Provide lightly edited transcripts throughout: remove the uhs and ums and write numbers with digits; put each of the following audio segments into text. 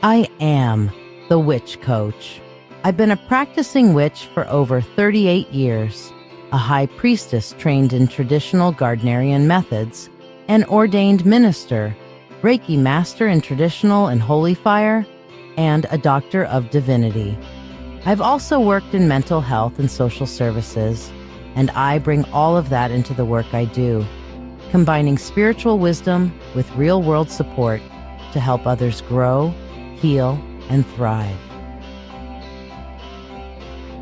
I am the Witch Coach. I've been a practicing witch for over 38 years, a high priestess trained in traditional Gardnerian methods, an ordained minister, Reiki master in traditional and holy fire, and a doctor of divinity. I've also worked in mental health and social services, and I bring all of that into the work I do, combining spiritual wisdom with real-world support to help others grow, heal, and thrive.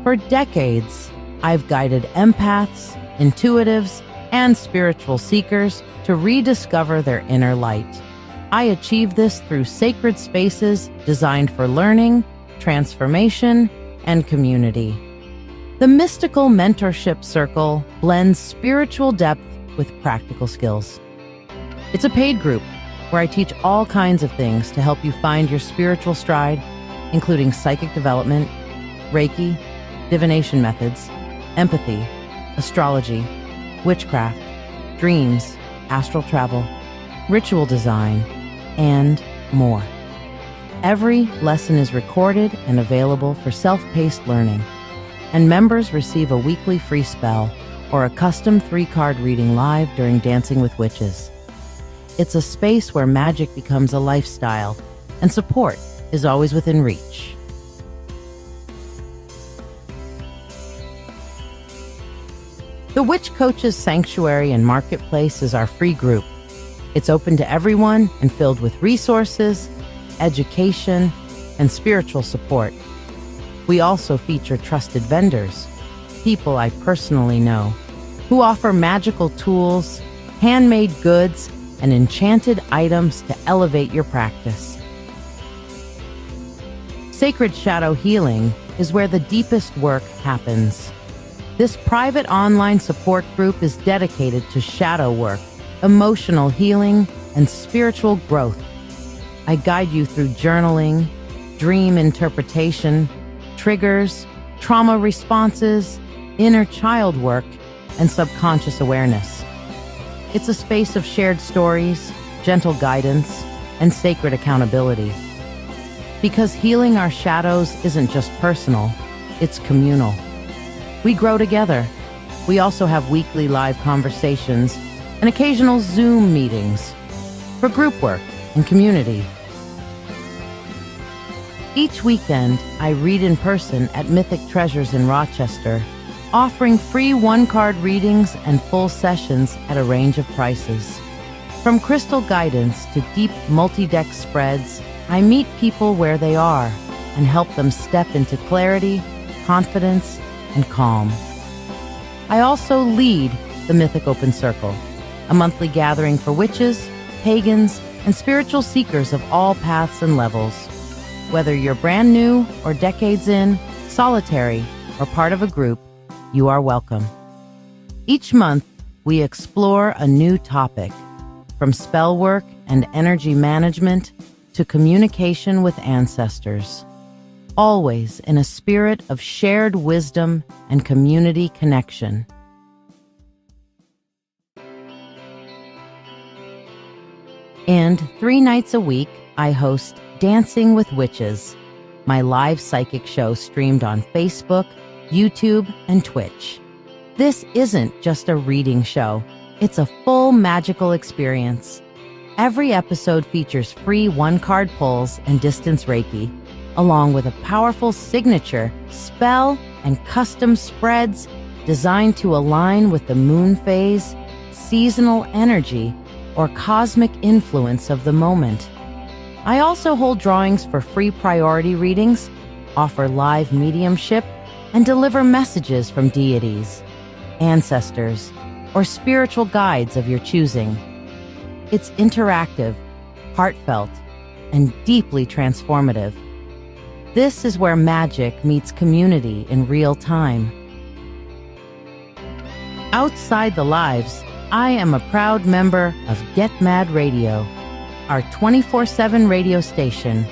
For decades, I've guided empaths, intuitives, and spiritual seekers to rediscover their inner light. I achieve this through sacred spaces designed for learning, transformation, and community. The Mystical Mentorship Circle blends spiritual depth with practical skills. It's a paid group where I teach all kinds of things to help you find your spiritual stride, including psychic development, Reiki, divination methods, empathy, astrology, witchcraft, dreams, astral travel, ritual design, and more. Every lesson is recorded and available for self-paced learning, and members receive a weekly free spell or a custom 3-card reading live during Dancing with Witches. It's a space where magic becomes a lifestyle, and support is always within reach. The Witch Coach's Sanctuary and Marketplace is our free group. It's open to everyone and filled with resources, education, and spiritual support. We also feature trusted vendors, people I personally know, who offer magical tools, handmade goods, and enchanted items to elevate your practice. Sacred Shadow Healing is where the deepest work happens. This private online support group is dedicated to shadow work, emotional healing, and spiritual growth. I guide you through journaling, dream interpretation, triggers, trauma responses, inner child work, and subconscious awareness. It's a space of shared stories, gentle guidance, and sacred accountability. Because healing our shadows isn't just personal, it's communal. We grow together. We also have weekly live conversations and occasional Zoom meetings for group work and community. Each weekend, I read in person at Mythic Treasures in Rochester, offering free 1-card readings and full sessions at a range of prices. From crystal guidance to deep multi-deck spreads, I meet people where they are and help them step into clarity, confidence, and calm. I also lead the Mythic Open Circle, a monthly gathering for witches, pagans, and spiritual seekers of all paths and levels. Whether you're brand new or decades in, solitary, or part of a group, you are welcome. Each month, we explore a new topic, from spell work and energy management to communication with ancestors, always in a spirit of shared wisdom and community connection. And 3 nights a week, I host Dancing with Witches, my live psychic show streamed on Facebook, YouTube, and Twitch. This isn't just a reading show. It's a full magical experience. Every episode features free 1-card pulls and distance Reiki, along with a powerful signature, spell, and custom spreads designed to align with the moon phase, seasonal energy, or cosmic influence of the moment. I also hold drawings for free priority readings, offer live mediumship, and deliver messages from deities, ancestors, or spiritual guides of your choosing. It's interactive, heartfelt, and deeply transformative. This is where magic meets community in real time. Outside the lives, I am a proud member of Get Mad Radio, our 24/7 radio station,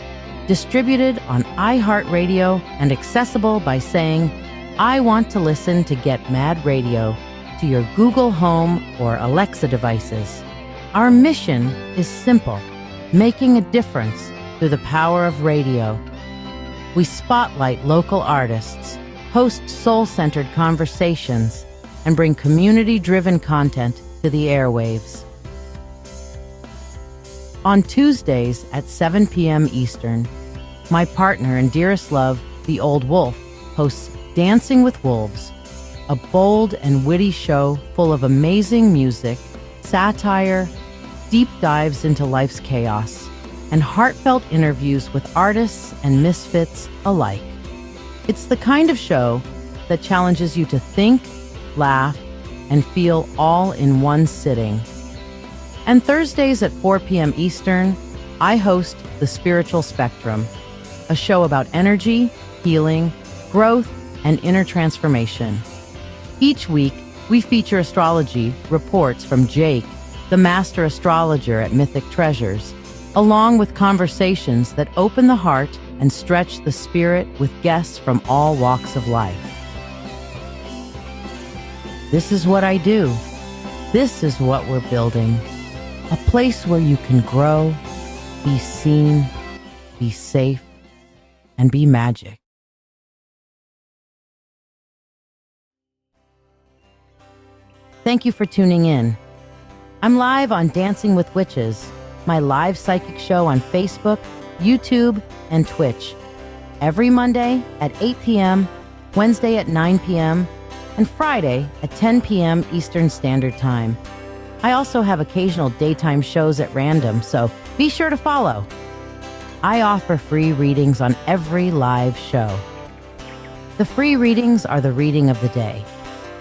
distributed on iHeartRadio and accessible by saying, "I want to listen to Get Mad Radio" to your Google Home or Alexa devices. Our mission is simple: making a difference through the power of radio. We spotlight local artists, host soul-centered conversations, and bring community-driven content to the airwaves. On Tuesdays at 7 p.m. Eastern, my partner and dearest love, the Old Wolf, hosts Dancing with Wolves, a bold and witty show full of amazing music, satire, deep dives into life's chaos, and heartfelt interviews with artists and misfits alike. It's the kind of show that challenges you to think, laugh, and feel all in one sitting. And Thursdays at 4 p.m. Eastern, I host The Spiritual Spectrum, a show about energy, healing, growth, and inner transformation. Each week, we feature astrology reports from Jake, the master astrologer at Mythic Treasures, along with conversations that open the heart and stretch the spirit with guests from all walks of life. This is what I do. This is what we're building. A place where you can grow, be seen, be safe, and be magic. Thank you for tuning in. I'm live on Dancing with Witches, my live psychic show on Facebook, YouTube, and Twitch, every Monday at 8 p.m., Wednesday at 9 p.m., and Friday at 10 p.m. Eastern Standard Time. I also have occasional daytime shows at random, so be sure to follow. I offer free readings on every live show. The free readings are the reading of the day,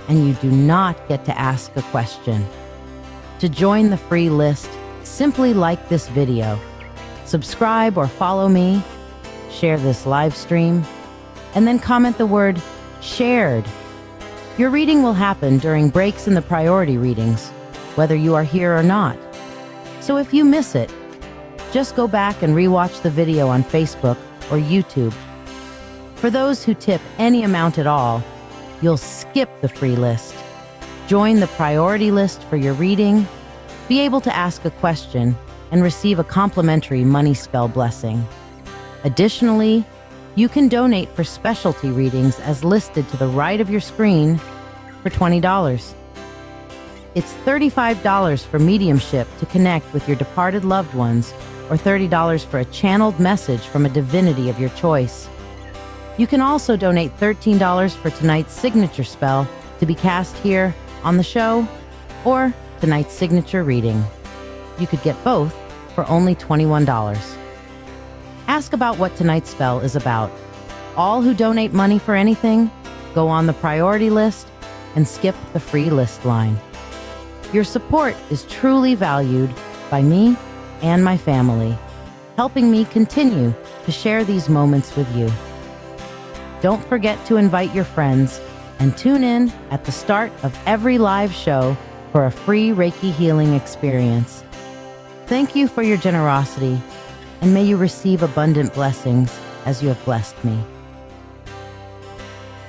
and you do not get to ask a question. To join the free list, simply like this video, subscribe or follow me, share this live stream, and then comment the word shared. Your reading will happen during breaks in the priority readings, whether you are here or not. So if you miss it, just go back and rewatch the video on Facebook or YouTube. For those who tip any amount at all, you'll skip the free list, join the priority list for your reading, be able to ask a question, and receive a complimentary money spell blessing. Additionally, you can donate for specialty readings as listed to the right of your screen for $20. It's $35 for mediumship to connect with your departed loved ones, or $30 for a channeled message from a divinity of your choice. You can also donate $13 for tonight's signature spell to be cast here on the show, or tonight's signature reading. You could get both for only $21. Ask about what tonight's spell is about. All who donate money for anything go on the priority list and skip the free list line. Your support is truly valued by me and my family, helping me continue to share these moments with you. Don't forget to invite your friends and tune in at the start of every live show for a free Reiki healing experience. Thank you for your generosity, and may you receive abundant blessings as you have blessed me.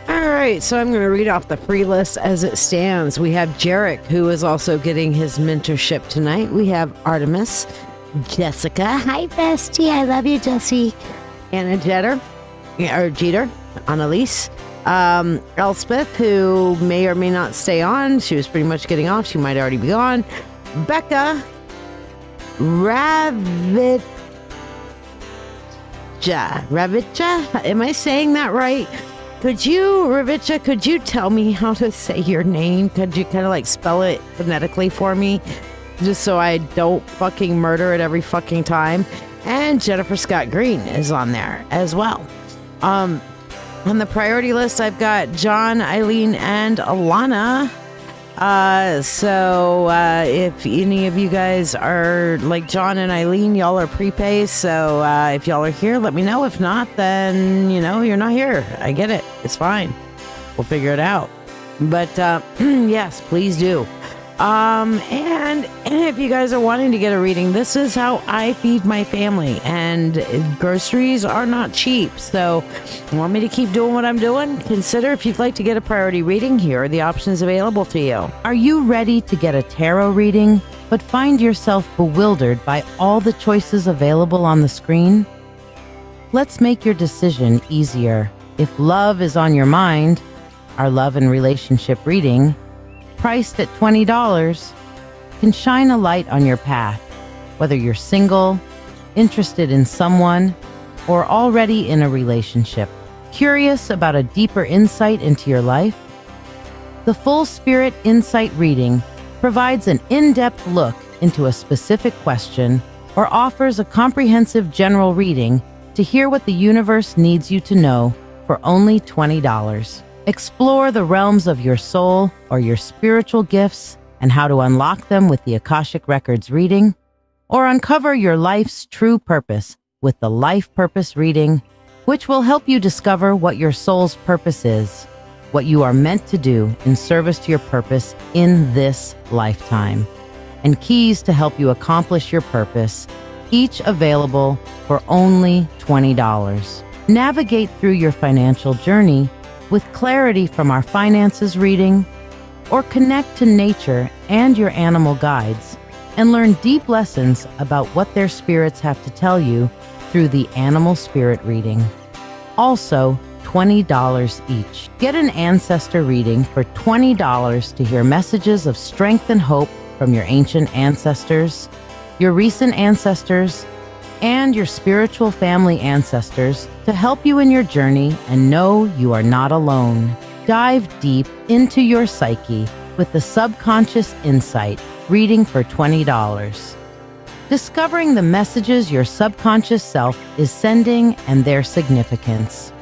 All right, so I'm going to read off the free list as it stands. We have Jarek, who is also getting his mentorship tonight. We have Artemis, Jessica. Hi, bestie. I love you, Jessie. Anna Jeter, Annalise. Elspeth, who may or may not stay on. She was pretty much getting off. She might already be gone. Becca. Ravitcha. Am I saying that right? Could you tell me how to say your name? Could you kind of like spell it phonetically for me? Just so I don't fucking murder it every fucking time. And Jennifer Scott Green is on there as well. On the priority list, I've got John, Eileen, and Alana. So if any of you guys are like John and Eileen, y'all are prepay. So if y'all are here, let me know. If not, then, you're not here. I get it. It's fine. We'll figure it out. But yes, please do. And if you guys are wanting to get a reading, this is how I feed my family, and groceries are not cheap. So want me to keep doing what I'm doing? Consider if you'd like to get a priority reading, here are the options available to you. Are you ready to get a tarot reading, but find yourself bewildered by all the choices available on the screen? Let's make your decision easier. If love is on your mind, our love and relationship reading, priced at $20, can shine a light on your path, whether you're single, interested in someone, or already in a relationship. Curious about a deeper insight into your life? The Full Spirit Insight reading provides an in-depth look into a specific question or offers a comprehensive general reading to hear what the universe needs you to know for only $20. Explore the realms of your soul or your spiritual gifts and how to unlock them with the Akashic Records reading, or uncover your life's true purpose with the Life Purpose reading, which will help you discover what your soul's purpose is, what you are meant to do in service to your purpose in this lifetime, and keys to help you accomplish your purpose, each available for only $20. Navigate through your financial journey with clarity from our finances reading, or connect to nature and your animal guides and learn deep lessons about what their spirits have to tell you through the Animal Spirit reading. Also, $20 each. Get an ancestor reading for $20 to hear messages of strength and hope from your ancient ancestors, your recent ancestors, and your spiritual family ancestors to help you in your journey and know you are not alone. Dive deep into your psyche with the Subconscious Insight reading for $20. Discovering the messages your subconscious self is sending and their significance.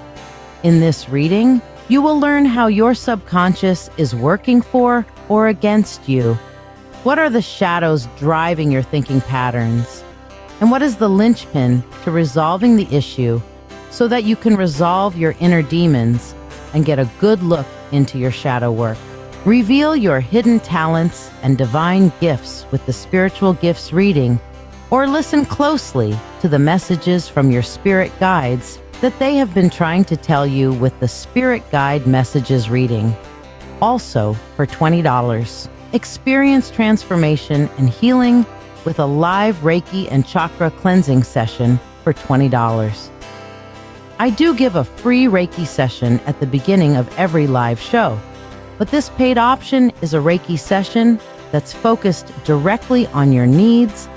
In this reading, you will learn how your subconscious is working for or against you. What are the shadows driving your thinking patterns? And what is the linchpin to resolving the issue so that you can resolve your inner demons and get a good look into your shadow work? Reveal your hidden talents and divine gifts with the Spiritual Gifts reading, or listen closely to the messages from your spirit guides that they have been trying to tell you with the Spirit Guide Messages reading. Also for $20. Experience transformation and healing with a live Reiki and chakra cleansing session for $20. I do give a free Reiki session at the beginning of every live show, but this paid option is a Reiki session that's focused directly on your needs,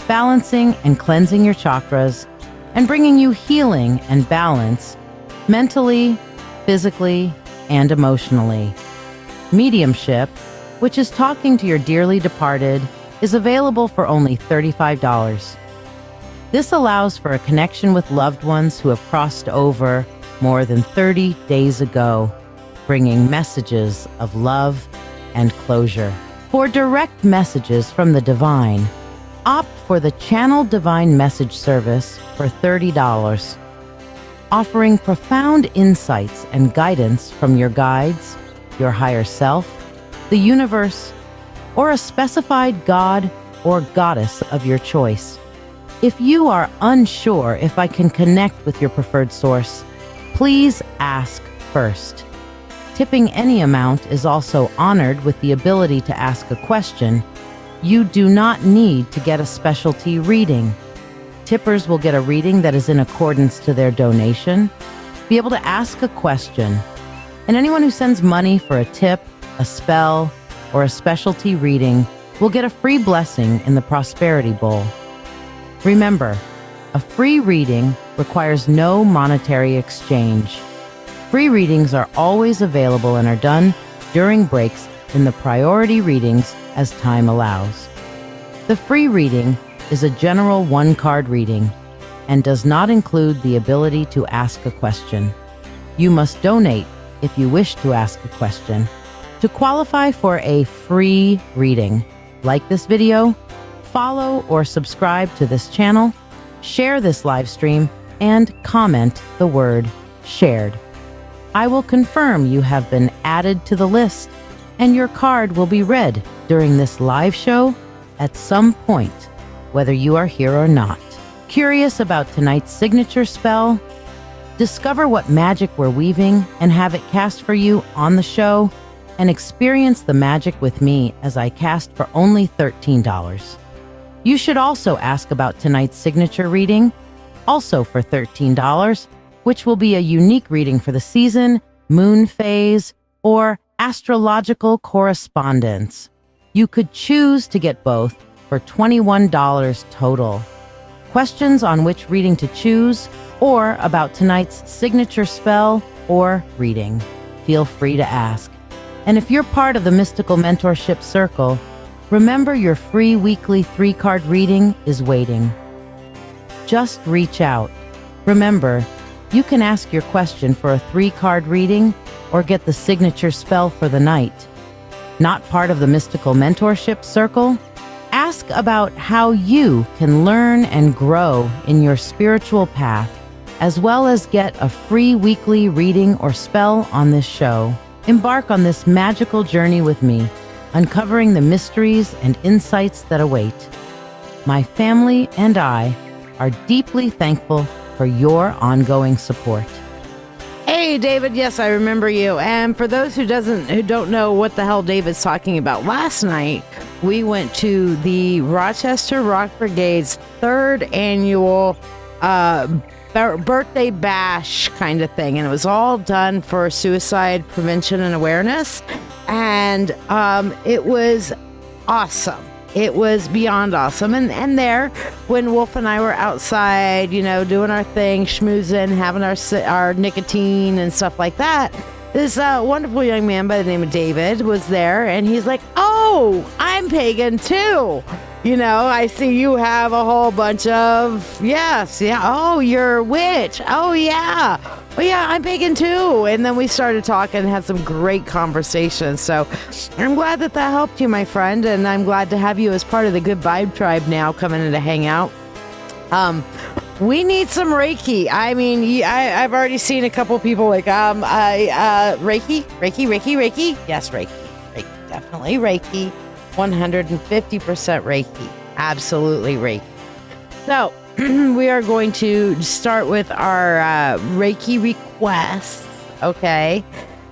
balancing and cleansing your chakras, and bringing you healing and balance mentally, physically, and emotionally. Mediumship, which is talking to your dearly departed, is available for only $35. This allows for a connection with loved ones who have crossed over more than 30 days ago, bringing messages of love and closure. For direct messages from the divine, opt for the Channel Divine Message service for $30, offering profound insights and guidance from your guides, your higher self, the universe, or a specified god or goddess of your choice. If you are unsure if I can connect with your preferred source, please ask first. Tipping any amount is also honored with the ability to ask a question. You do not need to get a specialty reading. Tippers will get a reading that is in accordance to their donation, be able to ask a question, and anyone who sends money for a tip, a spell, or a specialty reading will get a free blessing in the Prosperity Bowl. Remember, a free reading requires no monetary exchange. Free readings are always available and are done during breaks in the priority readings as time allows. The free reading is a general one-card reading and does not include the ability to ask a question. You must donate if you wish to ask a question. To qualify for a free reading, like this video, follow or subscribe to this channel, share this live stream, and comment the word shared. I will confirm you have been added to the list, and your card will be read during this live show at some point, whether you are here or not. Curious about tonight's signature spell? Discover what magic we're weaving and have it cast for you on the show, and experience the magic with me as I cast for only $13. You should also ask about tonight's signature reading. also for $13, which will be a unique reading for the season, moon phase, or astrological correspondence. You could choose to get both for $21 total. Questions on which reading to choose or about tonight's signature spell or reading, feel free to ask. And if you're part of the Mystical Mentorship Circle, remember your free weekly 3-card reading is waiting. Just reach out. Remember, you can ask your question for a 3-card reading or get the signature spell for the night. Not part of the Mystical Mentorship Circle? Ask about how you can learn and grow in your spiritual path, as well as get a free weekly reading or spell on this show. Embark on this magical journey with me, uncovering the mysteries and insights that await. My family and I are deeply thankful for your ongoing support. Hey, David. Yes, I remember you. And for those who don't know what the hell David's talking about, last night we went to the Rochester Rock Brigade's 3rd annual birthday bash kind of thing, and it was all done for suicide prevention and awareness, and it was awesome. It was beyond awesome. And there, when Wolf and I were outside, doing our thing, schmoozing, having our nicotine and stuff like that, this wonderful young man by the name of David was there, and he's like, "Oh, I'm pagan too. I see you have a whole bunch of, yes, yeah, oh, you're a witch. Oh, yeah. Oh, yeah, I'm pagan too." And then we started talking and had some great conversations. So I'm glad that helped you, my friend. And I'm glad to have you as part of the Good Vibe Tribe now coming in to hang out. We need some Reiki. I mean, I've already seen a couple people like, Reiki. Yes, Reiki, definitely Reiki. 150% Reiki. Absolutely Reiki. So we are going to start with our Reiki requests. Okay.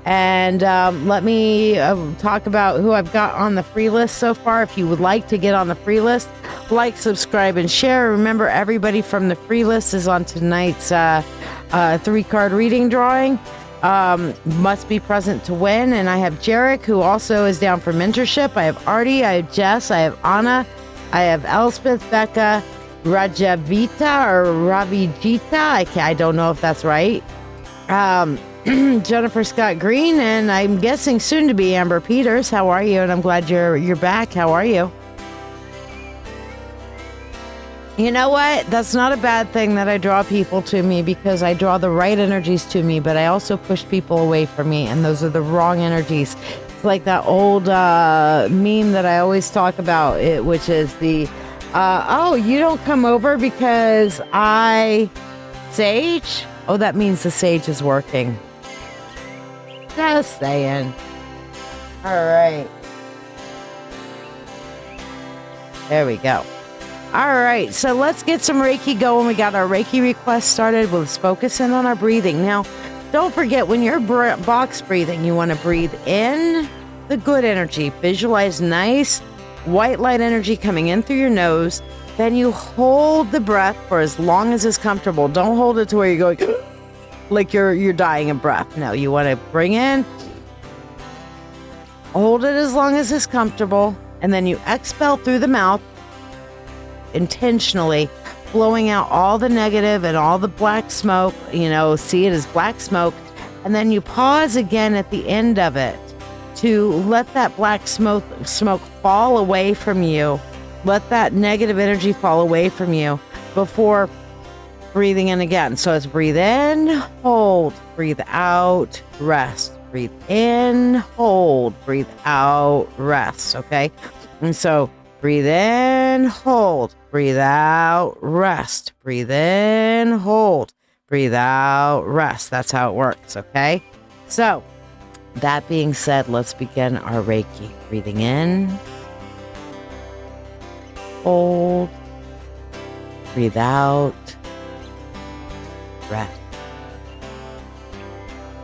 And let me talk about who I've got on the free list so far. If you would like to get on the free list, like, subscribe, and share. Remember, everybody from the free list is on tonight's 3-card reading drawing. Must be present to win. And I have Jarek, who also is down for mentorship. I have Artie, I have Jess, I have Anna, I have Elspeth, Becca, Rajavita or Ravijita. I don't know if that's right. Jennifer Scott Green, and I'm guessing soon to be Amber Peters. How are you? And I'm glad you're back. How are you? You know what? That's not a bad thing that I draw people to me, because I draw the right energies to me, but I also push people away from me, and those are the wrong energies. It's like that old meme that I always talk about, which is the, oh, you don't come over because I sage? Oh, that means the sage is working. Just saying. All right. There we go. All right, so let's get some Reiki going. We got our Reiki request started. Let's focus in on our breathing. Now, don't forget, when you're box breathing, you want to breathe in the good energy. Visualize nice white light energy coming in through your nose. Then you hold the breath for as long as is comfortable. Don't hold it to where you're going like you're dying of breath. No, you want to bring in, hold it as long as is comfortable, and then you expel through the mouth, intentionally blowing out all the negative and all the black smoke. See it as black smoke, and then you pause again at the end of it to let that black smoke fall away from you. Let that negative energy fall away from you before breathing in again. So it's breathe in, hold, breathe out, rest. Breathe in, hold, breathe out, rest. Okay, and so breathe in, hold, breathe out, rest. Breathe in, hold, breathe out, rest. That's how it works, okay? So, that being said, let's begin our Reiki. Breathing in, hold, breathe out, rest.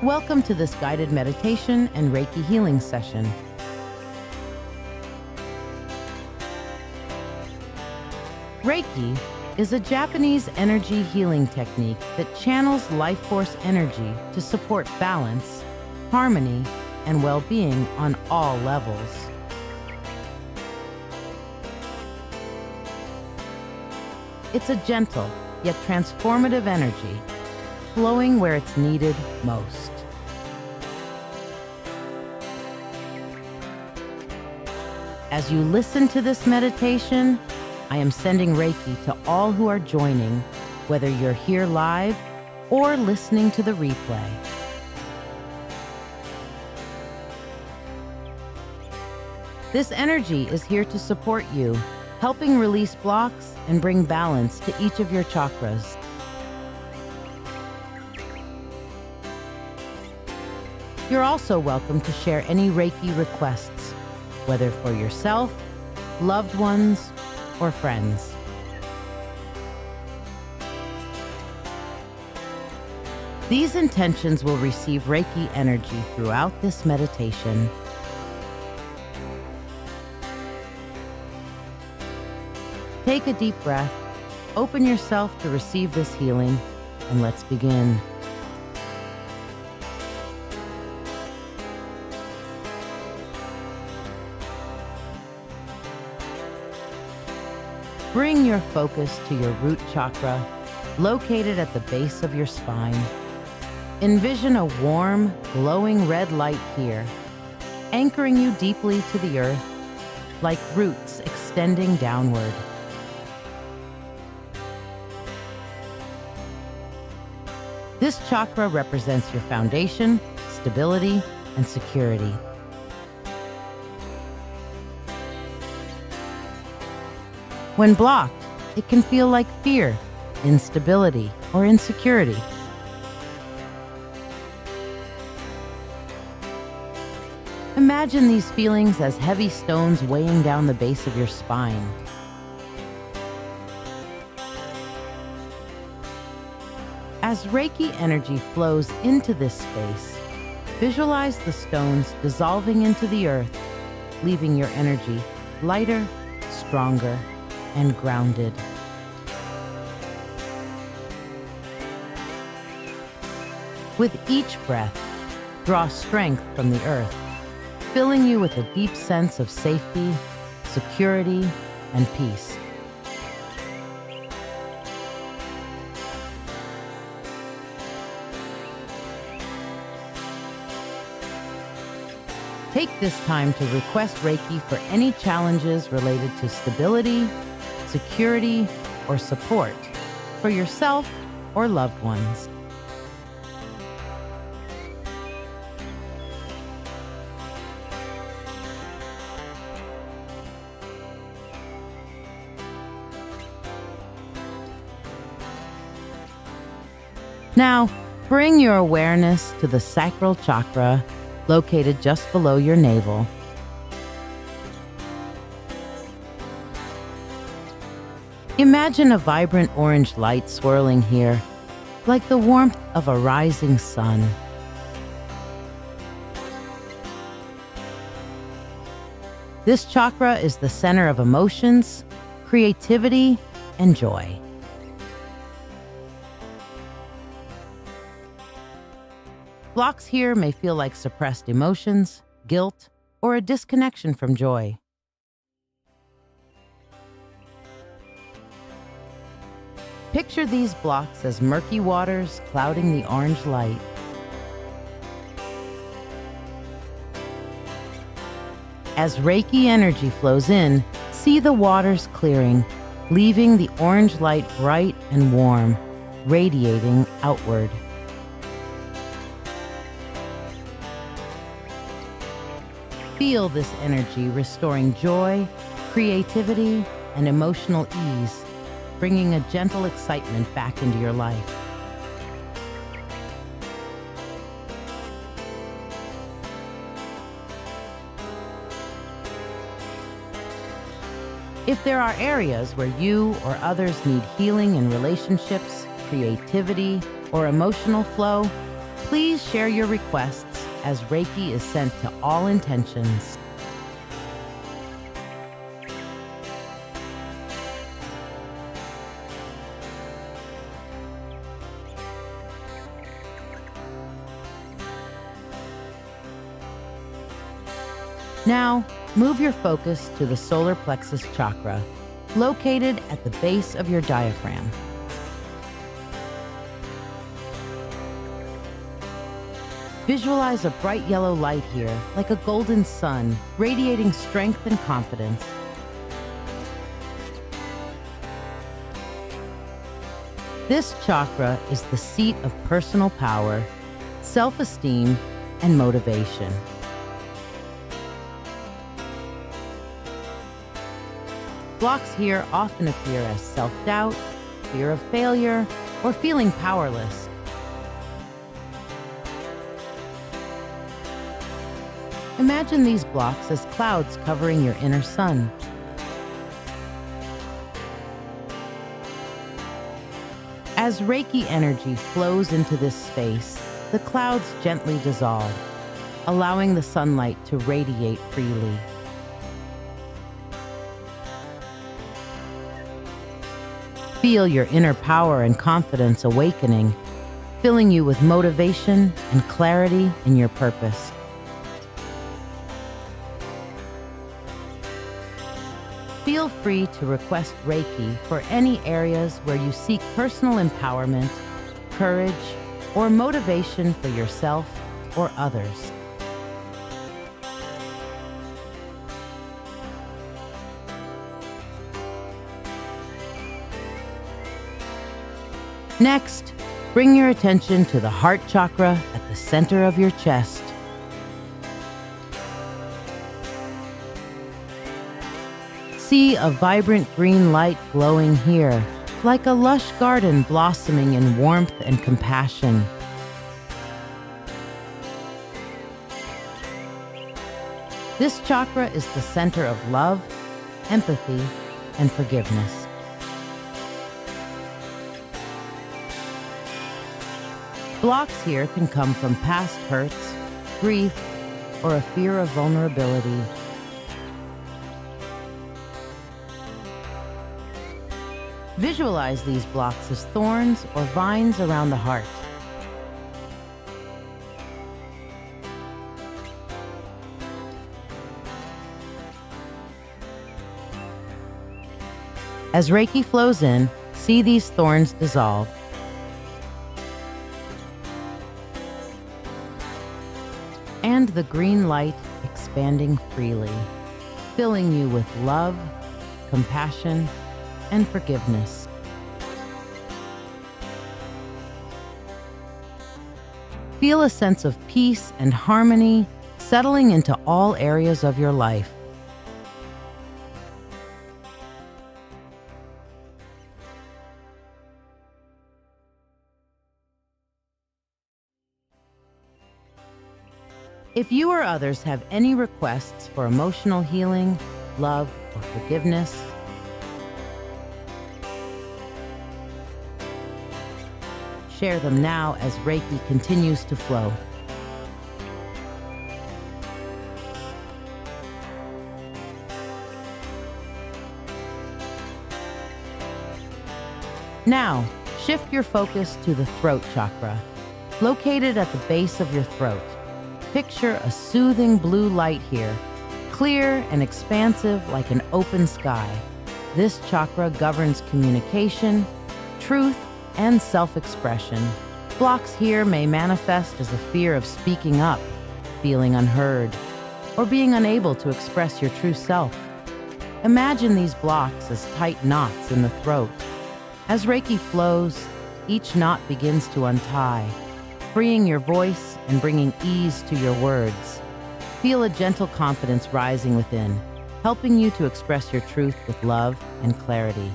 Welcome to this guided meditation and Reiki healing session. Reiki is a Japanese energy healing technique that channels life force energy to support balance, harmony, and well-being on all levels. It's a gentle yet transformative energy, flowing where it's needed most. As you listen to this meditation, I am sending Reiki to all who are joining, whether you're here live or listening to the replay. This energy is here to support you, helping release blocks and bring balance to each of your chakras. You're also welcome to share any Reiki requests, whether for yourself, loved ones, or friends. These intentions will receive Reiki energy throughout this meditation. Take a deep breath, open yourself to receive this healing, and let's begin. Bring your focus to your root chakra, located at the base of your spine. Envision a warm, glowing red light here, anchoring you deeply to the earth, like roots extending downward. This chakra represents your foundation, stability, and security. When blocked, it can feel like fear, instability, or insecurity. Imagine these feelings as heavy stones weighing down the base of your spine. As Reiki energy flows into this space, visualize the stones dissolving into the earth, leaving your energy lighter, stronger, and grounded. With each breath, draw strength from the earth, filling you with a deep sense of safety, security, and peace. Take this time to request Reiki for any challenges related to stability, security, or support for yourself or loved ones. Now, bring your awareness to the sacral chakra, located just below your navel. Imagine a vibrant orange light swirling here, like the warmth of a rising sun. This chakra is the center of emotions, creativity, and joy. Blocks here may feel like suppressed emotions, guilt, or a disconnection from joy. Picture these blocks as murky waters clouding the orange light. As Reiki energy flows in, see the waters clearing, leaving the orange light bright and warm, radiating outward. Feel this energy restoring joy, creativity, and emotional ease, bringing a gentle excitement back into your life. If there are areas where you or others need healing in relationships, creativity, or emotional flow, please share your requests as Reiki is sent to all intentions. Now, move your focus to the solar plexus chakra, located at the base of your diaphragm. Visualize a bright yellow light here, like a golden sun, radiating strength and confidence. This chakra is the seat of personal power, self-esteem, and motivation. Blocks here often appear as self-doubt, fear of failure, or feeling powerless. Imagine these blocks as clouds covering your inner sun. As Reiki energy flows into this space, the clouds gently dissolve, allowing the sunlight to radiate freely. Feel your inner power and confidence awakening, filling you with motivation and clarity in your purpose. Feel free to request Reiki for any areas where you seek personal empowerment, courage, or motivation for yourself or others. Next, bring your attention to the heart chakra at the center of your chest. See a vibrant green light glowing here, like a lush garden blossoming in warmth and compassion. This chakra is the center of love, empathy, and forgiveness. Blocks here can come from past hurts, grief, or a fear of vulnerability. Visualize these blocks as thorns or vines around the heart. As Reiki flows in, see these thorns dissolve. And the green light expanding freely, filling you with love, compassion, and forgiveness. Feel a sense of peace and harmony settling into all areas of your life. If you or others have any requests for emotional healing, love, or forgiveness, share them now as Reiki continues to flow. Now, shift your focus to the throat chakra, located at the base of your throat. Picture a soothing blue light here, clear and expansive like an open sky. This chakra governs communication, truth, and self-expression. Blocks here may manifest as a fear of speaking up, feeling unheard, or being unable to express your true self. Imagine these blocks as tight knots in the throat. As Reiki flows, each knot begins to untie, freeing your voice and bringing ease to your words. Feel a gentle confidence rising within, helping you to express your truth with love and clarity.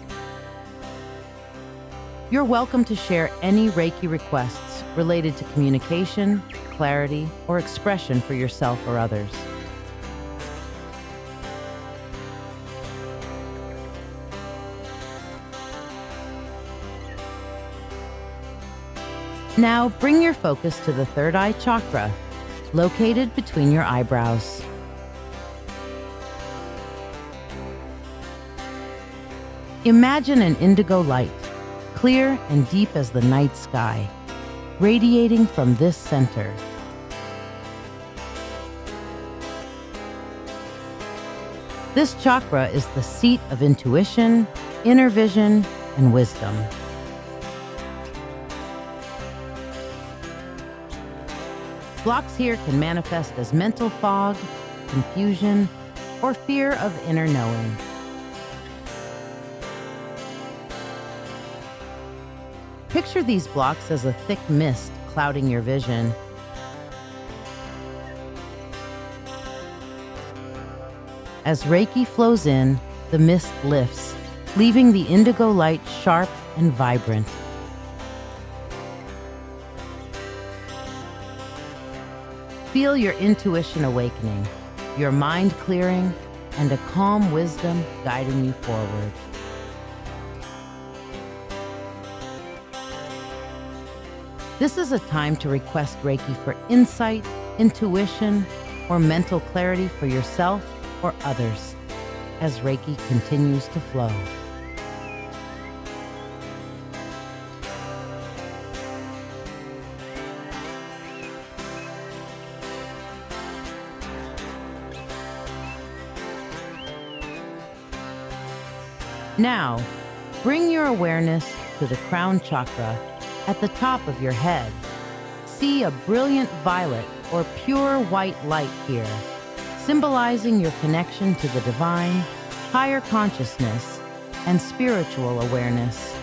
You're welcome to share any Reiki requests related to communication, clarity, or expression for yourself or others. Now bring your focus to the third eye chakra, located between your eyebrows. Imagine an indigo light, clear and deep as the night sky, radiating from this center. This chakra is the seat of intuition, inner vision, and wisdom. Blocks here can manifest as mental fog, confusion, or fear of inner knowing. Picture these blocks as a thick mist clouding your vision. As Reiki flows in, the mist lifts, leaving the indigo light sharp and vibrant. Feel your intuition awakening, your mind clearing, and a calm wisdom guiding you forward. This is a time to request Reiki for insight, intuition, or mental clarity for yourself or others as Reiki continues to flow. Now, bring your awareness to the crown chakra at the top of your head. See a brilliant violet or pure white light here, symbolizing your connection to the divine, higher consciousness, and spiritual awareness.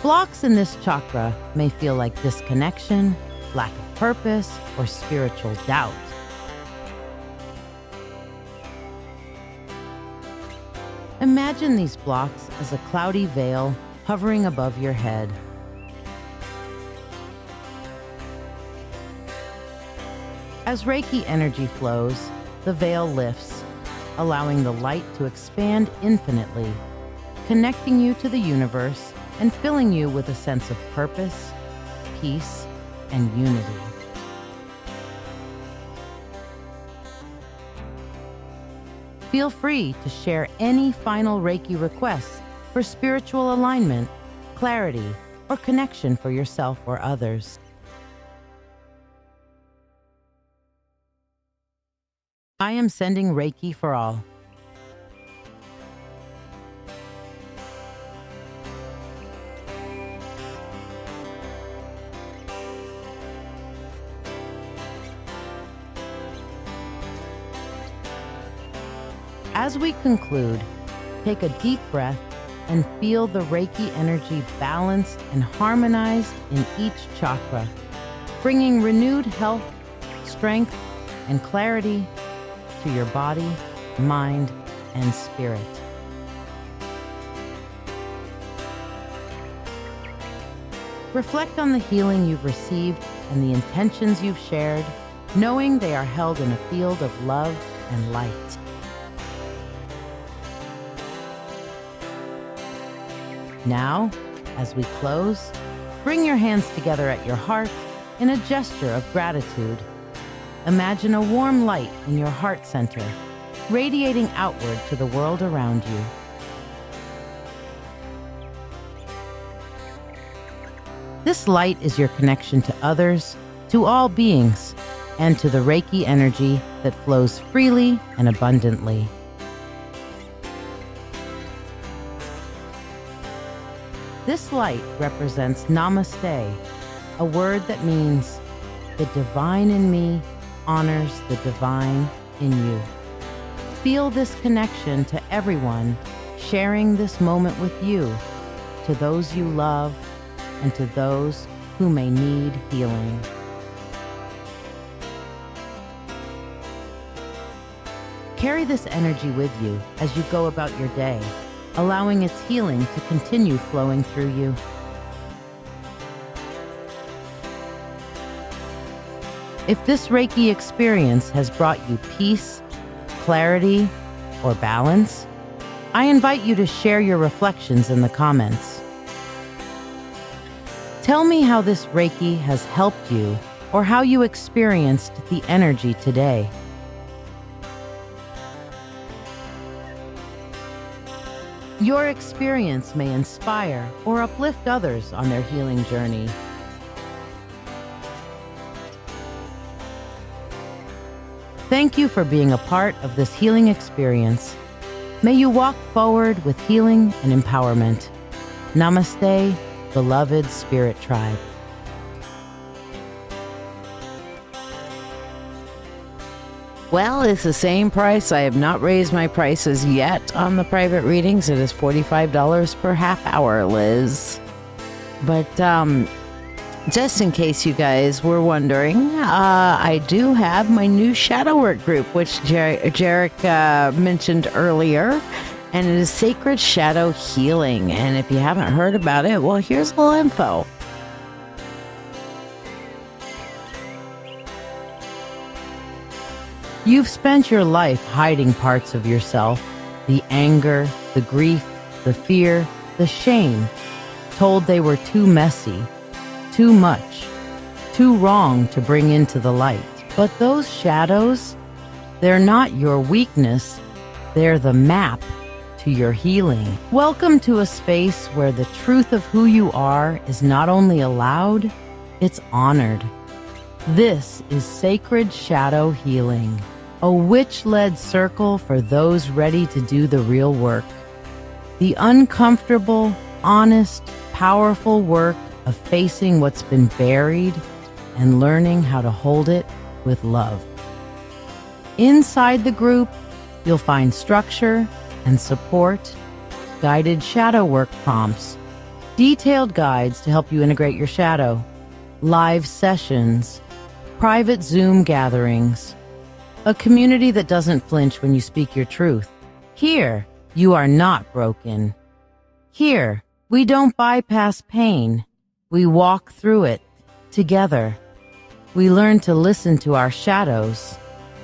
Blocks in this chakra may feel like disconnection, lack of purpose, or spiritual doubt. Imagine these blocks as a cloudy veil hovering above your head. As Reiki energy flows, the veil lifts, allowing the light to expand infinitely, connecting you to the universe and filling you with a sense of purpose, peace, and unity. Feel free to share any final Reiki requests for spiritual alignment, clarity, or connection for yourself or others. I am sending Reiki for all. As we conclude, take a deep breath and feel the Reiki energy balanced and harmonized in each chakra, bringing renewed health, strength, and clarity to your body, mind, and spirit. Reflect on the healing you've received and the intentions you've shared, knowing they are held in a field of love and light. Now, as we close, bring your hands together at your heart in a gesture of gratitude. Imagine a warm light in your heart center, radiating outward to the world around you. This light is your connection to others, to all beings, and to the Reiki energy that flows freely and abundantly. This light represents Namaste, a word that means the divine in me honors the divine in you. Feel this connection to everyone sharing this moment with you, to those you love, and to those who may need healing. Carry this energy with you as you go about your day, allowing its healing to continue flowing through you. If this Reiki experience has brought you peace, clarity, or balance, I invite you to share your reflections in the comments. Tell me how this Reiki has helped you or how you experienced the energy today. Your experience may inspire or uplift others on their healing journey. Thank you for being a part of this healing experience. May you walk forward with healing and empowerment. Namaste, beloved Spirit Tribe. Well, it's the same price. I have not raised my prices yet on the private readings. It is $45 per half hour, Liz. But just in case you guys were wondering, I do have my new shadow work group, which Jarek mentioned earlier, and it is Sacred Shadow Healing. And if you haven't heard about it, well, here's a little info. You've spent your life hiding parts of yourself, the anger, the grief, the fear, the shame, told they were too messy, too much, too wrong to bring into the light. But those shadows, they're not your weakness, they're the map to your healing. Welcome to a space where the truth of who you are is not only allowed, it's honored. This is Sacred Shadow Healing, a witch-led circle for those ready to do the real work. The uncomfortable, honest, powerful work of facing what's been buried and learning how to hold it with love. Inside the group, you'll find structure and support, guided shadow work prompts, detailed guides to help you integrate your shadow, live sessions, private Zoom gatherings, a community that doesn't flinch when you speak your truth. Here, you are not broken. Here, we don't bypass pain. We walk through it together. We learn to listen to our shadows,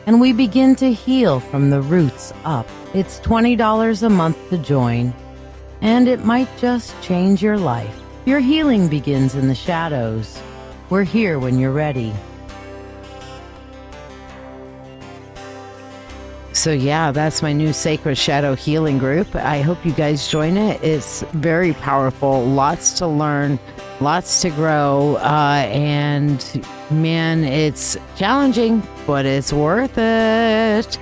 and we begin to heal from the roots up. It's $20 a month to join, and it might just change your life. Your healing begins in the shadows. We're here when you're ready. So yeah, that's my new Sacred Shadow Healing group. I hope you guys join it. It's very powerful, lots to learn, lots to grow, and man, it's challenging, but it's worth it.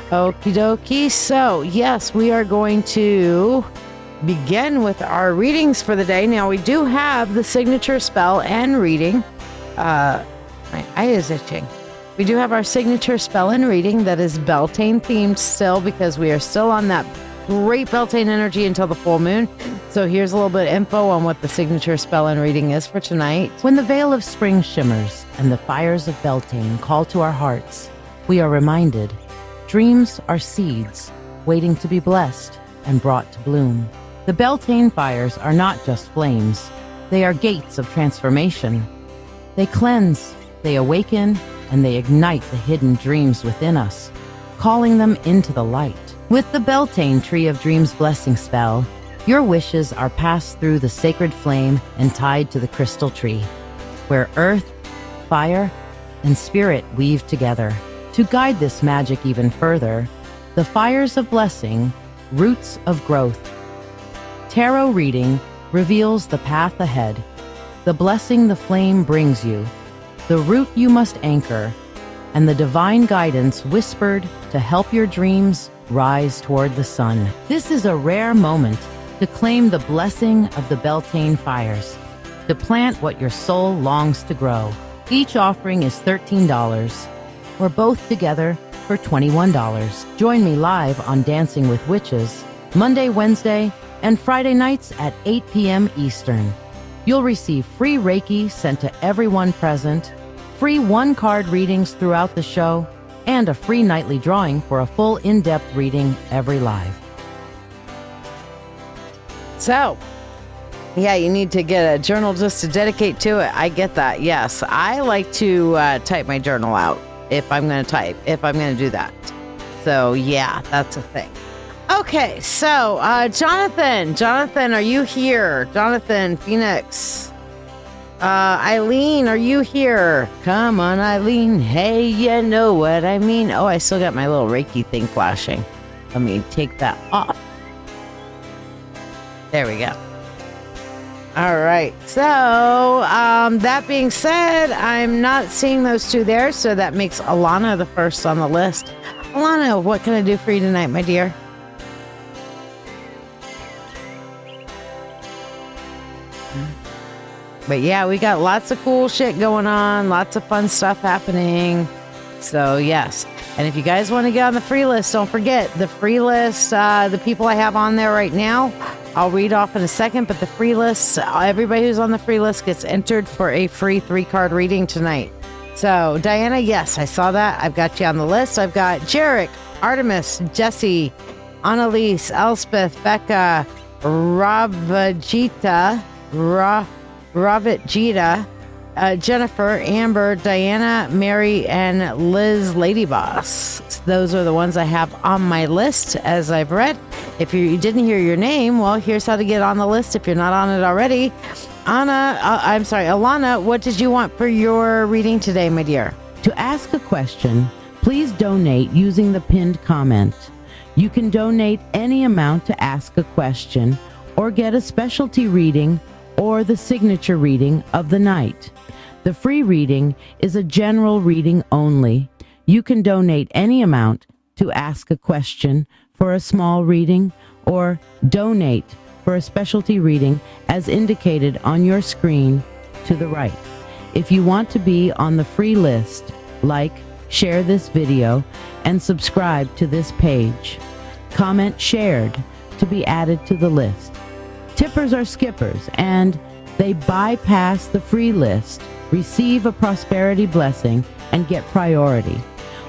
Okie dokie. So yes, we are going to begin with our readings for the day. Now we do have the signature spell and reading. My eye is itching. We do have our signature spell and reading that is Beltane themed still, because we are still on that great Beltane energy until the full moon. So here's a little bit of info on what the signature spell and reading is for tonight. When the veil of spring shimmers and the fires of Beltane call to our hearts, we are reminded dreams are seeds waiting to be blessed and brought to bloom. The Beltane fires are not just flames. They are gates of transformation. They cleanse, they awaken, and they ignite the hidden dreams within us, calling them into the light. With the Beltane Tree of Dreams blessing spell, your wishes are passed through the sacred flame and tied to the crystal tree, where earth, fire, and spirit weave together. To guide this magic even further, the fires of blessing, roots of growth. Tarot reading reveals the path ahead, the blessing the flame brings you, the root you must anchor, and the divine guidance whispered to help your dreams rise toward the sun. This is a rare moment to claim the blessing of the Beltane fires, to plant what your soul longs to grow. Each offering is $13, or both together for $21. Join me live on Dancing with Witches, Monday, Wednesday, and Friday nights at 8 p.m. Eastern. You'll receive free Reiki sent to everyone present, free one-card readings throughout the show, and a free nightly drawing for a full in-depth reading every live. So, yeah, you need to get a journal just to dedicate to it. I get that, yes. I like to type my journal out if I'm going to do that. So, yeah, that's a thing. Okay, so, Jonathan, are you here? Jonathan Phoenix. Eileen, are you here? Come on, Eileen. Hey, you know what I mean. Oh, I still got my little Reiki thing flashing. Let me take that off. There we go. All right. So, that being said, I'm not seeing those two there, so that makes Alana the first on the list. Alana, what can I do for you tonight, my dear? But yeah, we got lots of cool shit going on, lots of fun stuff happening. So, yes. And if you guys want to get on the free list, don't forget the free list, the people I have on there right now, I'll read off in a second, but the free list, everybody who's on the free list gets entered for a free 3-card reading tonight. So, Diana, yes, I saw that. I've got you on the list. I've got Jarek, Artemis, Jesse, Annalise, Elspeth, Becca, Ravajita, Jennifer, Amber, Diana, Mary, and Liz Ladyboss. Those are the ones I have on my list as I've read. If you didn't hear your name, well, here's how to get on the list if you're not on it already. Alana, what did you want for your reading today, my dear? To ask a question, please donate using the pinned comment. You can donate any amount to ask a question or get a specialty reading or the signature reading of the night. The free reading is a general reading only. You can donate any amount to ask a question for a small reading or donate for a specialty reading as indicated on your screen to the right. If you want to be on the free list, like, share this video, and subscribe to this page. Comment shared to be added to the list. Tippers are skippers, and they bypass the free list, receive a prosperity blessing, and get priority.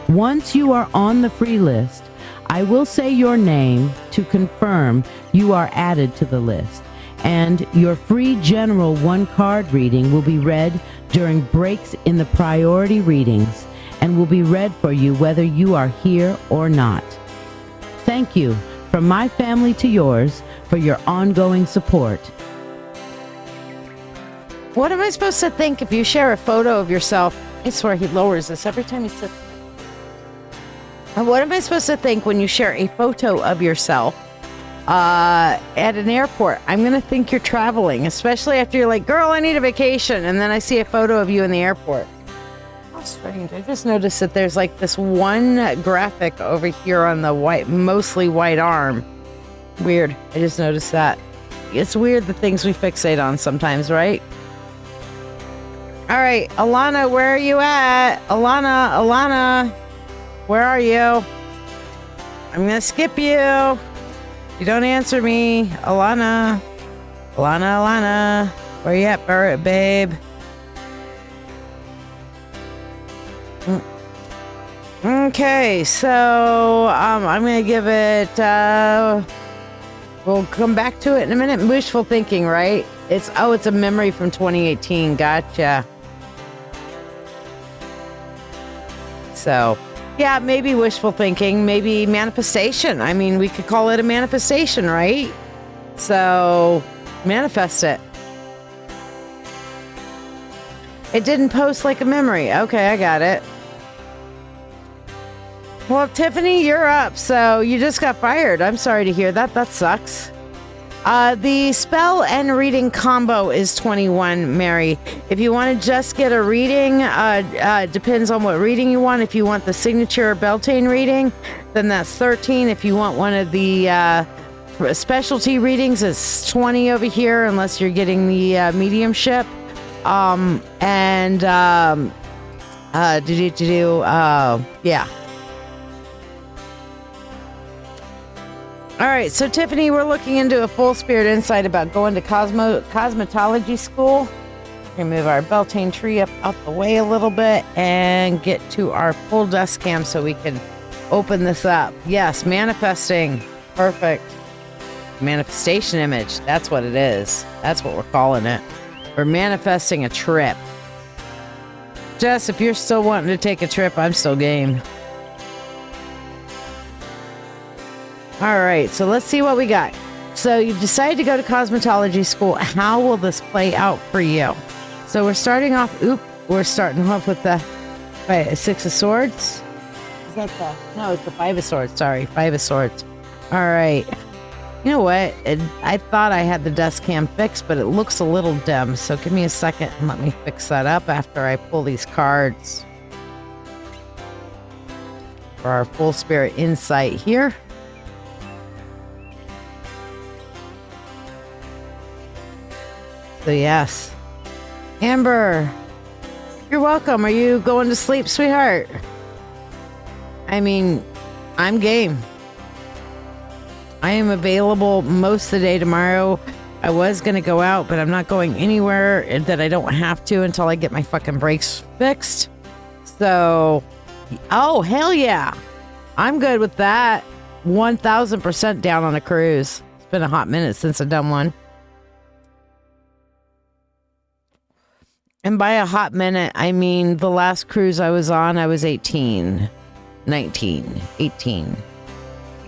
Once you are on the free list, I will say your name to confirm you are added to the list, and your free general 1-card reading will be read during breaks in the priority readings and will be read for you whether you are here or not. Thank you from my family to yours for your ongoing support. What am I supposed to think if you share a photo of yourself? I swear he lowers this every time he says. What am I supposed to think when you share a photo of yourself at an airport? I'm going to think you're traveling, especially after you're like, girl, I need a vacation. And then I see a photo of you in the airport. How strange. I just noticed that there's like this one graphic over here on the mostly white arm. Weird. I just noticed that. It's weird the things we fixate on sometimes, right? All right, Alana, where are you at? Alana, where are you? I'm going to skip you. You don't answer me. Alana, where you at, babe? Okay, so I'm going to give it, we'll come back to it in a minute. Wishful thinking, right? It's a memory from 2018. Gotcha. So, yeah, maybe wishful thinking, maybe manifestation. I mean, we could call it a manifestation, right? So, manifest it. It didn't post like a memory. Okay, I got it. Well, Tiffany, you're up. So, you just got fired. I'm sorry to hear that. That sucks. The spell and reading combo is 21, Mary. If you want to just get a reading, depends on what reading you want. If you want the signature or Beltane reading, then that's 13. If you want one of the specialty readings, it's 20 over here, unless you're getting the mediumship. Yeah. All right, so Tiffany, we're looking into a full spirit insight about going to cosmetology school. We're gonna move our Beltane tree up out the way a little bit and get to our full dust cam so we can open this up. Yes, manifesting. Perfect. Manifestation image. That's what it is. That's what we're calling it. We're manifesting a trip. Jess, if you're still wanting to take a trip, I'm still game. All right, so let's see what we got. So you've decided to go to cosmetology school. How will this play out for you? So we're starting off with the Six of Swords. Is that no, it's the Five of Swords. Sorry, Five of Swords. All right. You know what? I thought I had the dust cam fixed, but it looks a little dim. So give me a second and let me fix that up after I pull these cards for our full spirit insight here. So yes. Amber, you're welcome. Are you going to sleep, sweetheart? I mean, I'm game. I am available most of the day tomorrow. I was going to go out, but I'm not going anywhere that I don't have to until I get my fucking brakes fixed. So, oh, hell yeah. I'm good with that. 1,000% down on a cruise. It's been a hot minute since I've done one. And by a hot minute, I mean the last cruise I was on, I was 18, 19, 18.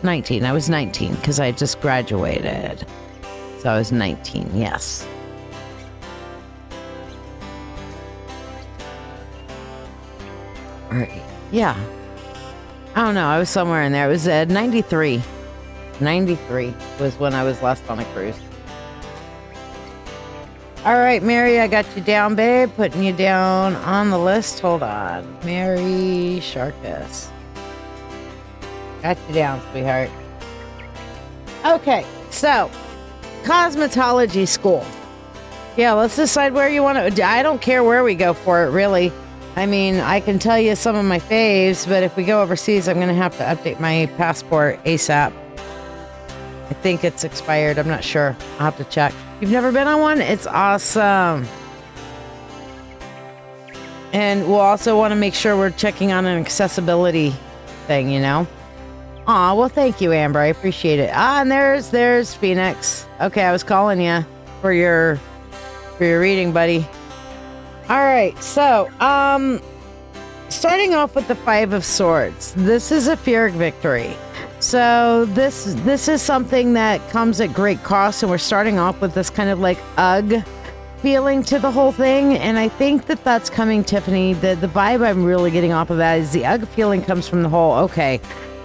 19. I was 19 because I just graduated. So I was 19, yes. Right. Yeah. I don't know. I was somewhere in there. It was 93. 93 was when I was last on a cruise. All right, Mary, I got you down, babe. Putting you down on the list. Hold on. Mary Sharkus. Got you down, sweetheart. Okay, so cosmetology school. Yeah, let's decide where you want to. I don't care where we go for it, really. I mean, I can tell you some of my faves, but if we go overseas, I'm going to have to update my passport ASAP. I think it's expired. I'm not sure. I'll have to check. You've never been on one? It's awesome. And we'll also want to make sure we're checking on an accessibility thing, you know? Aw, well, thank you, Amber. I appreciate it. Ah, and there's Phoenix. Okay, I was calling you for your reading, buddy. All right, so, starting off with the Five of Swords. This is a Pyrrhic victory. So this is something that comes at great cost, and we're starting off with this kind of like ugh feeling to the whole thing, and I think that that's coming, Tiffany. The vibe I'm really getting off of that is the ugh feeling comes from the whole, okay,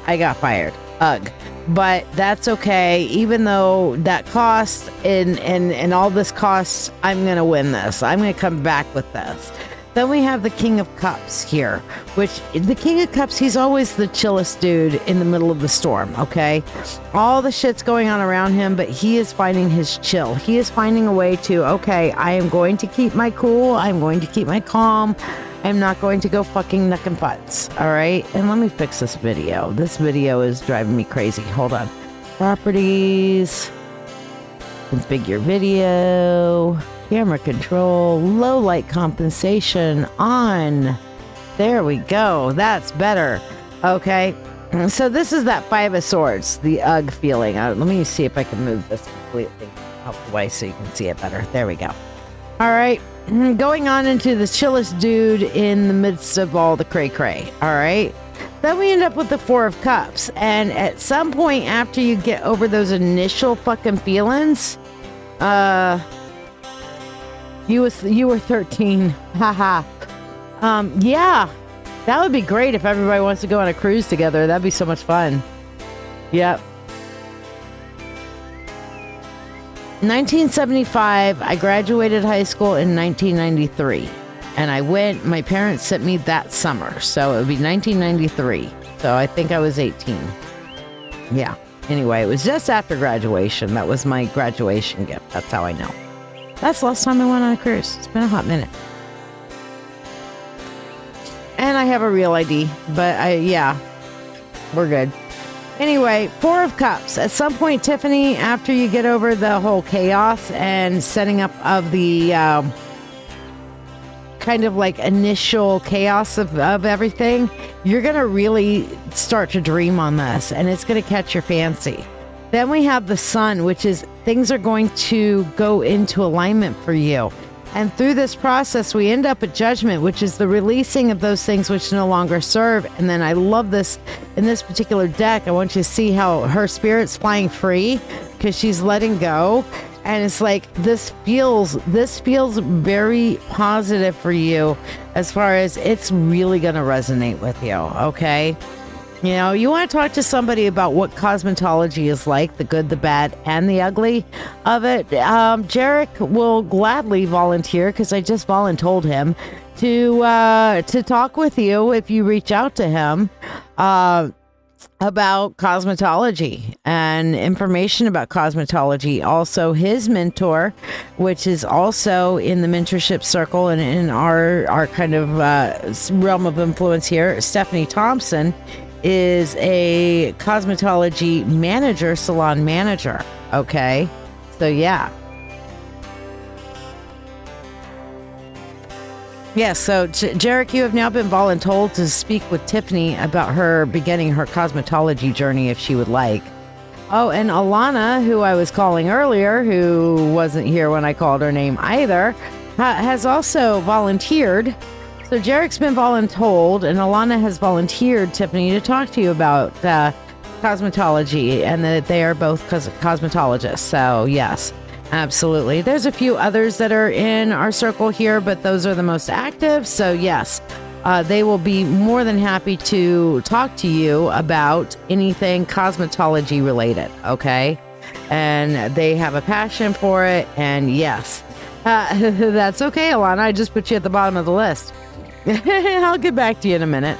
I got fired. Ugh. But that's okay. Even though that cost and all this costs, I'm going to win this. I'm going to come back with this. Then we have the King of Cups here, which the King of Cups, he's always the chillest dude in the middle of the storm, okay? All the shit's going on around him, but he is finding his chill. He is finding a way to, okay, I am going to keep my cool. I'm going to keep my calm. I'm not going to go fucking nuck and butts, all right? And let me fix this video. This video is driving me crazy. Hold on. Properties. Configure video. Camera control. Low light compensation on. There we go. That's better. Okay. So this is that Five of Swords. The ugh feeling. Let me see if I can move this completely out the way so you can see it better. There we go. All right. Going on into the chillest dude in the midst of all the cray-cray, all right? Then we end up with the Four of Cups, and at some point after you get over those initial fucking feelings, you were 13, haha. Yeah, that would be great if everybody wants to go on a cruise together. That'd be so much fun. Yep. 1975, I graduated high school in 1993, and I went, my parents sent me that summer, so it would be 1993, so I think I was 18. Yeah, anyway, it was just after graduation. That was my graduation gift. That's how I know. That's the last time I went on a cruise. It's been a hot minute. And I have a real ID, but yeah, we're good. Anyway, Four of Cups. At some point, Tiffany, after you get over the whole chaos and setting up of the kind of like initial chaos of everything, you're going to really start to dream on this, and it's going to catch your fancy. Then we have the Sun, which is things are going to go into alignment for you. And through this process, we end up at Judgment, which is the releasing of those things which no longer serve. And then I love this in this particular deck. I want you to see how her spirit's flying free because she's letting go. And it's like, this feels very positive for you as far as it's really going to resonate with you. Okay. You know, you want to talk to somebody about what cosmetology is like, the good, the bad, and the ugly of it. Jarek will gladly volunteer, because I just voluntold him to talk with you if you reach out to him about cosmetology and information about cosmetology. Also, his mentor, which is also in the mentorship circle and in our kind of realm of influence here, Stephanie Thompson, is a cosmetology manager, salon manager. Okay, so yeah. Yes, so Jarek, you have now been voluntold to speak with Tiffany about her beginning her cosmetology journey if she would like. Oh, and Alana, who I was calling earlier, who wasn't here when I called her name either, has also volunteered. So Jarek's been voluntold, and Alana has volunteered Tiffany to talk to you about cosmetology, and that they are both cosmetologists. So yes, absolutely. There's a few others that are in our circle here, but those are the most active. So yes, they will be more than happy to talk to you about anything cosmetology related. Okay. And they have a passion for it. And yes, that's okay, Alana. I just put you at the bottom of the list. I'll get back to you in a minute.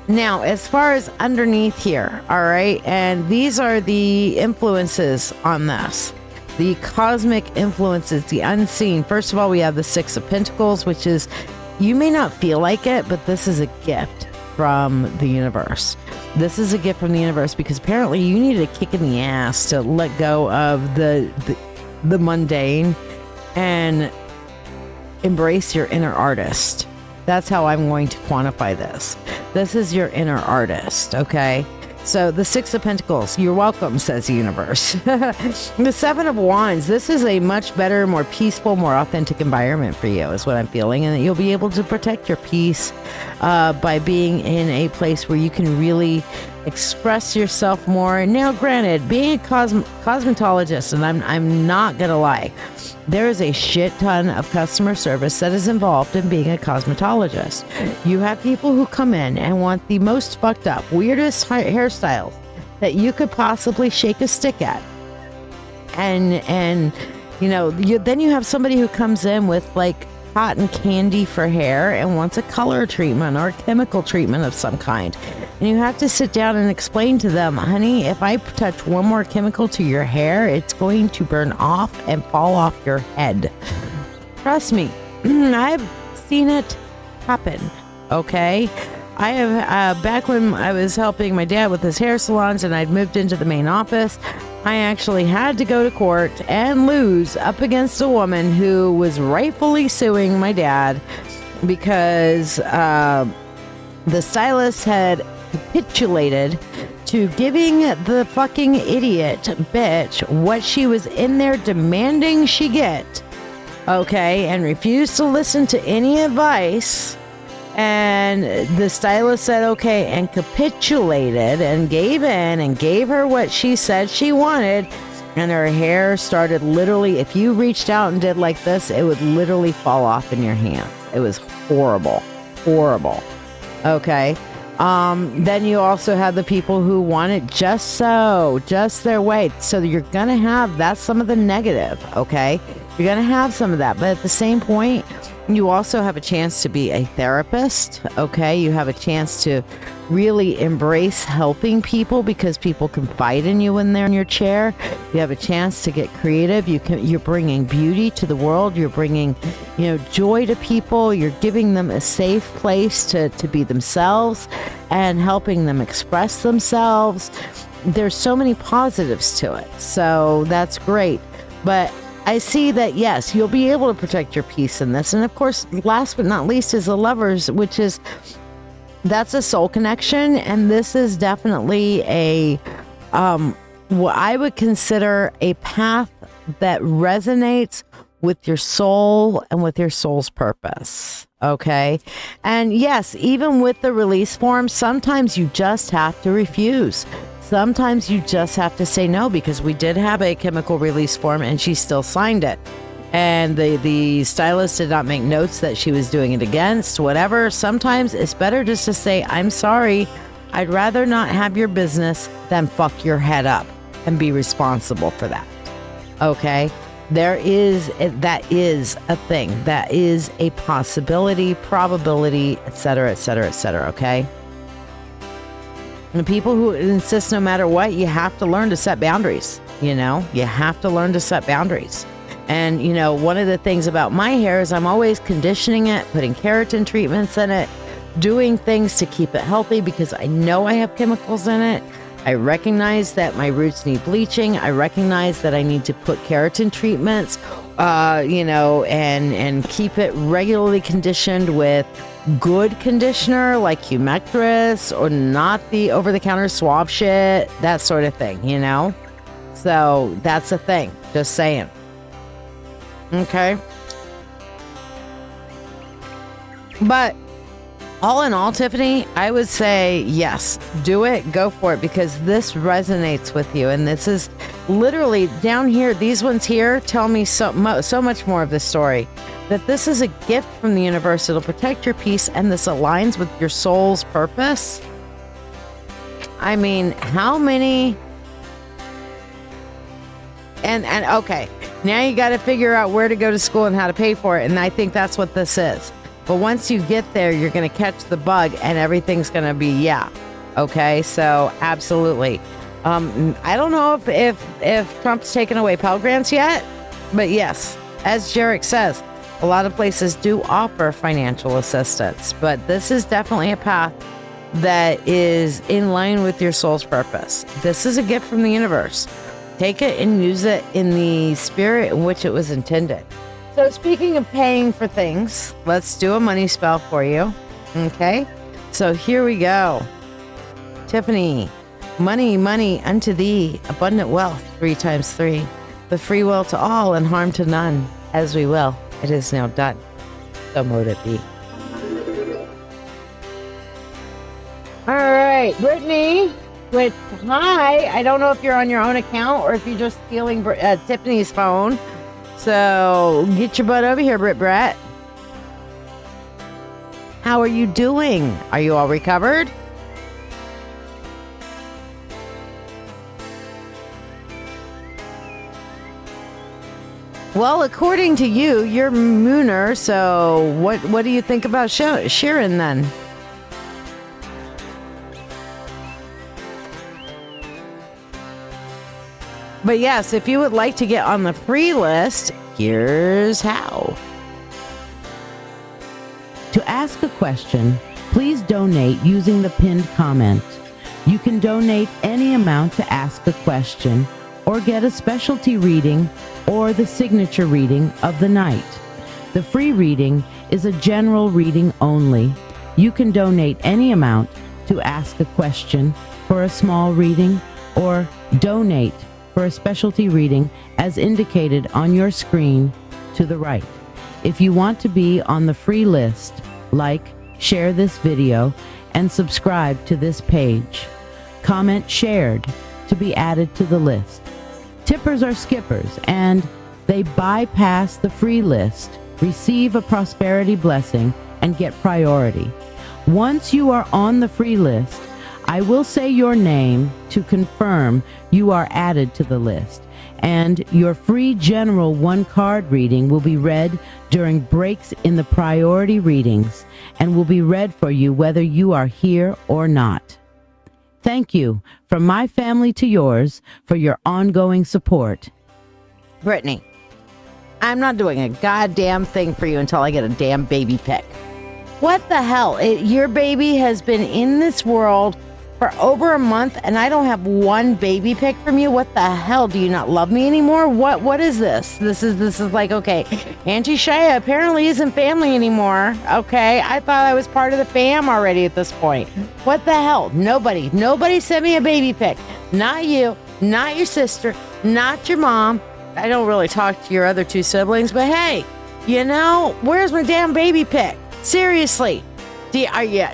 Now, as far as underneath here, all right, and these are the influences on this, the cosmic influences, the unseen. First of all, we have the Six of Pentacles, which is, you may not feel like it, but this is a gift from the universe. This is a gift from the universe because apparently you need a kick in the ass to let go of the mundane and embrace your inner artist. That's how I'm going to quantify this. This is your inner artist, okay? So the Six of Pentacles, you're welcome, says the universe. The Seven of Wands, this is a much better, more peaceful, more authentic environment for you, is what I'm feeling. And that you'll be able to protect your peace by being in a place where you can really express yourself more. Now, granted, being a cosmetologist, and I'm not going to lie, there is a shit ton of customer service that is involved in being a cosmetologist. You have people who come in and want the most fucked up, weirdest hairstyles that you could possibly shake a stick at. And you know, then you have somebody who comes in with like cotton candy for hair and wants a color treatment or a chemical treatment of some kind. And you have to sit down and explain to them, honey, if I touch one more chemical to your hair, it's going to burn off and fall off your head. Trust me, I've seen it happen, okay? I have, back when I was helping my dad with his hair salons and I'd moved into the main office, I actually had to go to court and lose up against a woman who was rightfully suing my dad because the stylist had capitulated to giving the fucking idiot bitch what she was in there demanding she get, okay, and refused to listen to any advice. And the stylist said okay and capitulated and gave in and gave her what she said she wanted, and her hair started literally, if you reached out and did like this, it would literally fall off in your hands. It was horrible. Okay. Then you also have the people who want it just their way. So you're gonna have, that's some of the negative, okay? You're gonna have some of that, but at the same point, you also have a chance to be a therapist, okay? You have a chance to really embrace helping people because people confide in you when they're in your chair. You have a chance to get creative. You're bringing beauty to the world. You're bringing, joy to people. You're giving them a safe place to be themselves and helping them express themselves. There's so many positives to it. So that's great. But I see that, yes, you'll be able to protect your peace in this. And of course, last but not least is the Lovers, which is, that's a soul connection. And this is definitely what I would consider a path that resonates with your soul and with your soul's purpose. Okay. And yes, even with the release form, sometimes you just have to refuse. Sometimes you just have to say no, because we did have a chemical release form and she still signed it. and the stylist did not make notes that she was doing it against, whatever. Sometimes it's better just to say, I'm sorry, I'd rather not have your business than fuck your head up and be responsible for that. Okay? That is a thing. That is a possibility, probability, etc., etc., etc., okay? And the people who insist no matter what, you have to learn to set boundaries, you know? You have to learn to set boundaries. And, you know, one of the things about my hair is I'm always conditioning it, putting keratin treatments in it, doing things to keep it healthy because I know I have chemicals in it. I recognize that my roots need bleaching. I recognize that I need to put keratin treatments, you know, and keep it regularly conditioned with good conditioner like Humectress or not the over-the-counter swab shit, that sort of thing, you know? So that's a thing. Just saying. Okay. But all in all, Tiffany, I would say yes, do it, go for it, because this resonates with you. And this is literally down here. These ones here tell me so much more of this story, that this is a gift from the universe. It'll protect your peace, and this aligns with your soul's purpose. I mean, how many? And okay, now you got to figure out where to go to school and how to pay for it. And I think that's what this is. But once you get there, you're going to catch the bug and everything's going to be, yeah. Okay. So absolutely. I don't know if Trump's taken away Pell Grants yet, but yes, as Jarek says, a lot of places do offer financial assistance, but this is definitely a path that is in line with your soul's purpose. This is a gift from the universe. Take it and use it in the spirit in which it was intended. So speaking of paying for things, let's do a money spell for you. Okay? So here we go. Tiffany, money, money unto thee, abundant wealth, 3 times 3. The free will to all and harm to none. As we will, it is now done. So mote it be. All right, Brittany. Which, hi, I don't know if you're on your own account or if you're just stealing Tiffany's phone. So get your butt over here, Brat. How are you doing? Are you all recovered? Well, according to you, you're Mooner. So what do you think about Sharon then? But yes, if you would like to get on the free list, here's how. To ask a question, please donate using the pinned comment. You can donate any amount to ask a question or get a specialty reading or the signature reading of the night. The free reading is a general reading only. You can donate any amount to ask a question for a small reading or donate for a specialty reading as indicated on your screen to the right. If you want to be on the free list, like, share this video, and subscribe to this page. Comment shared to be added to the list. Tippers are skippers, and they bypass the free list, receive a prosperity blessing, and get priority. Once you are on the free list, I will say your name to confirm you are added to the list, and your free general 1-card reading will be read during breaks in the priority readings and will be read for you whether you are here or not. Thank you from my family to yours for your ongoing support. Brittany, I'm not doing a goddamn thing for you until I get a damn baby pic. What the hell? Your baby has been in this world for over a month and I don't have one baby pic from you. What the hell? Do you not love me anymore? What is this? This is like, okay, Auntie Shiya apparently isn't family anymore. Okay, I thought I was part of the fam already at this point. What the hell? Nobody sent me a baby pic. Not you, not your sister, not your mom. I don't really talk to your other 2 siblings, but hey, you know, where's my damn baby pic? Seriously. Are you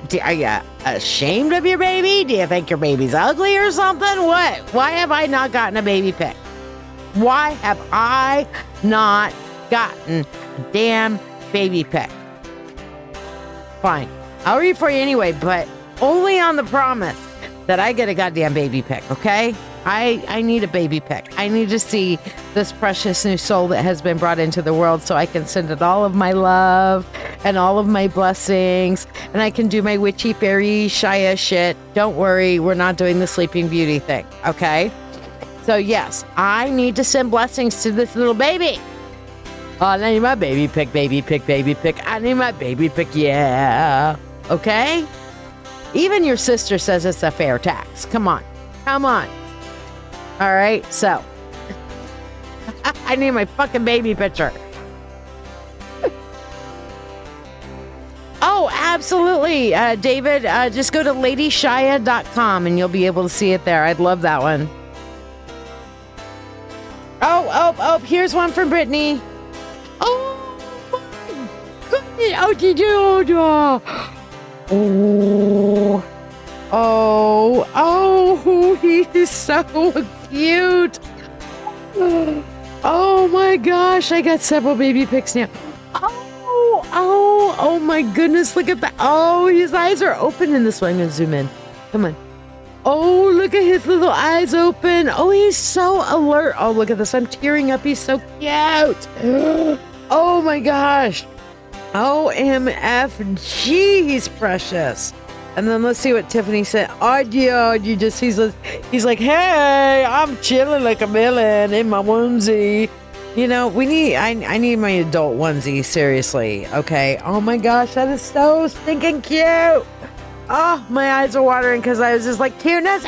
ashamed of your baby? Do you think your baby's ugly or something? What? Why have I not gotten a baby pic? Why have I not gotten a damn baby pick. Fine. I'll read for you anyway, but only on the promise that I get a goddamn baby pick, okay? I need a baby pick. I need to see this precious new soul that has been brought into the world so I can send it all of my love and all of my blessings, and I can do my witchy fairy Shiya shit. Don't worry, we're not doing the Sleeping Beauty thing, okay? So yes, I need to send blessings to this little baby. Oh, I need my baby pick, baby pick, baby pick. I need my baby pick, yeah. Okay? Even your sister says it's a fair tax. Come on. Come on. All right, so I need my fucking baby picture. Oh, absolutely, David. Just go to ladyshiya.com and you'll be able to see it there. I'd love that one. Oh, here's one from Brittany. Oh, my goodness. Oh, did you? Oh, he's so cute. Oh my gosh, I got several baby pics now. Oh my goodness, look at that. Oh, his eyes are open in this one. I'm gonna zoom in. Come on. Oh, look at his little eyes open. Oh, he's so alert. Oh, look at this. I'm tearing up. He's so cute. Oh my gosh. OMFG, he's precious. And then let's see what Tiffany said. Oh, yeah, he's like, hey, I'm chilling like a melon in my onesie. You know, I need my adult onesie, seriously. Okay. Oh my gosh, that is so stinking cute. Oh, my eyes are watering because I was just like, cuteness.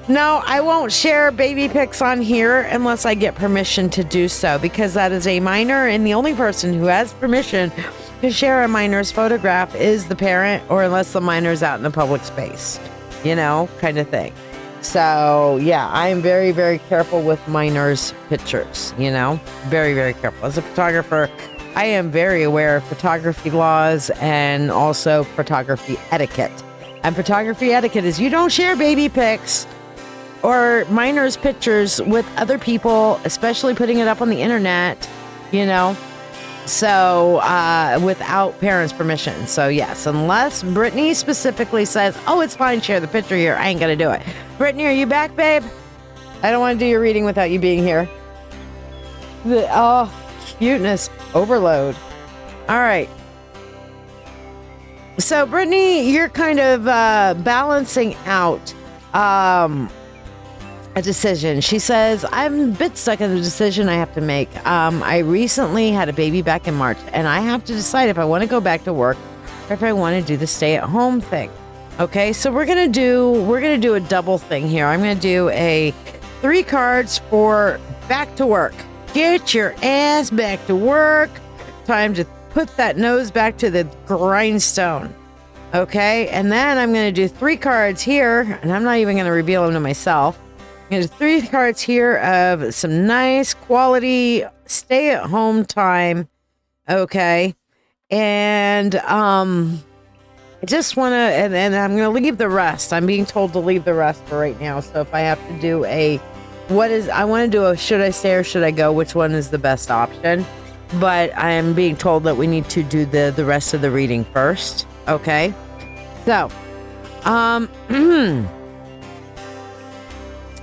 No, I won't share baby pics on here unless I get permission to do so, because that is a minor, and the only person who has permission to share a minor's photograph is the parent, or unless the minor's out in the public space, you know, kind of thing. So yeah, I'm very, very careful with minors' pictures, you know, very, very careful. As a photographer, I am very aware of photography laws and also photography etiquette. And photography etiquette is you don't share baby pics or minors' pictures with other people, especially putting it up on the internet, you know. So, without parents' permission. So, yes, unless Brittany specifically says, oh, it's fine, share the picture here, I ain't gonna do it. Brittany, are you back, babe? I don't want to do your reading without you being here. Cuteness overload. All right. So, Brittany, you're kind of balancing out a decision. She says, I'm a bit stuck in the decision I have to make. I recently had a baby back in March, and I have to decide if I want to go back to work or if I want to do the stay-at-home thing. Okay, so we're gonna do a double thing here. I'm gonna do a 3 cards for back to work. Get your ass back to work. Time to put that nose back to the grindstone. Okay, and then I'm gonna do 3 cards here, and I'm not even gonna reveal them to myself. There's 3 cards here of some nice quality stay-at-home time. Okay. And I just want to, and I'm going to leave the rest. I'm being told to leave the rest for right now. So if I have to do I want to do a should I stay or should I go? Which one is the best option? But I am being told that we need to do the rest of the reading first. Okay. So,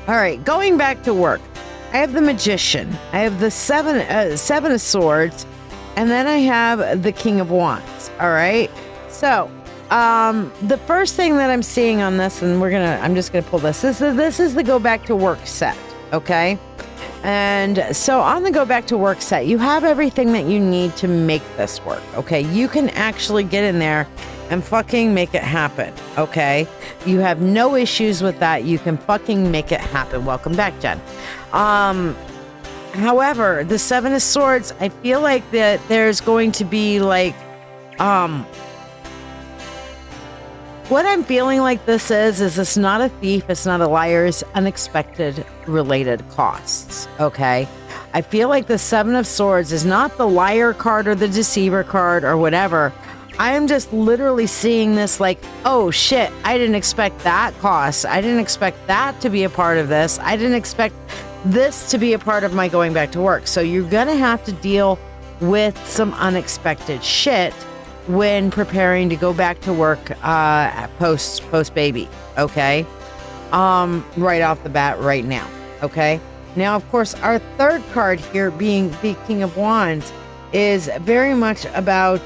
all right, going back to work, I have the Magician, I have the seven of Swords, and then I have the King of Wands. All right, so the first thing that I'm seeing on this, and I'm just gonna pull this. This is the Go Back to Work set. Okay, and so on the Go Back to Work set, you have everything that you need to make this work. Okay, you can actually get in there and fucking make it happen, okay? You have no issues with that. You can fucking make it happen. Welcome back, Jen. However, the 7 of Swords, I feel like that there's going to be like, what I'm feeling like this is it's not a thief, it's not a liar, it's unexpected related costs, okay? I feel like the 7 of Swords is not the liar card or the deceiver card or whatever. I am just literally seeing this like, oh shit, I didn't expect that cost. I didn't expect that to be a part of this. I didn't expect this to be a part of my going back to work. So you're going to have to deal with some unexpected shit when preparing to go back to work post baby. Okay. Right off the bat right now. Okay. Now, of course, our third card here being the King of Wands is very much about,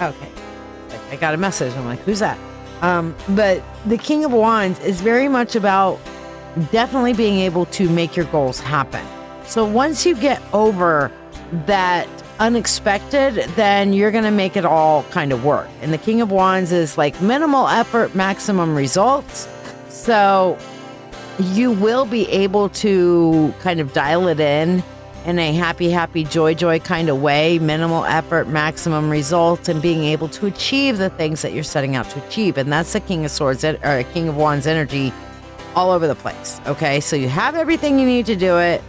okay. I got a message. I'm like, who's that? But the King of Wands is very much about definitely being able to make your goals happen. So once you get over that unexpected, then you're going to make it all kind of work. And the King of Wands is like minimal effort, maximum results. So you will be able to kind of dial it in a happy, joy kind of way, minimal effort, maximum results, and being able to achieve the things that you're setting out to achieve. And that's the King of Swords or King of Wands energy all over the place. Okay. So you have everything you need to do it.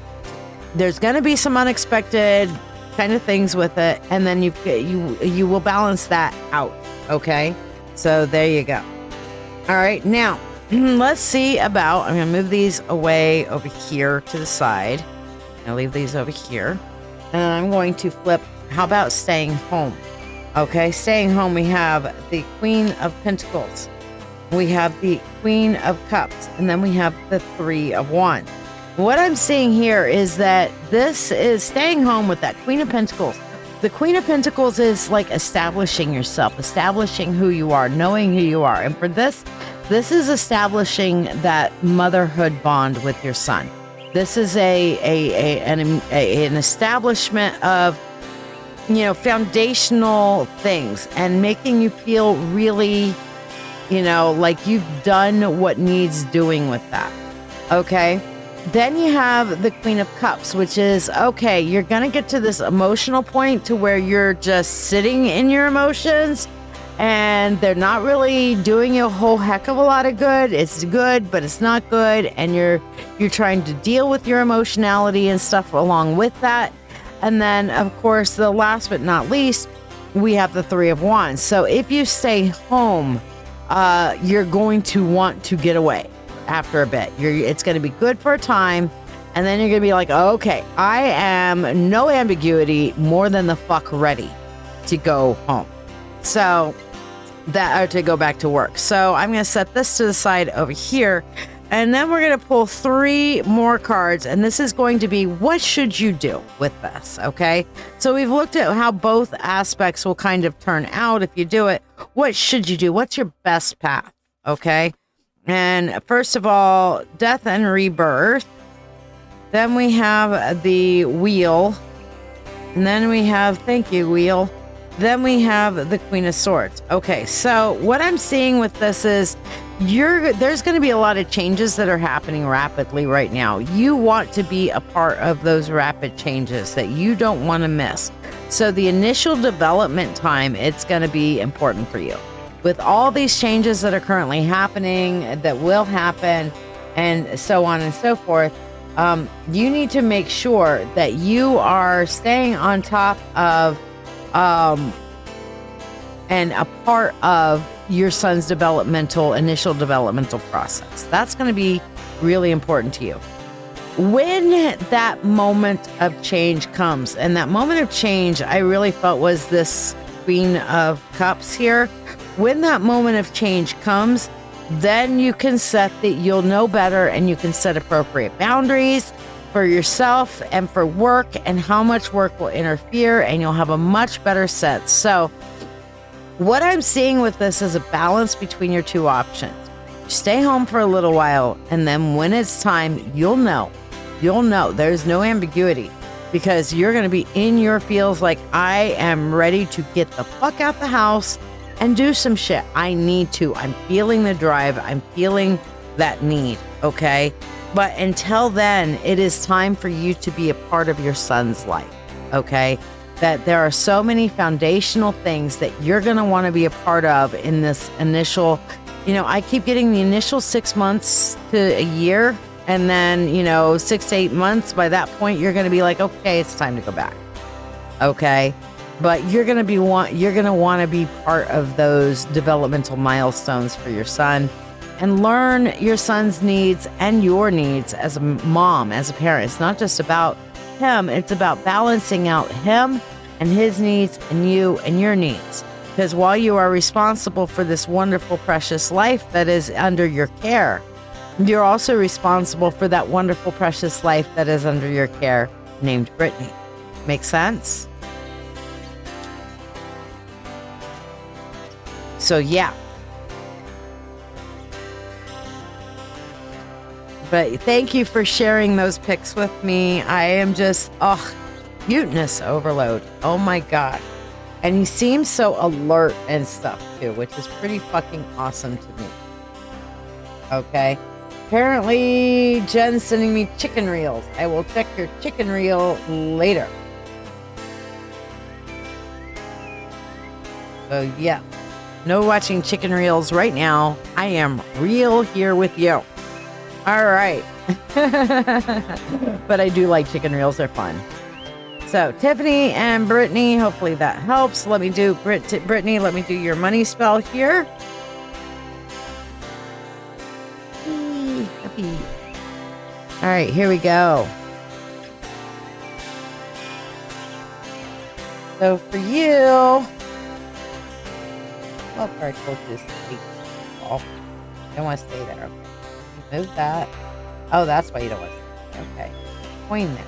There's going to be some unexpected kind of things with it. And then you will balance that out. Okay. So there you go. All right. Now let's see about, I'm going to move these away over here to the side. I'll leave these over here. And I'm going to flip. How about staying home? Okay. Staying home. We have the Queen of Pentacles. We have the Queen of Cups. And then we have the Three of Wands. What I'm seeing here is that this is staying home with that Queen of Pentacles. The Queen of Pentacles is like establishing yourself, establishing who you are, knowing who you are. And for this is establishing that motherhood bond with your son. This is an establishment of, foundational things and making you feel really, like you've done what needs doing with that. Okay. Then you have the Queen of Cups, which is, okay, you're going to get to this emotional point to where you're just sitting in your emotions and they're not really doing you a whole heck of a lot of good. It's good, but it's not good. And you're trying to deal with your emotionality and stuff along with that. And then, of course, the last but not least, we have the Three of Wands. So if you stay home, you're going to want to get away. After a bit, it's going to be good for a time, and then you're going to be like, okay, I am no ambiguity, more than the fuck ready to go home. So or to go back to work. So I'm going to set this to the side over here, and then we're going to pull 3 more cards, and this is going to be what should you do with this. Okay, so we've looked at how both aspects will kind of turn out if you do it. What should you do? What's your best path? Okay. And first of all, death and rebirth. Then we have the wheel. And then we have, thank you, wheel. Then we have the Queen of Swords. Okay, so what I'm seeing with this is there's going to be a lot of changes that are happening rapidly right now. You want to be a part of those rapid changes that you don't want to miss. So the initial development time, it's going to be important for you. With all these changes that are currently happening, that will happen, and so on and so forth, you need to make sure that you are staying on top of and a part of your son's initial developmental process. That's going to be really important to you. When that moment of change comes, and that moment of change I really felt was this Queen of Cups here. When that moment of change comes, then you can you'll know better, and you can set appropriate boundaries for yourself and for work, and how much work will interfere, and you'll have a much better sense. So what I'm seeing with this is a balance between your 2 options. Stay home for a little while, and then when it's time, you'll know. There's no ambiguity, because you're going to be in your feels like, I am ready to get the fuck out the house and do some shit. I need to. I'm feeling the drive. I'm feeling that need. Okay. But until then, it is time for you to be a part of your son's life. Okay. That there are so many foundational things that you're going to want to be a part of in this initial, I keep getting the initial 6 months to a year. And then, 6 to 8 months. By that point, you're going to be like, okay, it's time to go back. Okay. But you're going to want to be part of those developmental milestones for your son. and learn your son's needs and your needs as a mom, as a parent. It's not just about him, it's about balancing out him and his needs and you and your needs. Because while you are responsible for this wonderful, precious life that is under your care, you're also responsible for that wonderful, precious life that is under your care named Brittany. Make sense? So, yeah. But thank you for sharing those pics with me. I am just, cuteness overload. Oh my God. And he seems so alert and stuff too, which is pretty fucking awesome to me. Okay. Apparently, Jen's sending me chicken reels. I will check your chicken reel later. So, yeah. No watching chicken reels right now. I am real here with you. All right. But I do like chicken reels. They're fun. So, Tiffany and Brittany, hopefully that helps. Let me do, Brittany, let me do your money spell here. All right, here we go. So for you, well, I told you to stay off. You don't want to stay there. Okay. Move that. Oh, that's why you don't want to stay there. Okay. Coin there.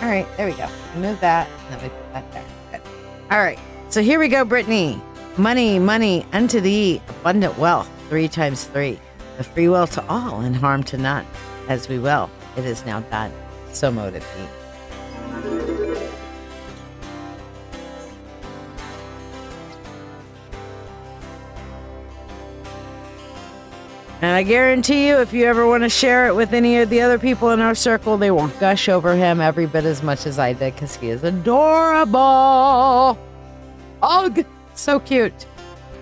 All right, there we go. Move that. And then we put that there. Good. All right. So here we go, Brittany. Money, money unto thee, abundant wealth, 3 times 3. The free will to all and harm to none. As we will, it is now done. So mote it be. And I guarantee you, if you ever want to share it with any of the other people in our circle, they will gush over him every bit as much as I did, because he is adorable. Ugh, so cute.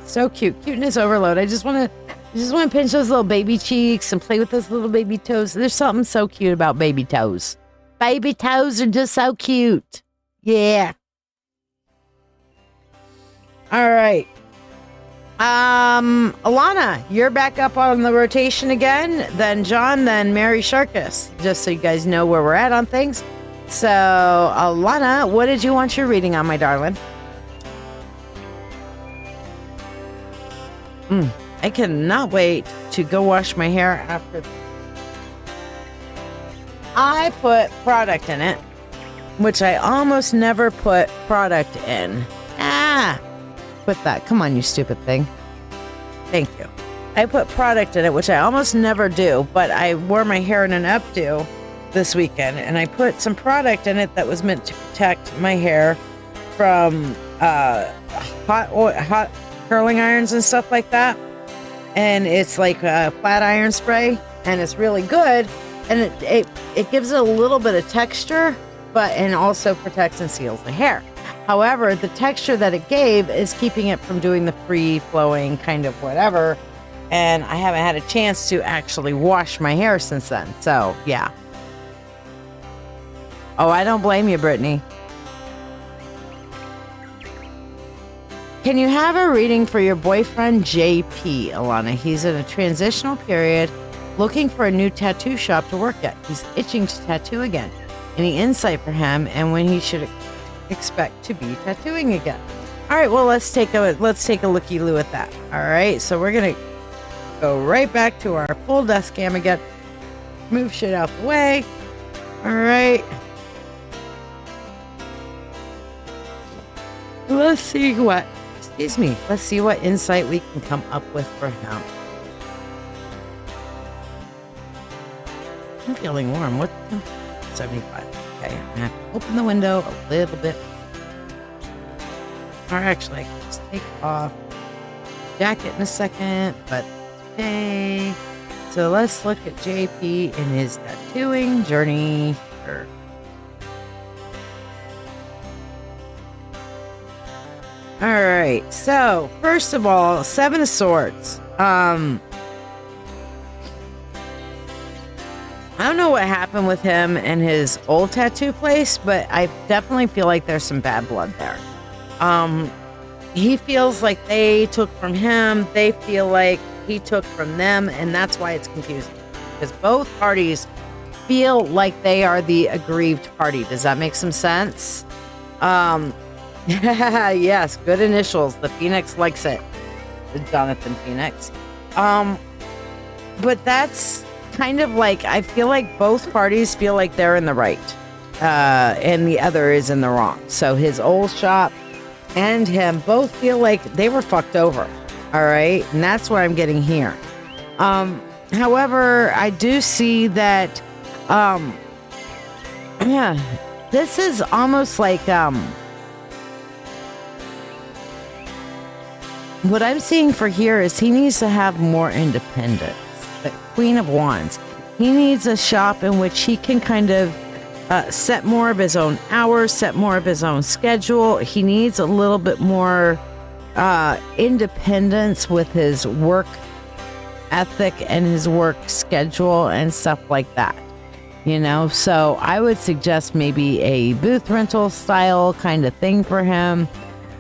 So cute. Cuteness overload. I just want to pinch those little baby cheeks and play with those little baby toes. There's something so cute about baby toes. Baby toes are just so cute. Yeah. All right. Alana, you're back up on the rotation again. Then John, then Mary Sharkus. Just so you guys know where we're at on things. So, Alana, what did you want your reading on, my darling? I cannot wait to go wash my hair after. I put product in it, which I almost never put product in. Put that. Come on, you stupid thing. Thank you. I put product in it, which I almost never do, but I wore my hair in an updo this weekend, and I put some product in it that was meant to protect my hair from hot curling irons and stuff like that. And it's like a flat iron spray, and it's really good, and it gives it a little bit of texture, and also protects and seals the hair. However, the texture that it gave is keeping it from doing the free-flowing kind of whatever, and I haven't had a chance to actually wash my hair since then. So, yeah. Oh, I don't blame you, Brittany. Can you have a reading for your boyfriend, JP, Alana? He's in a transitional period, looking for a new tattoo shop to work at. He's itching to tattoo again. Any insight for him and when he should expect to be tattooing again? All right, well, let's take a looky-loo at that. All right, so we're gonna go right back to our full desk cam again. Move shit out the way. All right. Let's see what insight we can come up with for him. I'm feeling warm. What? 75. Okay, I'm gonna have to open the window a little bit. Or actually, I can just take off the jacket in a second, but okay. So let's look at JP in his tattooing journey. All right, so first of all, 7 of Swords. I don't know what happened with him and his old tattoo place, but I definitely feel like there's some bad blood there. He feels like they took from him. They feel like he took from them, and that's why it's confusing. Because both parties feel like they are the aggrieved party. Does that make some sense? Yes, good initials. The Phoenix likes it. The Jonathan Phoenix. But that's kind of like, I feel like both parties feel like they're in the right, and the other is in the wrong. So his old shop and him both feel like they were fucked over. All right. And that's what I'm getting here. However, I do see that, yeah, this is almost like, what I'm seeing for here is he needs to have more independence. The Queen of Wands. He needs a shop in which he can kind of set more of his own hours, set more of his own schedule. He needs a little bit more independence with his work ethic and his work schedule and stuff like that. You know, so I would suggest maybe a booth rental style kind of thing for him.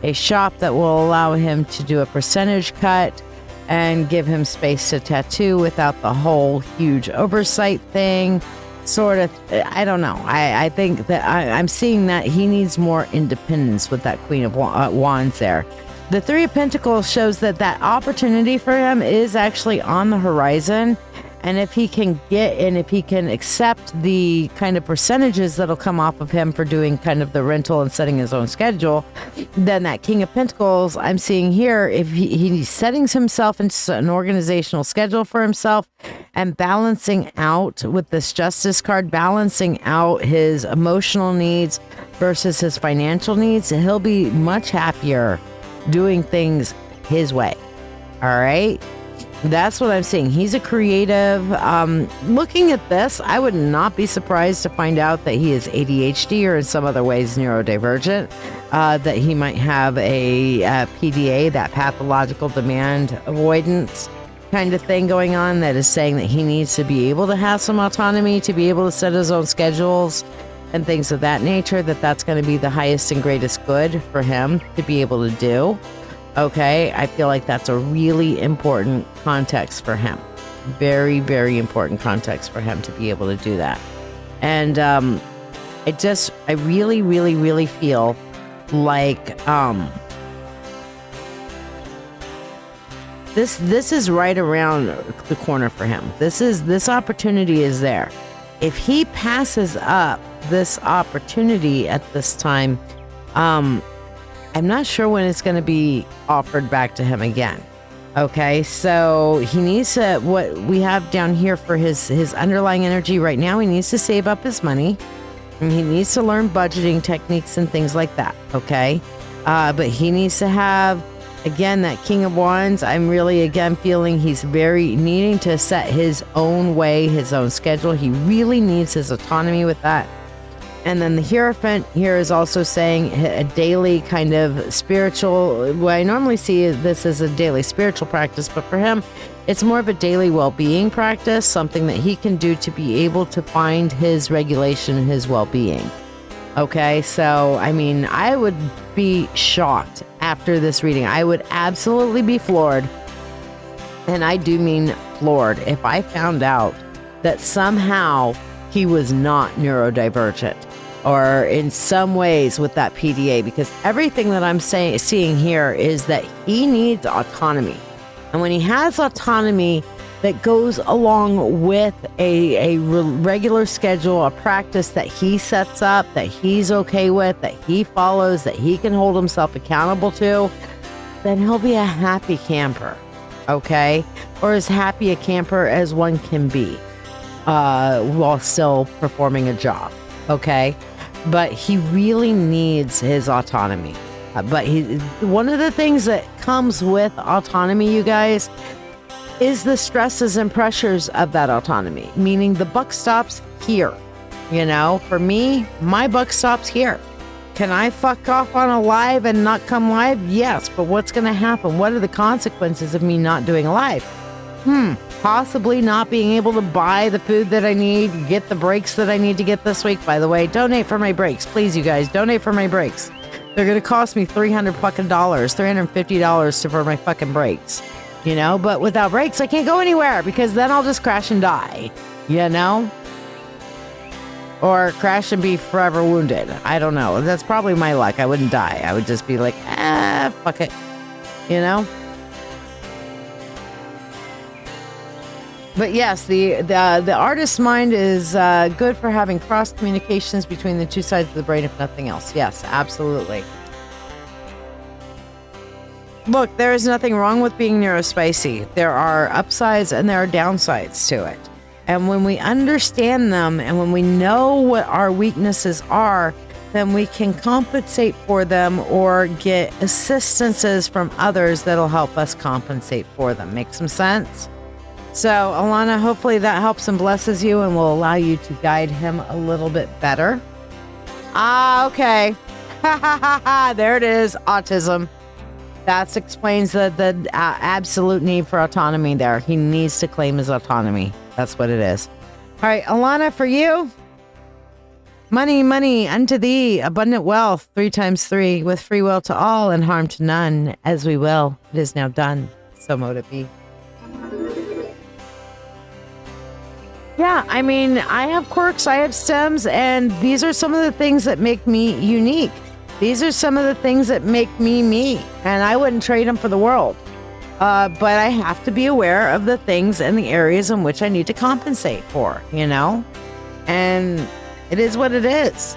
A shop that will allow him to do a percentage cut and give him space to tattoo without the whole huge oversight thing. Sort of, I don't know. I think that I'm seeing that he needs more independence with that Queen of Wands there. The Three of Pentacles shows that opportunity for him is actually on the horizon. And if he can accept the kind of percentages that'll come off of him for doing kind of the rental and setting his own schedule, then that King of Pentacles I'm seeing here, if he's setting himself into an organizational schedule for himself and balancing out with this Justice card, balancing out his emotional needs versus his financial needs, he'll be much happier doing things his way. All right. That's what I'm seeing. He's a creative. Looking at this, I would not be surprised to find out that he is ADHD or in some other ways neurodivergent, that he might have a PDA, that pathological demand avoidance kind of thing going on, that is saying that he needs to be able to have some autonomy, to be able to set his own schedules and things of that nature, that's going to be the highest and greatest good for him to be able to do. Okay, I feel like that's a really important context for him. Very, very important context for him to be able to do that. And I really, really, really feel like this is right around the corner for him. This opportunity is there. If he passes up this opportunity at this time, I'm not sure when it's going to be offered back to him again. Okay, so he needs to, what we have down here for his underlying energy right now, he needs to save up his money, and he needs to learn budgeting techniques and things like that. Okay, but he needs to have, again, that King of Wands. I'm really, again, feeling he's very needing to set his own way, his own schedule. He really needs his autonomy with that. And then the Hierophant here is also saying a daily kind of spiritual, what I normally see this as a daily spiritual practice, but for him, it's more of a daily well-being practice, something that he can do to be able to find his regulation and his well-being. Okay, so, I mean, I would be shocked after this reading. I would absolutely be floored, and I do mean floored, if I found out that somehow he was not neurodivergent or in some ways with that PDA, because everything that I'm seeing here is that he needs autonomy. And when he has autonomy that goes along with a regular schedule, a practice that he sets up, that he's okay with, that he follows, that he can hold himself accountable to, then he'll be a happy camper, okay? Or as happy a camper as one can be. While still performing a job, okay? But he really needs his autonomy. But one of the things that comes with autonomy, you guys, is the stresses and pressures of that autonomy, meaning the buck stops here. You know, for me, my buck stops here. Can I fuck off on a live and not come live? Yes, but what's going to happen? What are the consequences of me not doing a live? Possibly not being able to buy the food that I need, get the breaks that I need to get this week. By the way, donate for my breaks. Please, you guys, donate for my breaks. They're going to cost me $300 fucking $350 for my fucking breaks. you know, but without brakes, I can't go anywhere because then I'll just crash and die, you know, or crash and be forever wounded. I don't know. That's probably my luck. I wouldn't die. I would just be like, fuck it, you know. But yes, the artist's mind is good for having cross communications between the two sides of the brain, if nothing else. Yes, absolutely. Look, there is nothing wrong with being neurospicy. There are upsides and there are downsides to it. And when we understand them and when we know what our weaknesses are, then we can compensate for them or get assistances from others that'll help us compensate for them. Make some sense? So, Alana, hopefully that helps and blesses you and will allow you to guide him a little bit better. Okay. There it is. Autism. That explains the absolute need for autonomy there. He needs to claim his autonomy. That's what it is. All right, Alana, for you. Money, money unto thee, abundant wealth, 3 times 3, with free will to all and harm to none, as we will. It is now done. So mote it be. Yeah, I mean, I have quirks, I have stems, and these are some of the things that make me unique. These are some of the things that make me me, and I wouldn't trade them for the world. But I have to be aware of the things and the areas in which I need to compensate for, you know? And it is what it is.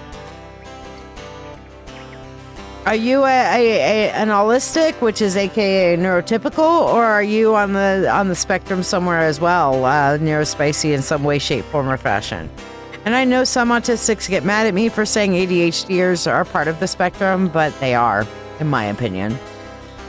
Are you an holistic, which is aka neurotypical, or are you on the spectrum somewhere as well, neurospicy in some way, shape, form, or fashion? And I know some autistics get mad at me for saying ADHDers are part of the spectrum, but they are, in my opinion.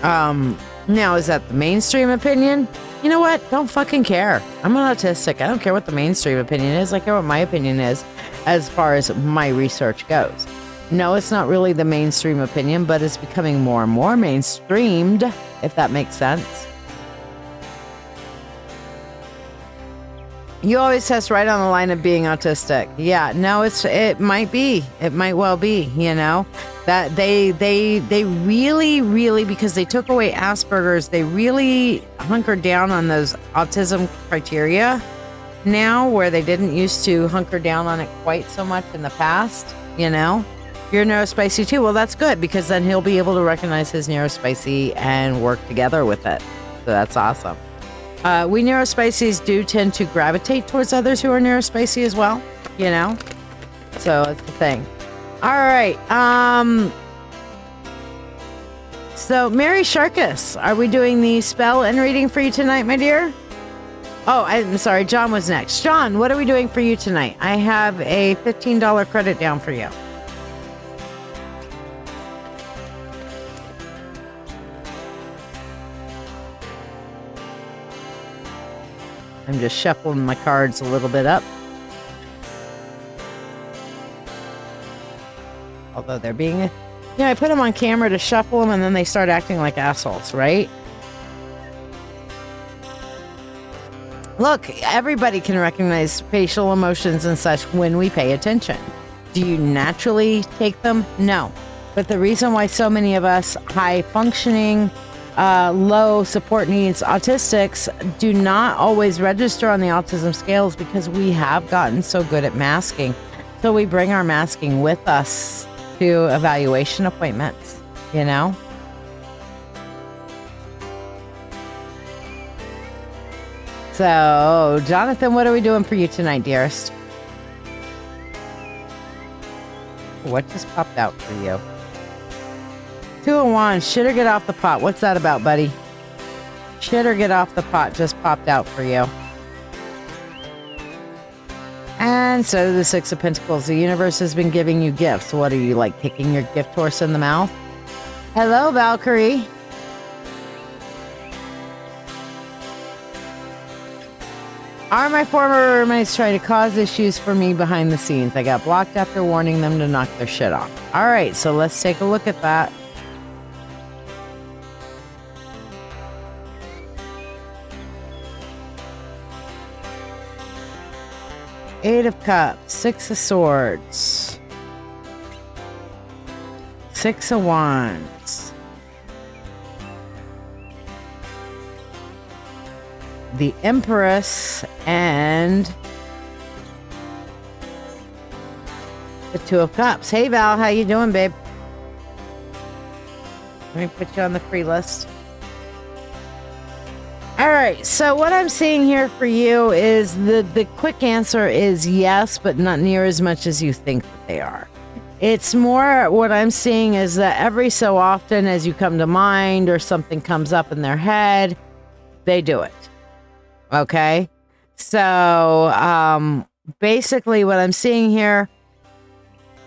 Now, is that the mainstream opinion? You know what? Don't fucking care. I'm an autistic. I don't care what the mainstream opinion is. I care what my opinion is as far as my research goes. No, it's not really the mainstream opinion, but it's becoming more and more mainstreamed, if that makes sense. You always test right on the line of being autistic. Yeah, no, it might be. It might well be, you know. That they really, because they took away Asperger's, they really hunkered down on those autism criteria now, where they didn't used to hunker down on it quite so much in the past, you know. You're neurospicy too. Well, that's good, because then he'll be able to recognize his neurospicy and work together with it. So that's awesome. We neurospicies do tend to gravitate towards others who are neurospicy as well, you know? So it's the thing. All right. So Mary Sharkus, are we doing the spell and reading for you tonight, my dear? Oh, I'm sorry. John was next. John, what are we doing for you tonight? I have a $15 credit down for you. I'm just shuffling my cards a little bit up. Although they're being... Yeah, I put them on camera to shuffle them, and then they start acting like assholes, right? Look, everybody can recognize facial emotions and such when we pay attention. Do you naturally take them? No. But the reason why so many of us high-functioning... low support needs autistics do not always register on the autism scales because we have gotten so good at masking. So we bring our masking with us to evaluation appointments, you know? So, Jonathan, what are we doing for you tonight, dearest? What just popped out for you? 2 of Wands, shit or get off the pot. What's that about, buddy? Shit or get off the pot just popped out for you. And so the 6 of Pentacles. The universe has been giving you gifts. What are you, like, kicking your gift horse in the mouth? Hello, Valkyrie. Are my former roommates trying to cause issues for me behind the scenes? I got blocked after warning them to knock their shit off. All right, so let's take a look at that. Eight of Cups, 6 of Swords, 6 of Wands, the Empress and the Two of Cups. Hey Val, how you doing, babe? Let me put you on the free list. All right, so what I'm seeing here for you is the quick answer is yes, but not near as much as you think that they are. It's more what I'm seeing is that every so often as you come to mind or something comes up in their head, they do it. Okay? So basically what I'm seeing here,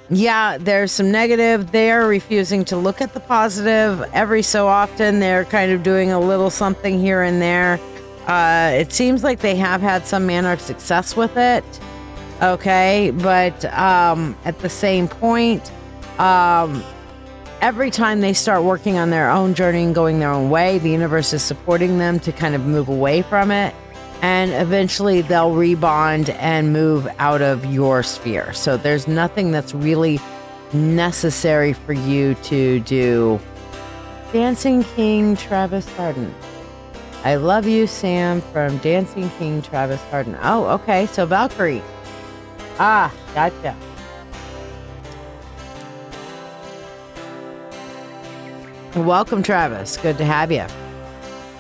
yeah, there's some negative. They're refusing to look at the positive. Every so often, they're kind of doing a little something here and there. It seems like they have had some manner of success with it. Okay, but at the same point, every time they start working on their own journey and going their own way, the universe is supporting them to kind of move away from it. And eventually they'll rebond and move out of your sphere. So there's nothing that's really necessary for you to do. Dancing King Travis Harden. I love you, Sam, from Dancing King Travis Harden. Oh, okay. So Valkyrie. Ah, gotcha. Welcome, Travis. Good to have you.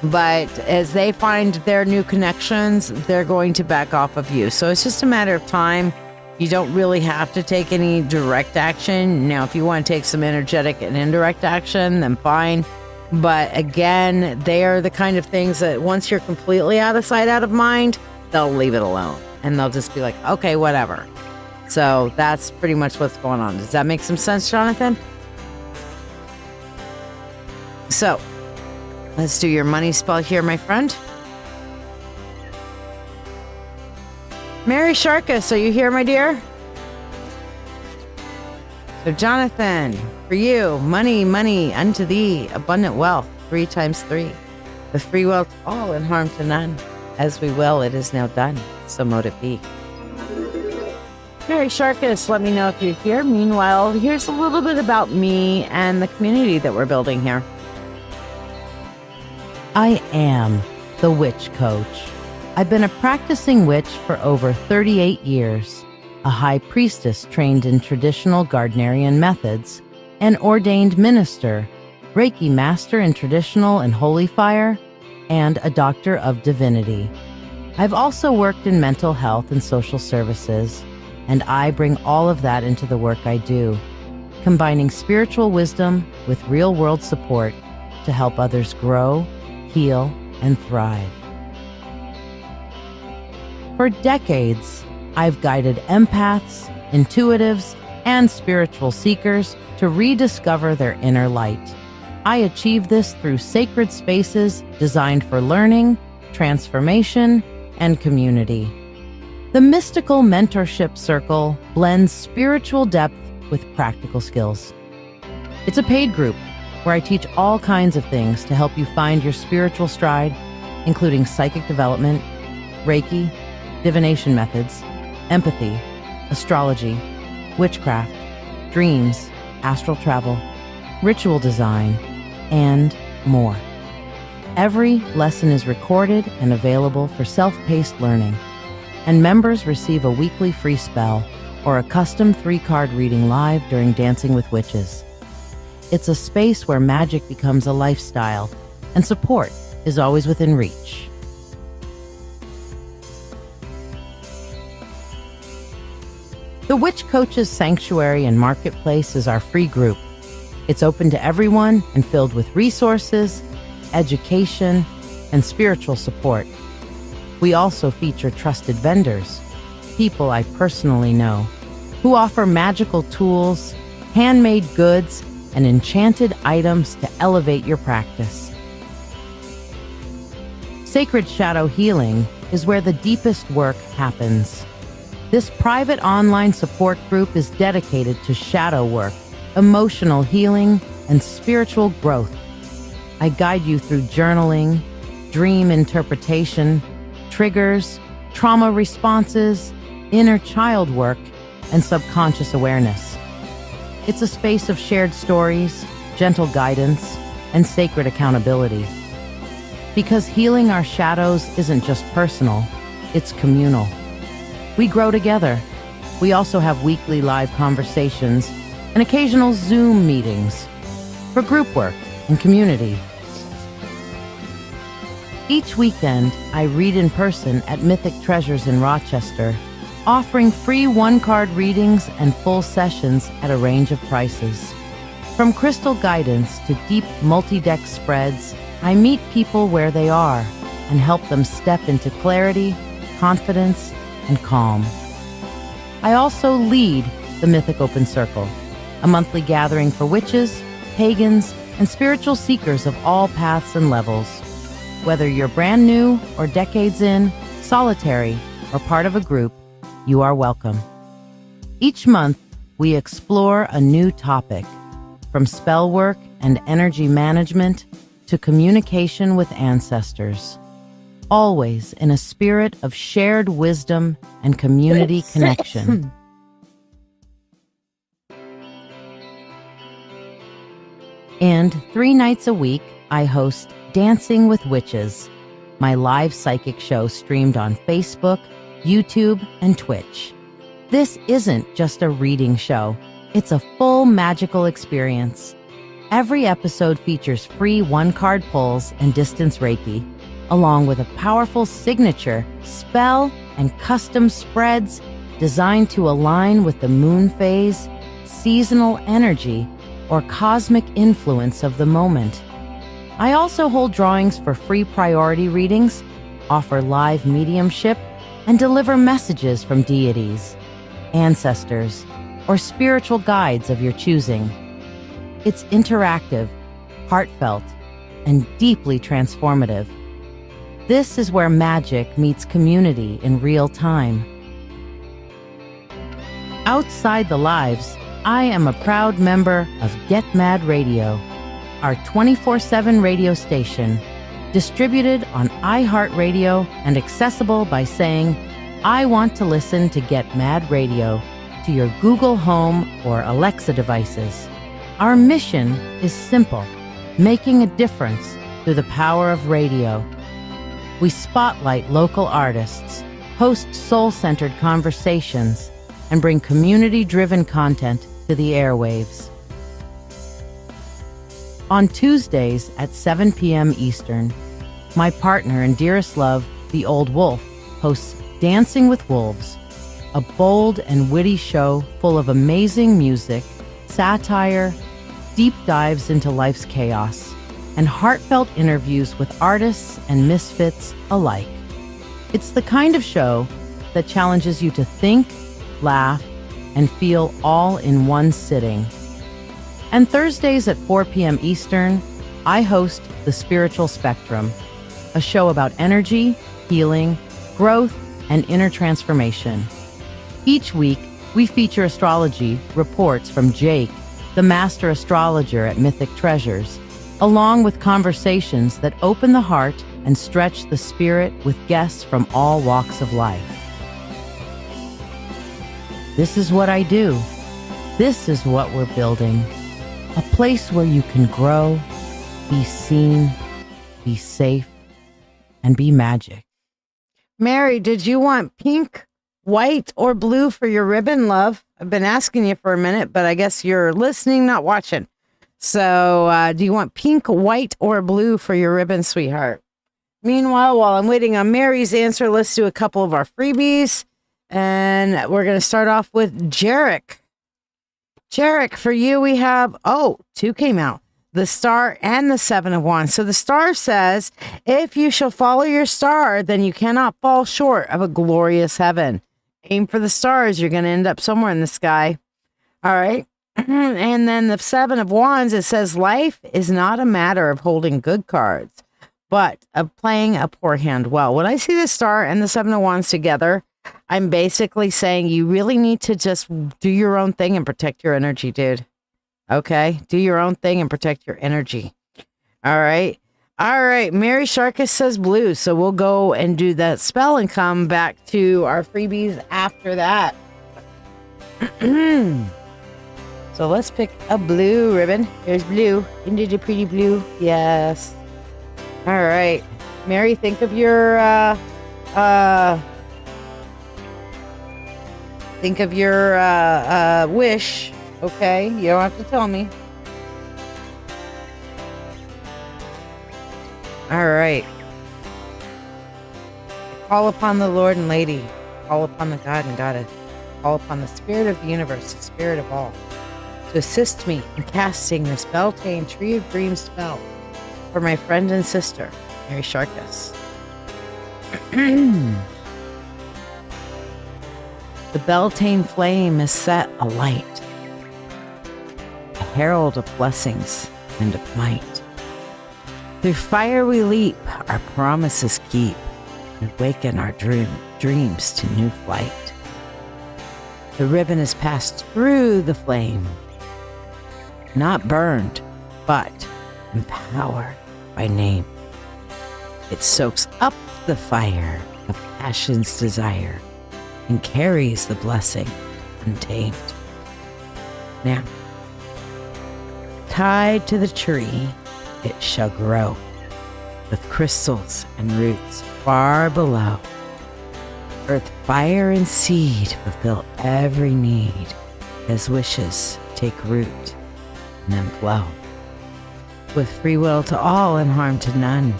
But as they find their new connections, they're going to back off of you. So it's just a matter of time. You don't really have to take any direct action. Now, if you want to take some energetic and indirect action, then fine. But again, they are the kind of things that once you're completely out of sight, out of mind, they'll leave it alone. And they'll just be like, okay, whatever. So that's pretty much what's going on. Does that make some sense, Jonathan? So let's do your money spell here, my friend. Mary Sharkus, are you here, my dear? So Jonathan, for you, money, money, unto thee, abundant wealth, 3 times 3. With free wealth, all and harm to none. As we will, it is now done. So mote it be. Mary Sharkus, let me know if you're here. Meanwhile, here's a little bit about me and the community that we're building here. I am the Witch Coach. I've been a practicing witch for over 38 years, a high priestess trained in traditional Gardnerian methods, an ordained minister, Reiki master in traditional and holy fire, and a doctor of divinity. I've also worked in mental health and social services, and I bring all of that into the work I do, combining spiritual wisdom with real-world support to help others grow, heal, and thrive. For decades, I've guided empaths, intuitives, and spiritual seekers to rediscover their inner light. I achieve this through sacred spaces designed for learning, transformation, and community. The Mystical Mentorship Circle blends spiritual depth with practical skills. It's a paid group where I teach all kinds of things to help you find your spiritual stride, including psychic development, Reiki, divination methods, empathy, astrology, witchcraft, dreams, astral travel, ritual design, and more. Every lesson is recorded and available for self-paced learning, and members receive a weekly free spell or a custom 3-card reading live during Dancing with Witches. It's a space where magic becomes a lifestyle, and support is always within reach. The Witch Coaches Sanctuary and Marketplace is our free group. It's open to everyone and filled with resources, education, and spiritual support. We also feature trusted vendors, people I personally know, who offer magical tools, handmade goods, and enchanted items to elevate your practice. Sacred Shadow Healing is where the deepest work happens. This private online support group is dedicated to shadow work, emotional healing, and spiritual growth. I guide you through journaling, dream interpretation, triggers, trauma responses, inner child work, and subconscious awareness. It's a space of shared stories, gentle guidance, and sacred accountability. Because healing our shadows isn't just personal, it's communal. We grow together. We also have weekly live conversations and occasional Zoom meetings for group work and community. Each weekend, I read in person at Mythic Treasures in Rochester, offering free one-card readings and full sessions at a range of prices. From crystal guidance to deep multi-deck spreads, I meet people where they are and help them step into clarity, confidence, and calm. I also lead the Mythic Open Circle, a monthly gathering for witches, pagans, and spiritual seekers of all paths and levels. Whether you're brand new or decades in, solitary, or part of a group, you are welcome. Each month, we explore a new topic, from spell work and energy management to communication with ancestors, always in a spirit of shared wisdom and community connection. And 3 nights a week, I host Dancing with Witches, my live psychic show streamed on Facebook, YouTube, and Twitch. This isn't just a reading show. It's a full magical experience. Every episode features free one-card pulls and distance Reiki, along with a powerful signature, spell, and custom spreads designed to align with the moon phase, seasonal energy, or cosmic influence of the moment. I also hold drawings for free priority readings, offer live mediumship, and deliver messages from deities, ancestors, or spiritual guides of your choosing. It's interactive, heartfelt, and deeply transformative. This is where magic meets community in real time. Outside the lives, I am a proud member of Get Mad Radio, our 24/7 radio station, distributed on iHeartRadio and accessible by saying, "I want to listen to Get Mad Radio" to your Google Home or Alexa devices. Our mission is simple, making a difference through the power of radio. We spotlight local artists, host soul-centered conversations, and bring community-driven content to the airwaves. On Tuesdays at 7 p.m. Eastern, my partner and dearest love, the Old Wolf, hosts Dancing with Wolves, a bold and witty show full of amazing music, satire, deep dives into life's chaos, and heartfelt interviews with artists and misfits alike. It's the kind of show that challenges you to think, laugh, and feel all in one sitting. And Thursdays at 4 p.m. Eastern, I host The Spiritual Spectrum, a show about energy, healing, growth, and inner transformation. Each week, we feature astrology reports from Jake, the master astrologer at Mythic Treasures, along with conversations that open the heart and stretch the spirit with guests from all walks of life. This is what I do. This is what we're building. A place where you can grow, be seen, be safe, and be magic. Mary, did you want pink, white, or blue for your ribbon, love? I've been asking you for a minute, but I guess you're listening, not watching. So do you want pink, white, or blue for your ribbon, sweetheart? Meanwhile, while I'm waiting on Mary's answer, let's do a couple of our freebies. And we're going to start off with Jarek. Jarek, for you, we have, 2 came out. The Star and the 7 of Wands. So the Star says, if you shall follow your star, then you cannot fall short of a glorious heaven. Aim for the stars. You're going to end up somewhere in the sky. All right. And then the 7 of Wands, it says, life is not a matter of holding good cards, but of playing a poor hand well. When I see the Star and the 7 of Wands together, I'm basically saying you really need to just do your own thing and protect your energy, dude. Okay? Do your own thing and protect your energy. All right? All right. Mary Sharkus says blue. So we'll go and do that spell and come back to our freebies after that. So let's pick a blue ribbon. There's blue. Isn't it a pretty blue? Yes. All right. Mary, think of your wish. Okay, you don't have to tell me. All right. Call upon the Lord and Lady. Call upon the God and Goddess. Call upon the Spirit of the universe, the Spirit of all, to assist me in casting this Beltane Tree of Dreams spell for my friend and sister, Mary Sharkus. The Beltane flame is set alight, a herald of blessings and of might. Through fire we leap, our promises keep, and awaken our dreams to new flight. The ribbon is passed through the flame, not burned, but empowered by name. It soaks up the fire of passion's desire and carries the blessing untamed. Now, tied to the tree, it shall grow with crystals and roots far below. Earth, fire, and seed fulfill every need as wishes take root and then flow. With free will to all and harm to none,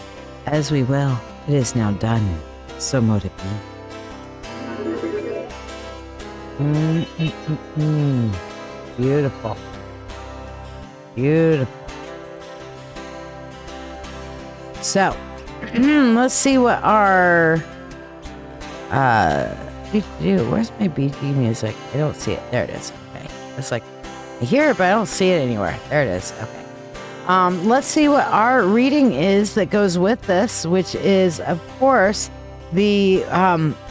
as we will, it is now done, so mote it be. Beautiful. Beautiful. So, let's see what our where's my BG music? I don't see it. There it is. Okay. It's like I hear it, but I don't see it anywhere. There it is. Okay. Let's see what our reading is that goes with this, which is, of course, the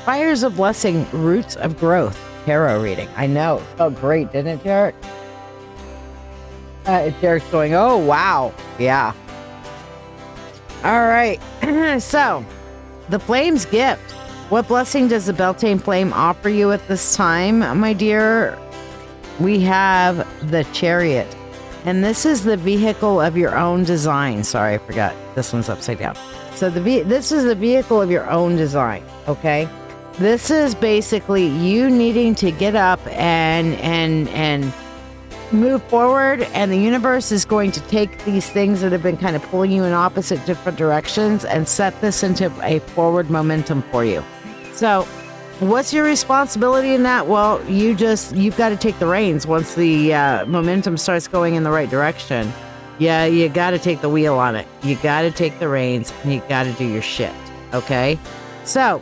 Fires of Blessing, Roots of Growth tarot reading. I know. It felt great, didn't it, Derek? Derek's going, oh, wow. Yeah. All right. So, the Flame's Gift. What blessing does the Beltane Flame offer you at this time, my dear? We have the Chariot. And this is the vehicle of your own design. Sorry, I forgot. This one's upside down. So this is the vehicle of your own design, okay? This is basically you needing to get up and move forward, and the universe is going to take these things that have been kind of pulling you in opposite different directions and set this into a forward momentum for you. So what's your responsibility in that? Well, you've got to take the reins once the momentum starts going in the right direction. Yeah, you got to take the wheel on it. You got to take the reins and you got to do your shit. Okay? So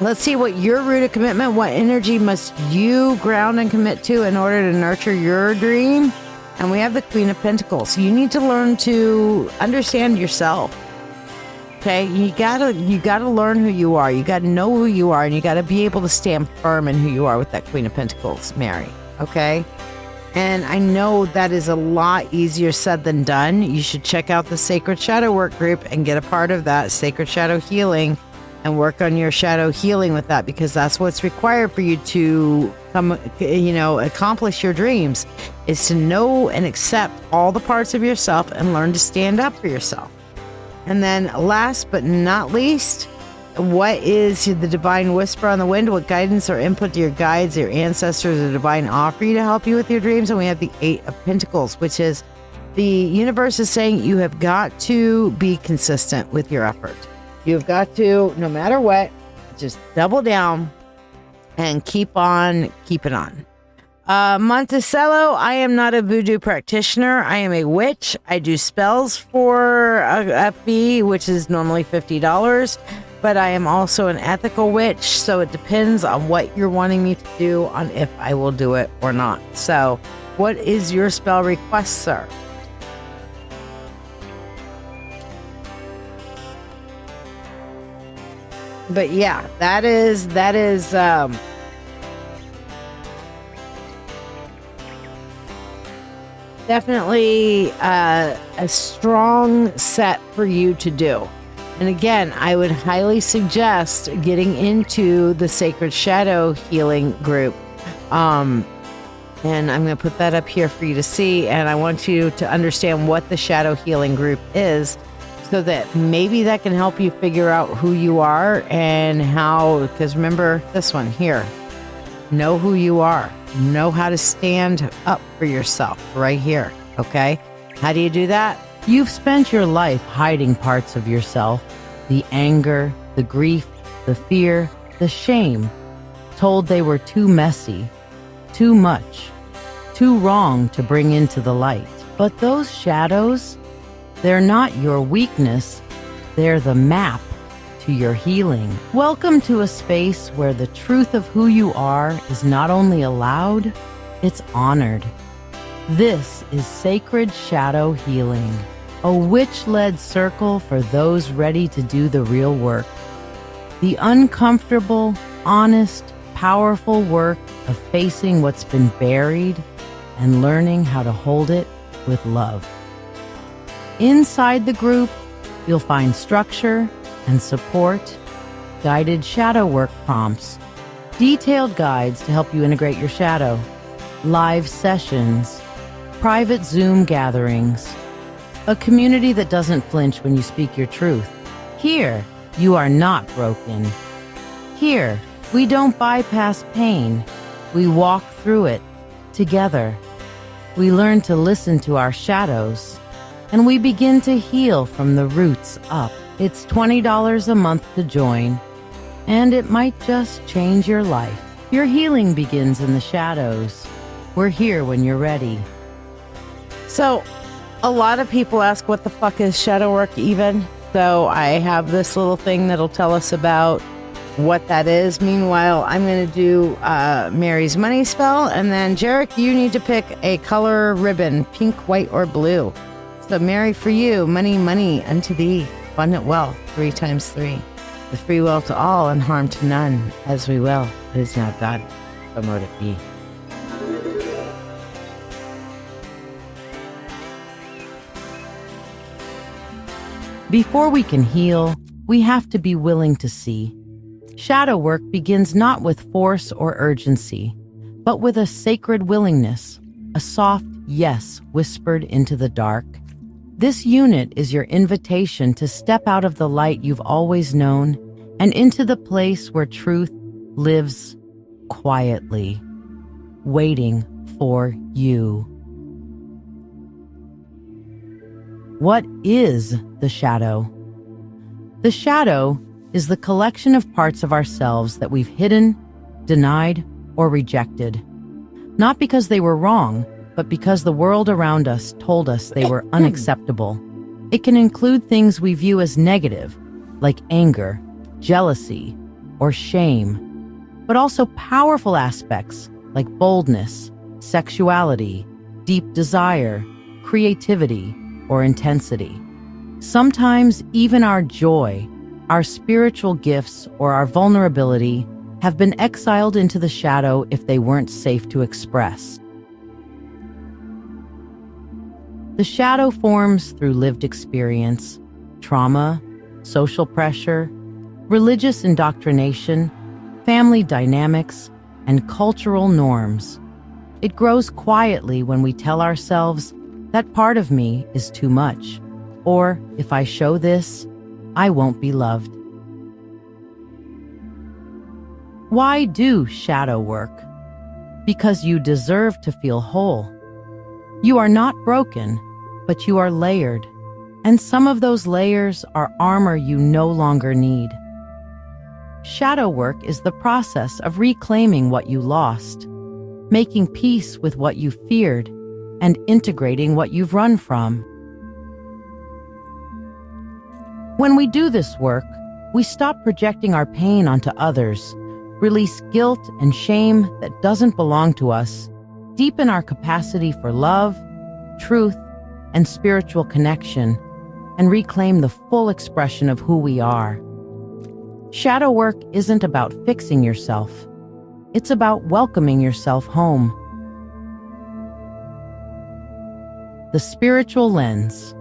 let's see what your root of commitment, what energy must you ground and commit to in order to nurture your dream? And we have the Queen of Pentacles. You need to learn to understand yourself. Okay? You gotta learn who you are. You gotta know who you are, and you gotta be able to stand firm in who you are with that Queen of Pentacles, Mary. Okay? And I know that is a lot easier said than done. You should check out the Sacred Shadow Work group and get a part of that Sacred Shadow Healing and work on your shadow healing with that, because that's what's required for you to accomplish your dreams, is to know and accept all the parts of yourself and learn to stand up for yourself. And then last but not least, what is the divine whisper on the wind? What guidance or input do your guides, your ancestors, or divine offer you to help you with your dreams? And we have the Eight of Pentacles, which is the universe is saying you have got to be consistent with your effort. You've got to, no matter what, just double down and keep on keeping on. Monticello, I am not a voodoo practitioner. I am a witch. I do spells for a fee, which is normally $50, but I am also an ethical witch, so it depends on what you're wanting me to do on if I will do it or not. So, what is your spell request, sir? But yeah, that is definitely a strong set for you to do. And again, I would highly suggest getting into the Sacred Shadow Healing group. And I'm going to put that up here for you to see. And I want you to understand what the Shadow Healing group is, so that maybe that can help you figure out who you are and how, because remember this one here, know who you are, know how to stand up for yourself right here. Okay. How do you do that? You've spent your life hiding parts of yourself, the anger, the grief, the fear, the shame, told they were too messy, too much, too wrong to bring into the light. But those shadows, they're not your weakness, they're the map to your healing. Welcome to a space where the truth of who you are is not only allowed, it's honored. This is Sacred Shadow Healing, a witch-led circle for those ready to do the real work. The uncomfortable, honest, powerful work of facing what's been buried and learning how to hold it with love. Inside the group, you'll find structure and support, guided shadow work prompts, detailed guides to help you integrate your shadow, live sessions, private Zoom gatherings, a community that doesn't flinch when you speak your truth. Here, you are not broken. Here, we don't bypass pain. We walk through it together. We learn to listen to our shadows, and we begin to heal from the roots up. It's $20 a month to join, and it might just change your life. Your healing begins in the shadows. We're here when you're ready. So, a lot of people ask, what the fuck is shadow work even? So I have this little thing that'll tell us about what that is. Meanwhile, I'm going to do Mary's money spell, and then Jarek, you need to pick a color ribbon, pink, white, or blue. So Mary, for you, money, money unto thee, abundant wealth, 3 times 3. The free will to all and harm to none, as we will. It is now done. So mote it be. Before we can heal, we have to be willing to see. Shadow work begins not with force or urgency, but with a sacred willingness, a soft yes whispered into the dark. This unit is your invitation to step out of the light you've always known and into the place where truth lives quietly, waiting for you. What is the shadow? The shadow is the collection of parts of ourselves that we've hidden, denied, or rejected. Not because they were wrong, but because the world around us told us they were unacceptable. It can include things we view as negative, like anger, jealousy, or shame, but also powerful aspects like boldness, sexuality, deep desire, creativity, or intensity. Sometimes even our joy, our spiritual gifts, or our vulnerability have been exiled into the shadow if they weren't safe to express. The shadow forms through lived experience, trauma, social pressure, religious indoctrination, family dynamics, and cultural norms. It grows quietly when we tell ourselves, that part of me is too much, or if I show this, I won't be loved. Why do shadow work? Because you deserve to feel whole. You are not broken, but you are layered, and some of those layers are armor you no longer need. Shadow work is the process of reclaiming what you lost, making peace with what you feared, and integrating what you've run from. When we do this work, we stop projecting our pain onto others, release guilt and shame that doesn't belong to us, deepen our capacity for love, truth, and spiritual connection, and reclaim the full expression of who we are. Shadow work isn't about fixing yourself. It's about welcoming yourself home. The spiritual lens.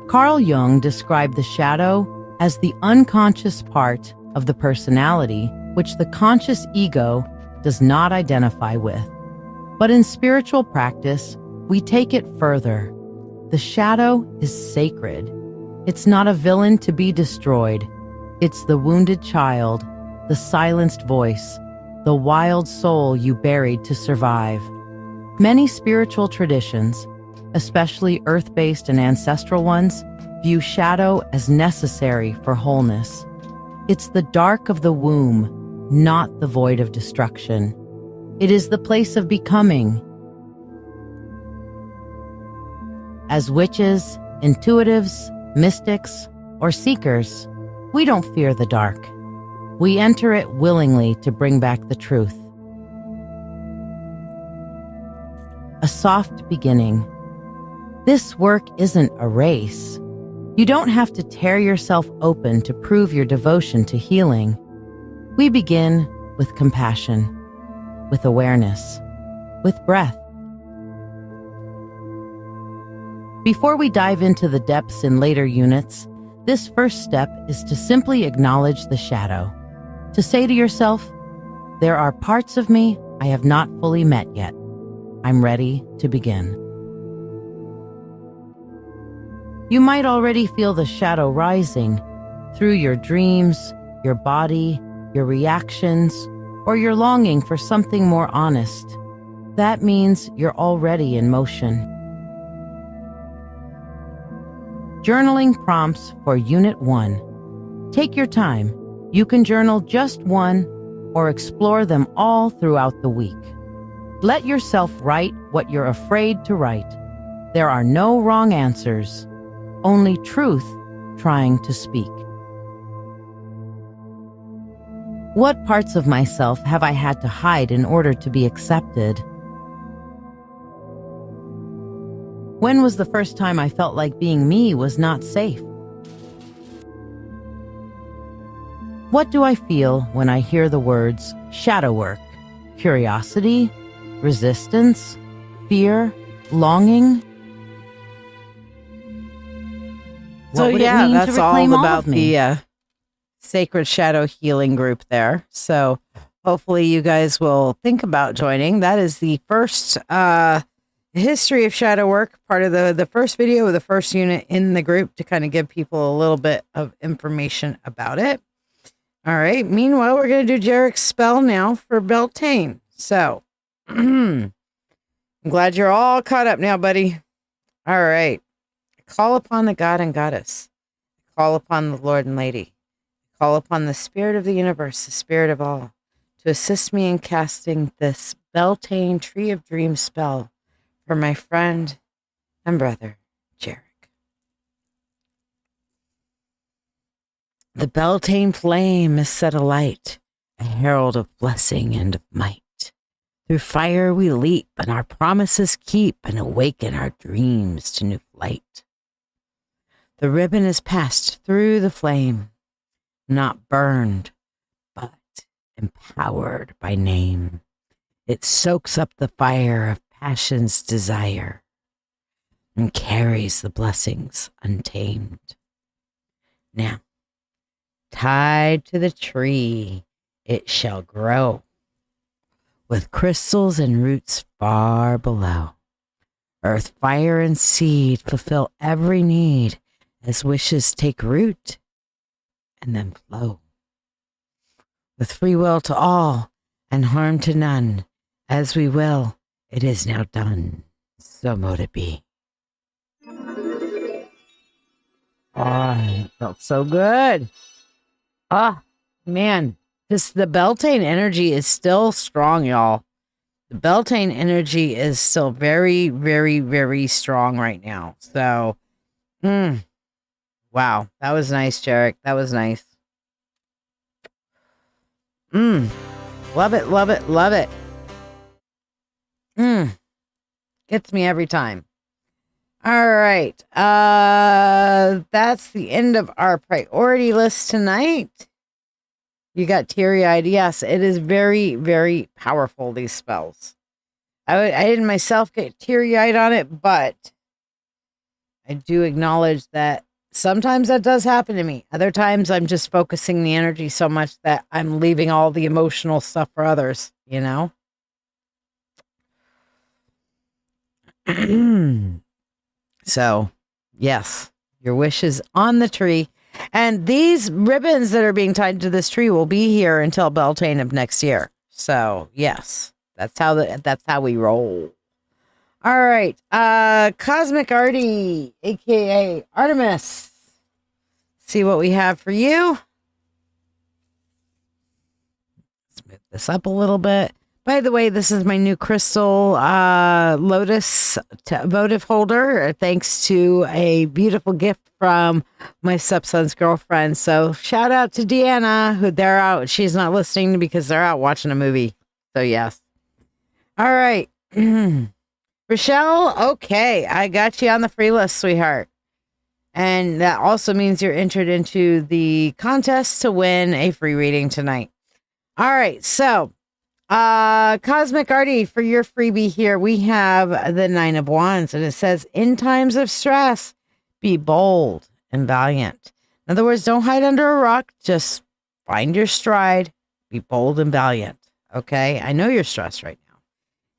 Carl Jung described the shadow as the unconscious part of the personality which the conscious ego does not identify with. But in spiritual practice, we take it further. The shadow is sacred. It's not a villain to be destroyed. It's the wounded child, the silenced voice, the wild soul you buried to survive. Many spiritual traditions, especially earth-based and ancestral ones, view shadow as necessary for wholeness. It's the dark of the womb, not the void of destruction. It is the place of becoming. As witches, intuitives, mystics, or seekers, we don't fear the dark. We enter it willingly to bring back the truth. A soft beginning. This work isn't a race. You don't have to tear yourself open to prove your devotion to healing. We begin with compassion, with awareness, with breath. Before we dive into the depths in later units, this first step is to simply acknowledge the shadow. To say to yourself, there are parts of me I have not fully met yet. I'm ready to begin. You might already feel the shadow rising through your dreams, your body, your reactions, or your longing for something more honest. That means you're already in motion. Journaling prompts for Unit 1. Take your time. You can journal just one or explore them all throughout the week. Let yourself write what you're afraid to write. There are no wrong answers, only truth trying to speak. What parts of myself have I had to hide in order to be accepted? When was the first time I felt like being me was not safe? What do I feel when I hear the words shadow work? Curiosity, resistance, fear, longing? So What would it yeah, mean to that's all reclaim all about of me? the Sacred Shadow Healing group there. So hopefully you guys will think about joining. That is the first history of shadow work, part of the first video of the first unit in the group to kind of give people a little bit of information about it. All right. Meanwhile, we're going to do Jarek's spell now for Beltane. So I'm glad you're all caught up now, buddy. All right. Call upon the God and Goddess. Call upon the Lord and Lady. Call upon the Spirit of the universe, the Spirit of all, to assist me in casting this Beltane Tree of Dreams spell for my friend and brother, Jarek. The Beltane flame is set alight, a herald of blessing and of might. Through fire we leap, and our promises keep, and awaken our dreams to new flight. The ribbon is passed through the flame, not burned, but empowered by name. It soaks up the fire of passion's desire and carries the blessings untamed. Now, tied to the tree, it shall grow, with crystals and roots far below. Earth, fire, and seed fulfill every need as wishes take root and then flow. With free will to all and harm to none, as we will, it is now done. So mote it be. Oh, it felt so good. Ah, man. The Beltane energy is still strong, y'all. The Beltane energy is still very, very, very strong right now. So, wow. That was nice, Jarek. That was nice. Love it, love it, love it. Gets me every time. All right. That's the end of our priority list tonight. You got teary-eyed. Yes, it is very, very powerful, these spells. I didn't myself get teary-eyed on it, but I do acknowledge that sometimes that does happen to me. Other times I'm just focusing the energy so much that I'm leaving all the emotional stuff for others, you know? So, yes, Your wish is on the tree. And these ribbons that are being tied to this tree will be here until Beltane of next year. So, yes, that's how we roll. All right. Cosmic Artie, aka Artemis. See what we have for you. Let's move this up a little bit. By the way, this is my new crystal lotus votive holder, thanks to a beautiful gift from my stepson's girlfriend. So shout out to Deanna, who they're out. She's not listening because they're out watching a movie. So yes. All right. Rochelle, okay. I got you on the free list, sweetheart. And that also means you're entered into the contest to win a free reading tonight. All right. So Cosmic Artie, for your freebie here, we have the 9 of Wands, and it says, in times of stress, be bold and valiant. In other words, don't hide under a rock. Just find your stride. Be bold and valiant. Okay? I know you're stressed right now.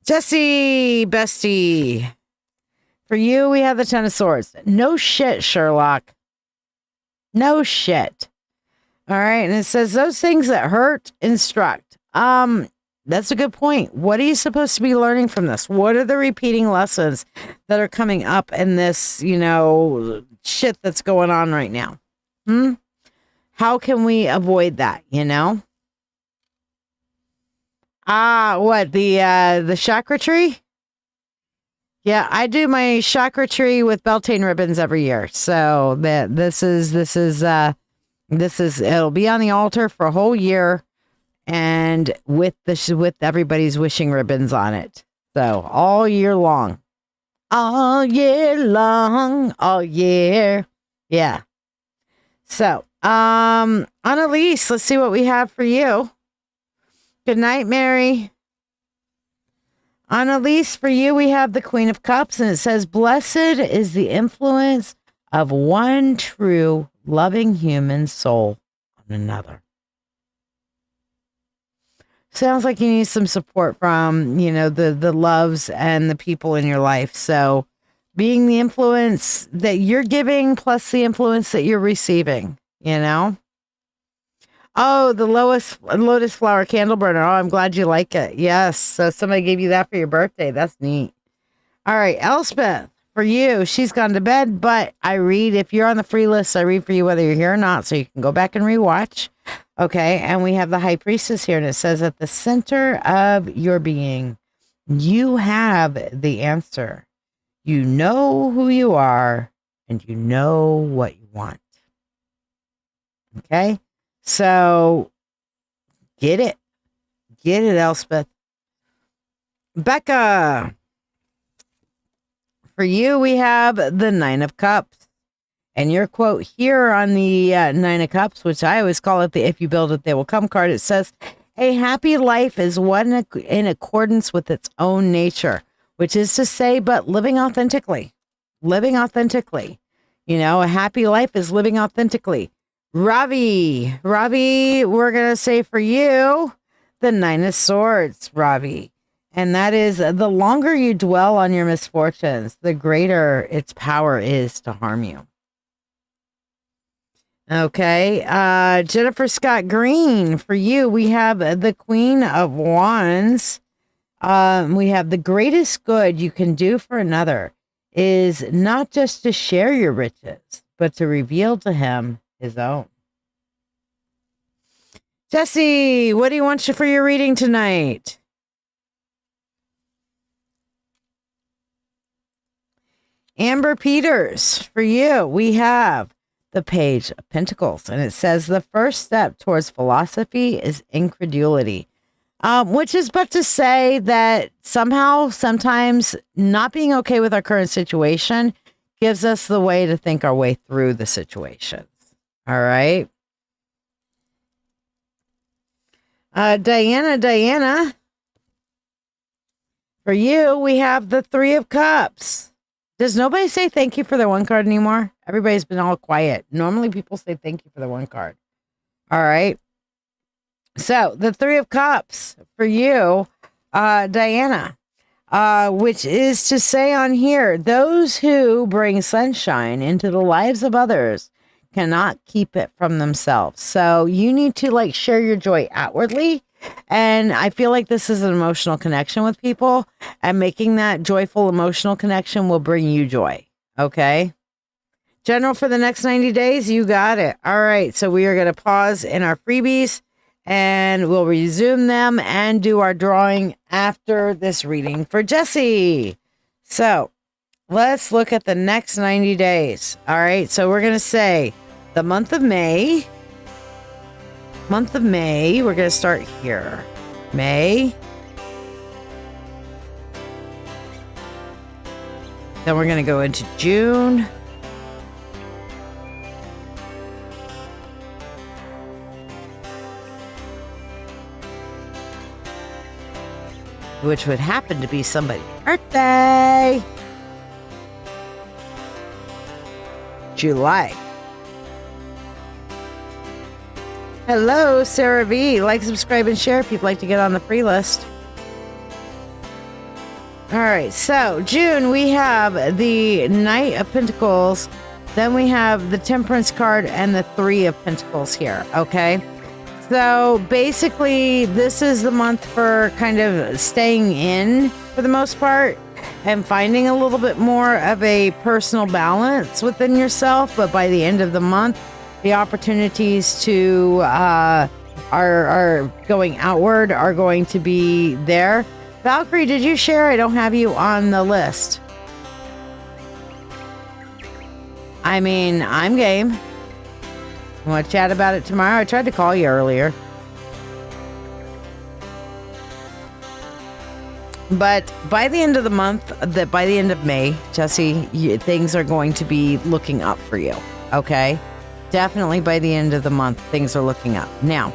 Jesse, bestie. For you, we have the 10 of Swords. No shit, Sherlock. No shit. All right. And it says, those things that hurt, instruct. That's a good point. What are you supposed to be learning from this? What are the repeating lessons that are coming up in this, shit that's going on right now? How can we avoid that, What, the chakra tree? Yeah, I do my chakra tree with Beltane ribbons every year. So this is it'll be on the altar for a whole year. And with everybody's wishing ribbons on it. So all year long. All year long. All year. Yeah. So, Annalise, let's see what we have for you. Good night, Mary. Annalise, for you, we have the Queen of Cups, and it says, blessed is the influence of one true, loving human soul on another. Sounds like you need some support from, the loves and the people in your life. So being the influence that you're giving plus the influence that you're receiving, Oh, the lotus flower candle burner. Oh, I'm glad you like it. Yes. So somebody gave you that for your birthday. That's neat. All right. Elspeth, for you, she's gone to bed, but I read, if you're on the free list, I read for you whether you're here or not. So you can go back and rewatch. Okay, and we have the High Priestess here, and it says, at the center of your being, you have the answer. You know who you are, and you know what you want. Okay, so get it. Get it, Elspeth. Becca, for you, we have the 9 of Cups. And your quote here on the 9 of Cups, which I always call it the if you build it, they will come card. It says, a happy life is one in accordance with its own nature, which is to say, but living authentically. Living authentically. A happy life is living authentically. Ravi, we're going to say for you, the 9 of Swords, Ravi. And that is, the longer you dwell on your misfortunes, the greater its power is to harm you. Okay, Jennifer Scott Green, for you, we have the Queen of Wands. We have the greatest good you can do for another is not just to share your riches, but to reveal to him his own. Jesse, what do you want for your reading tonight? Amber Peters, for you, we have the Page of Pentacles, and it says the first step towards philosophy is incredulity, which is but to say that sometimes not being okay with our current situation gives us the way to think our way through the situations. All right. Diana, for you, we have the 3 of Cups. Does nobody say thank you for their one card anymore? Everybody's been all quiet. Normally people say thank you for the one card. All right. So the 3 of Cups for you, Diana. which is to say on here, those who bring sunshine into the lives of others cannot keep it from themselves. So you need to like share your joy outwardly. And I feel like this is an emotional connection with people, and making that joyful emotional connection will bring you joy. Okay. General for the next 90 days. You got it. All right. So we are going to pause in our freebies and we'll resume them and do our drawing after this reading for Jesse. So let's look at the next 90 days. All right. So we're going to say the month of May. Month of May, we're going to start here. May. Then we're going to go into June. Which would happen to be somebody's birthday. July. Hello, Sarah V. Like, subscribe, and share if you'd like to get on the free list. All right, so June, we have the Knight of Pentacles. Then we have the Temperance card and the Three of Pentacles here, okay? So basically, this is the month for kind of staying in for the most part and finding a little bit more of a personal balance within yourself. But by the end of the month, the opportunities to are going outward are going to be there. Valkyrie, did you share? I don't have you on the list. I mean, I'm game. You want to chat about it tomorrow? I tried to call you earlier. But by the end of the month, by the end of May, Jesse, things are going to be looking up for you. Okay? Definitely by the end of the month, things are looking up. Now,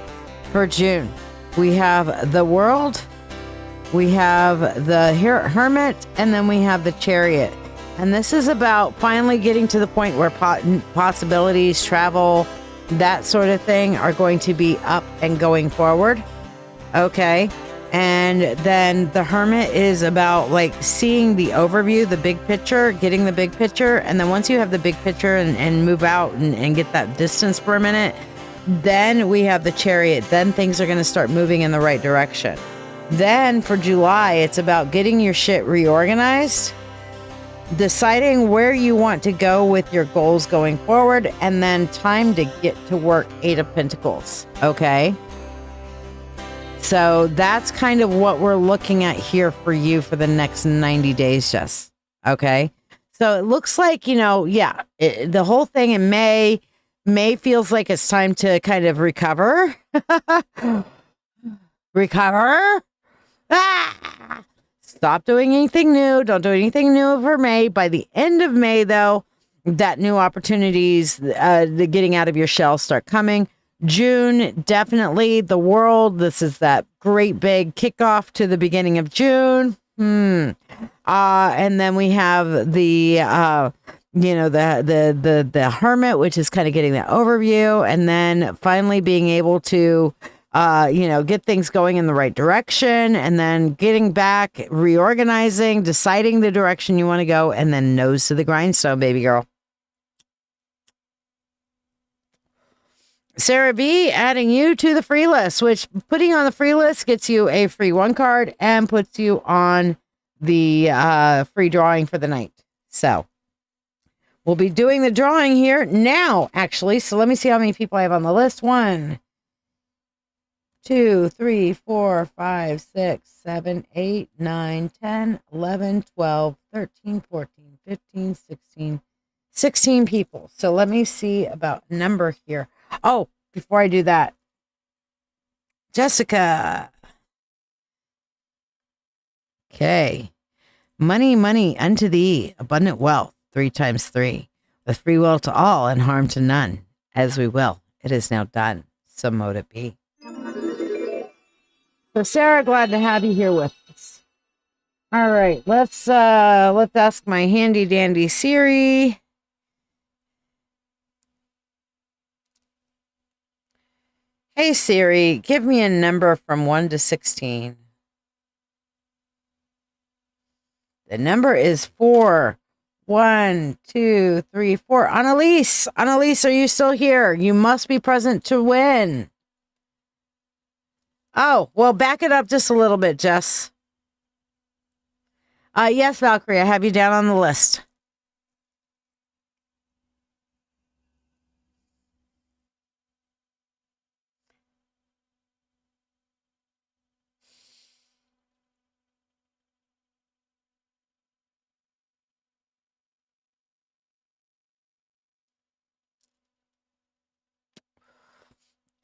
for June, we have the World, we have the Hermit, and then we have the Chariot. And this is about finally getting to the point where possibilities, travel, that sort of thing are going to be up and going forward. Okay. And then the Hermit is about like seeing the overview, the big picture, getting the big picture. And then once you have the big picture and move out and get that distance for a minute, then we have the Chariot. Then things are going to start moving in the right direction. Then for July, it's about getting your shit reorganized, deciding where you want to go with your goals going forward, and then time to get to work. Eight of Pentacles. Okay. So that's kind of what we're looking at here for you for the next 90 days, Jess. Okay. So it looks like, the whole thing in May feels like it's time to kind of recover. Recover. Ah! Stop doing anything new. Don't do anything new for May. By the end of May, though, that new opportunities, the getting out of your shell start coming. June, definitely the World. This is that great big kickoff to the beginning of June. And then we have the the Hermit, which is kind of getting that overview, and then finally being able to get things going in the right direction, and then getting back, reorganizing, deciding the direction you want to go, and then nose to the grindstone, baby girl. Sarah B, adding you to the free list, which putting on the free list gets you a free 1 card and puts you on the free drawing for the night. So we'll be doing the drawing here now, actually. So let me see how many people I have on the list. 1, 2, 3, 4, 5, 6, 7, 8, 9, 10, 11, 12, 13, 14, 15, 16 people. So let me see about number here. Oh, before I do that, Jessica. Okay. Money, money unto thee, abundant wealth, 3 times 3, with free will to all and harm to none, as we will. It is now done. So mote it be. So Sarah, glad to have you here with us. All right, let's ask my handy dandy Siri. Hey Siri, give me a number from 1 to 16. The number is 4. 1, 2, 3, 4. Annalise. Annalise, are you still here? You must be present to win. Oh, well, back it up just a little bit, Jess. Yes, Valkyrie, I have you down on the list.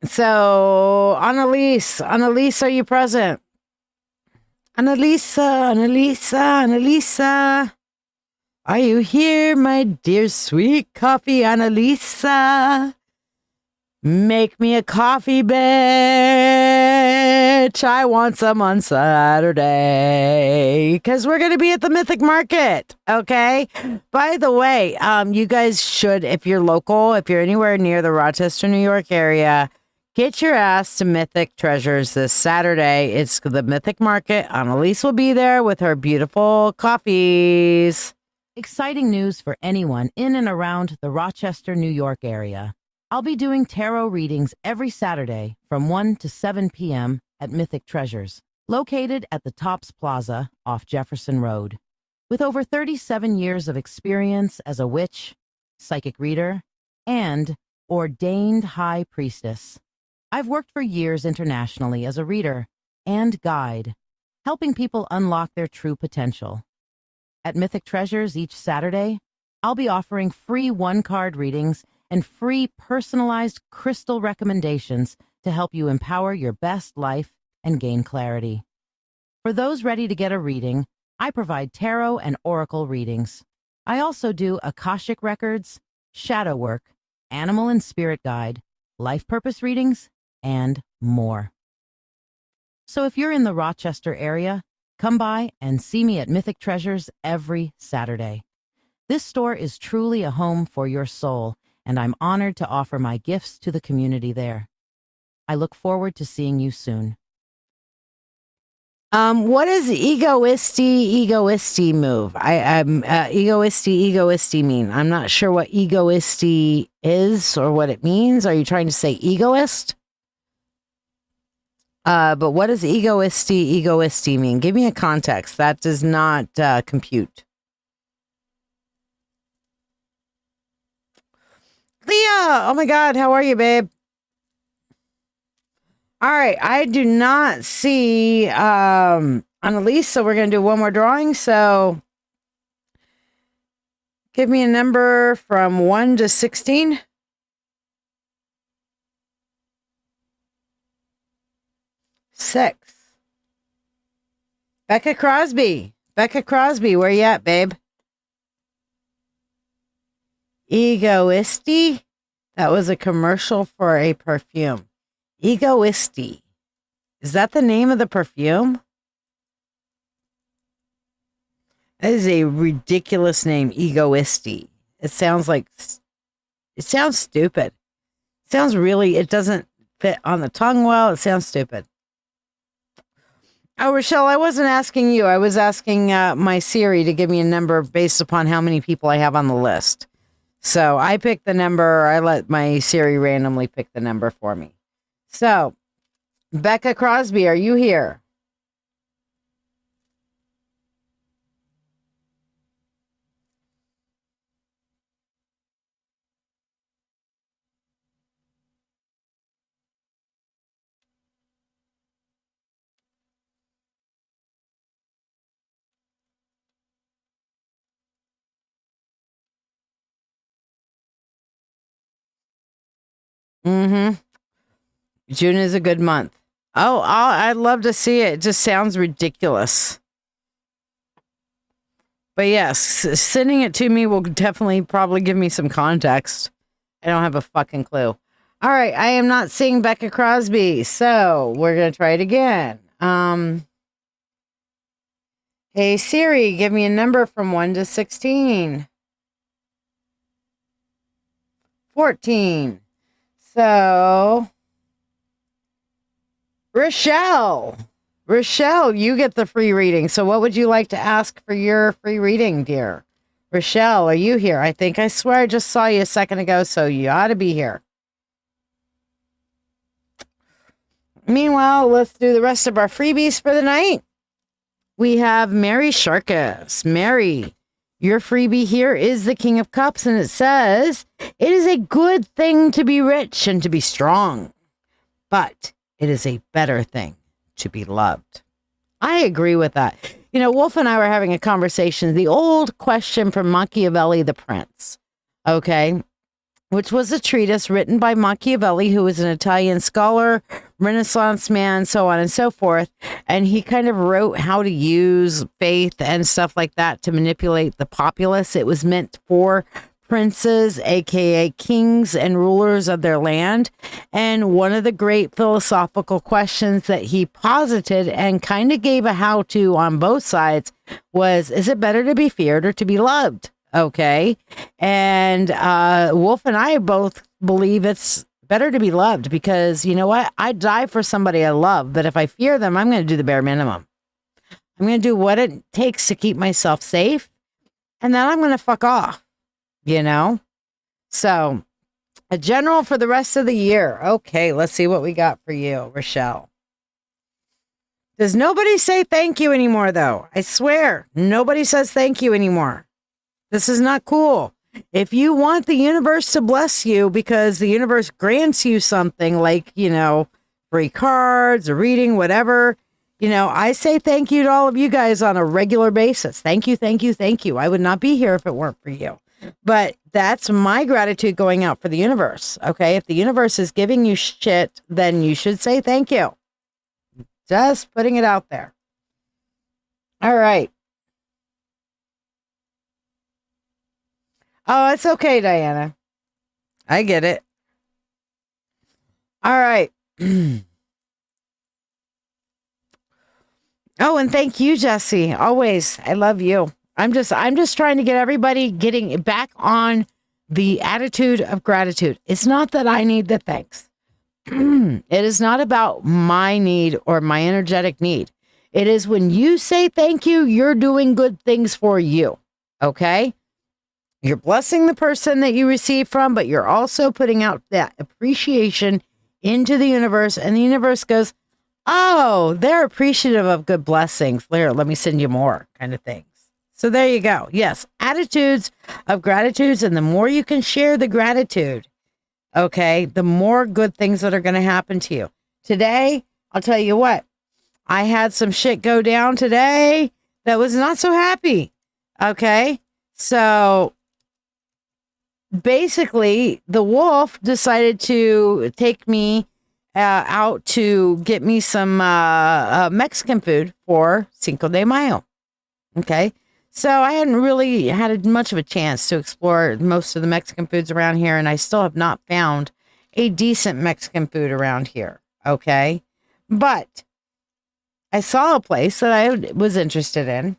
So, Annalise, are you present? Annalisa. Are you here, my dear sweet coffee, Annalisa? Make me a coffee, bitch. I want some on Saturday because we're going to be at the Mythic Market. Okay. By the way, you guys should, if you're local, if you're anywhere near the Rochester, New York area, get your ass to Mythic Treasures this Saturday. It's the Mythic Market. Annalise will be there with her beautiful coffees. Exciting news for anyone in and around the Rochester, New York area. I'll be doing tarot readings every Saturday from 1 to 7 p.m. at Mythic Treasures, located at the Tops Plaza off Jefferson Road. With over 37 years of experience as a witch, psychic reader, and ordained high priestess, I've worked for years internationally as a reader and guide, helping people unlock their true potential. At Mythic Treasures each Saturday, I'll be offering free one-card readings and free personalized crystal recommendations to help you empower your best life and gain clarity. For those ready to get a reading, I provide tarot and oracle readings. I also do Akashic records, shadow work, animal and spirit guide, life purpose readings, and more. So if you're in the Rochester area, come by and see me at Mythic Treasures every Saturday. This store is truly a home for your soul, and I'm honored to offer my gifts to the community there. I look forward to seeing you soon. What does egoisty move? Egoisty mean? I'm not sure what egoisty is or what it means. Are you trying to say egoist? But what does egoisty mean? Give me a context. That does not compute. Leah, oh my God, how are you, babe? All right, I do not see Annalise, so we're going to do one more drawing. So give me a number from 1 to 16. 6. Becca Crosby, where you at, babe? Egoisty? That was a commercial for a perfume. Egoisty. Is that the name of the perfume? That is a ridiculous name, Egoisty. It sounds stupid. It doesn't fit on the tongue well. It sounds stupid. Oh, Rochelle, I wasn't asking you. I was asking my Siri to give me a number based upon how many people I have on the list. So I picked the number. I let my Siri randomly pick the number for me. So, Becca Crosby, are you here? Mm-hmm. June is a good month. Oh, I'd love to see it. It just sounds ridiculous. But yes, sending it to me will definitely probably give me some context. I don't have a fucking clue. All right, I am not seeing Becca Crosby, so we're going to try it again. Hey Siri, give me a number from 1 to 16. 14. So, Rochelle, Rochelle, you get the free reading. So what would you like to ask for your free reading, dear? Rochelle, are you here? I swear I just saw you a second ago, so you ought to be here. Meanwhile, let's do the rest of our freebies for the night. We have Mary Sharkus. Mary, your freebie here is the King of Cups, and it says, it is a good thing to be rich and to be strong, but it is a better thing to be loved. I agree with that. You know, Wolf and I were having a conversation, the old question from Machiavelli the Prince, okay, which was a treatise written by Machiavelli, who was an Italian scholar, Renaissance man, so on and so forth. And he kind of wrote how to use faith and stuff like that to manipulate the populace. It was meant for princes, aka kings and rulers of their land. And one of the great philosophical questions that he posited and kind of gave a how-to on both sides was, is it better to be feared or to be loved? Okay. And Wolf and I both believe it's better to be loved, because you know what? I die for somebody I love, but if I fear them, I'm going to do the bare minimum. I'm going to do what it takes to keep myself safe, and then I'm going to fuck off, you know? So a general for the rest of the year. Okay, let's see what we got for you, Rochelle. Does nobody say thank you anymore, though? I swear, nobody says thank you anymore. This is not cool. If you want the universe to bless you because the universe grants you something like, you know, free cards, a reading, whatever, you know, I say thank you to all of you guys on a regular basis. Thank you, thank you, thank you. I would not be here if it weren't for you. But that's my gratitude going out for the universe. Okay. If the universe is giving you shit, then you should say thank you. Just putting it out there. All right. Oh, it's okay, Diana. I get it. All right. Oh, and thank you, Jesse. Always. I love you. I'm just trying to get everybody getting back on the attitude of gratitude. It's not that I need the thanks. It is not about my need or my energetic need. It is when you say thank you, you're doing good things for you. Okay? You're blessing the person that you receive from, but you're also putting out that appreciation into the universe, and the universe goes, oh, they're appreciative of good blessings. There, let me send you more, kind of things. So there you go. Yes, attitudes of gratitudes, and the more you can share the gratitude, okay, the more good things that are going to happen to you. Today, I'll tell you what, I had some shit go down today that was not so happy. Okay, so basically, the wolf decided to take me out to get me some Mexican food for Cinco de Mayo. Okay. So I hadn't really had much of a chance to explore most of the Mexican foods around here, and I still have not found a decent Mexican food around here. Okay. But I saw a place that I was interested in,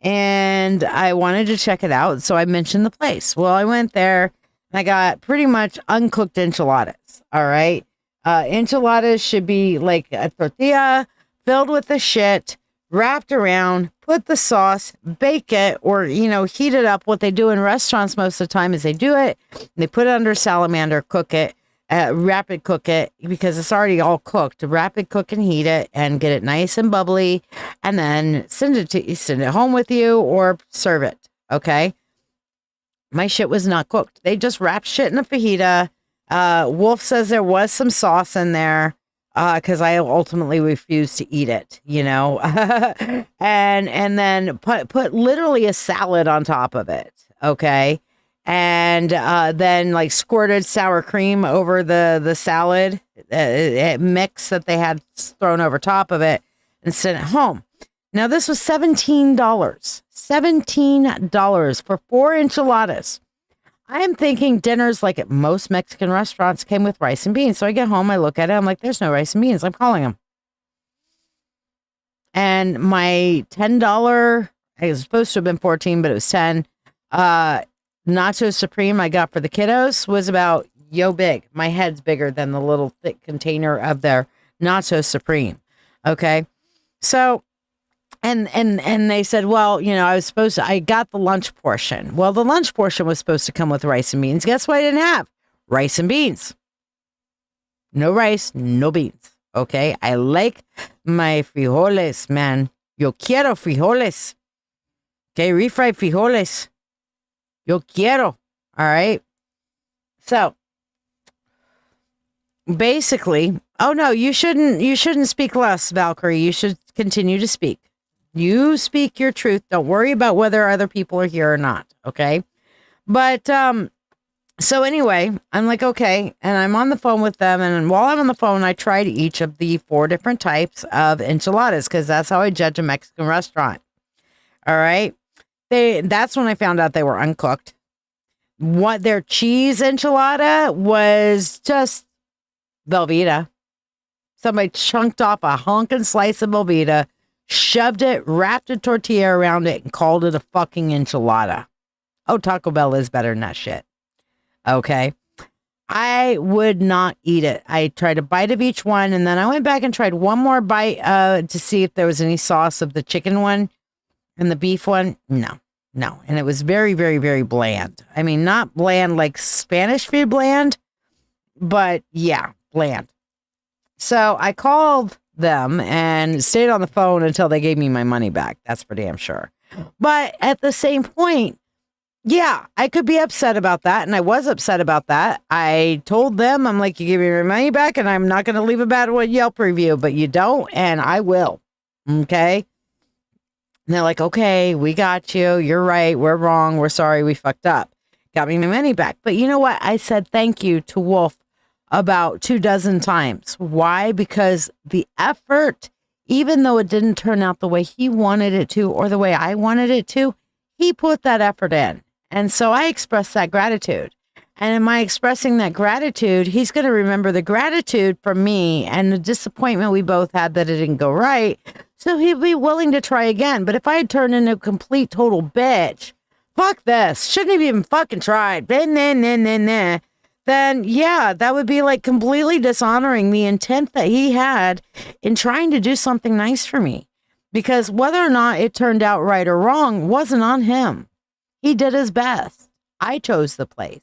and I wanted to check it out. So I mentioned the place. Well, I went there and I got pretty much uncooked enchiladas. All right. Enchiladas should be like a tortilla filled with the shit, wrapped around, put the sauce, bake it, or, you know, heat it up. What they do in restaurants most of the time is they do it, they put it under salamander, cook it, rapid cook it, because it's already all cooked. Rapid cook and heat it and get it nice and bubbly, and then send it home with you or serve it. Okay. My shit was not cooked. They just wrapped shit in a fajita. Wolf says there was some sauce in there, because I ultimately refused to eat it, you know, and then put literally a salad on top of it. Okay. And then like squirted sour cream over the salad mix that they had thrown over top of it and sent it home. Now this was $17. $17 for 4 enchiladas. I am thinking dinners like at most Mexican restaurants came with rice and beans. So I get home, I look at it, I'm like, there's no rice and beans. I'm calling them. And my $10, it was supposed to have been 14, but it was 10. Nacho Supreme I got for the kiddos was about yo big. My head's bigger than the little thick container of their Nacho Supreme. Okay. So, and they said, well, I got the lunch portion. Well, the lunch portion was supposed to come with rice and beans. Guess what I didn't have? Rice and beans. No rice, no beans. Okay. I like my frijoles, man. Yo quiero frijoles. Okay. Refried frijoles. Yo quiero. All right. So basically, oh no, you shouldn't speak less, Valkyrie. You should continue to speak. You speak your truth. Don't worry about whether other people are here or not. Okay. But, so anyway, I'm like, okay. And I'm on the phone with them. And while I'm on the phone, I tried each of the 4 different types of enchiladas because that's how I judge a Mexican restaurant. All right. That's when I found out they were uncooked. What their cheese enchilada was just Velveeta. Somebody chunked off a honking slice of Velveeta, shoved it, wrapped a tortilla around it, and called it a fucking enchilada. Oh, Taco Bell is better than that shit. Okay. I would not eat it. I tried a bite of each one, and then I went back and tried one more bite to see if there was any sauce of the chicken one and the beef one. No. And it was very, very, very bland. I mean, not bland like Spanish food bland, but yeah, bland. So I called them and stayed on the phone until they gave me my money back. That's for damn sure. But at the same point, yeah, I could be upset about that. And I was upset about that. I told them, I'm like, you give me my money back and I'm not going to leave a bad Yelp review, but you don't. And I will. Okay. And they're like, okay, we got you. You're right. We're wrong. We're sorry. We fucked up. Got me my money back. But you know what? I said thank you to Wolf about 24 times. Why? Because the effort, even though it didn't turn out the way he wanted it to or the way I wanted it to, he put that effort in. And so I expressed that gratitude. And in my expressing that gratitude, he's going to remember the gratitude from me and the disappointment we both had that it didn't go right. So he'd be willing to try again. But if I had turned into a complete total bitch, fuck this, shouldn't have even fucking tried, then yeah, that would be like completely dishonoring the intent that he had in trying to do something nice for me. Because whether or not it turned out right or wrong wasn't on him. He did his best. I chose the place.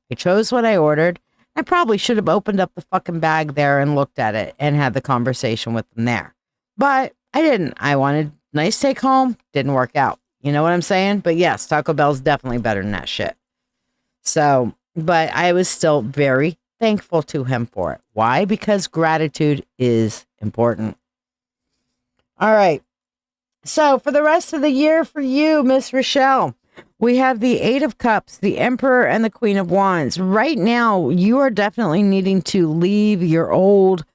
I chose what I ordered. I probably should have opened up the fucking bag there and looked at it and had the conversation with them there. But I didn't. I wanted nice take home. Didn't work out. You know what I'm saying? But yes, Taco Bell's definitely better than that shit. So, but I was still very thankful to him for it. Why? Because gratitude is important. All right. So for the rest of the year for you, Miss Rochelle, we have the 8 of Cups, the Emperor, and the Queen of Wands. Right now, you are definitely needing to leave your old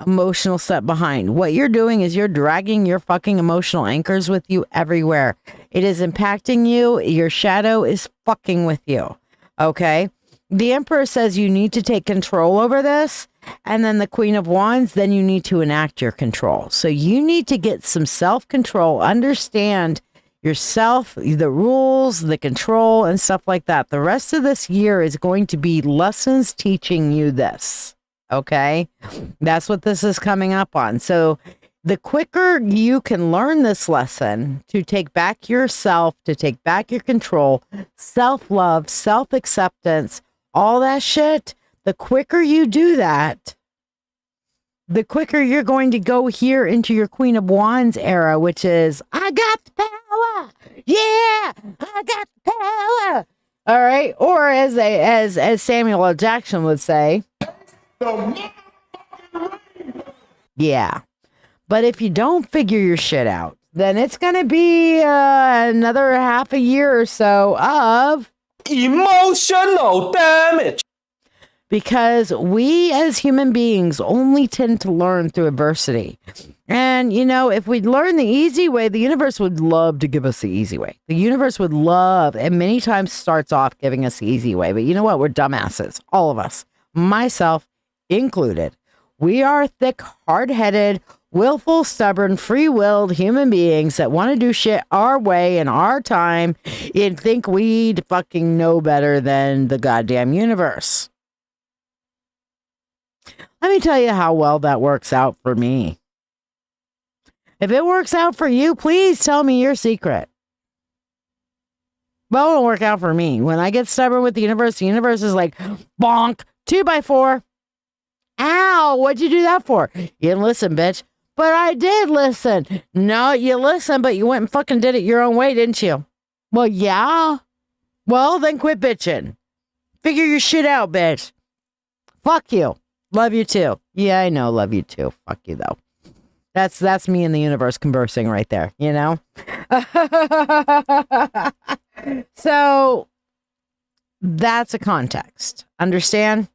emotional stuff behind. What you're doing is you're dragging your fucking emotional anchors with you everywhere. It is impacting you. Your shadow is fucking with you. Okay? The Emperor says you need to take control over this. And then the Queen of Wands, then you need to enact your control. So you need to get some self-control, understand yourself, the rules, the control, and stuff like that. The rest of this year is going to be lessons teaching you this. Okay? That's what this is coming up on. So the quicker you can learn this lesson to take back yourself, to take back your control, self-love, self-acceptance, all that shit, the quicker you do that, the quicker you're going to go here into your Queen of Wands era, which is, I got the power. Yeah, I got the power. All right. Or as Samuel L. Jackson would say, yeah. But if you don't figure your shit out, then it's going to be another half a year or so of emotional damage. Because we as human beings only tend to learn through adversity. And, you know, if we'd learn the easy way, the universe would love to give us the easy way. The universe would love, and many times starts off giving us the easy way. But you know what? We're dumbasses. All of us, myself included. We are thick, hard-headed, willful, stubborn, free-willed human beings that want to do shit our way in our time and think we fucking know better than the goddamn universe. Let me tell you how well that works out for me. If it works out for you, please tell me your secret. Well, it'll work out for me. When I get stubborn with the universe is like, bonk, 2x4. Ow, what'd you do that for? You didn't listen, bitch. But I did listen. No, you listened, but you went and fucking did it your own way, didn't you? Well, yeah. Well, then quit bitching. Figure your shit out, bitch. Fuck you. Love you too. Yeah, I know. Love you too. Fuck you, though. That's me and the universe conversing right there, you know? So that's a context. Understand?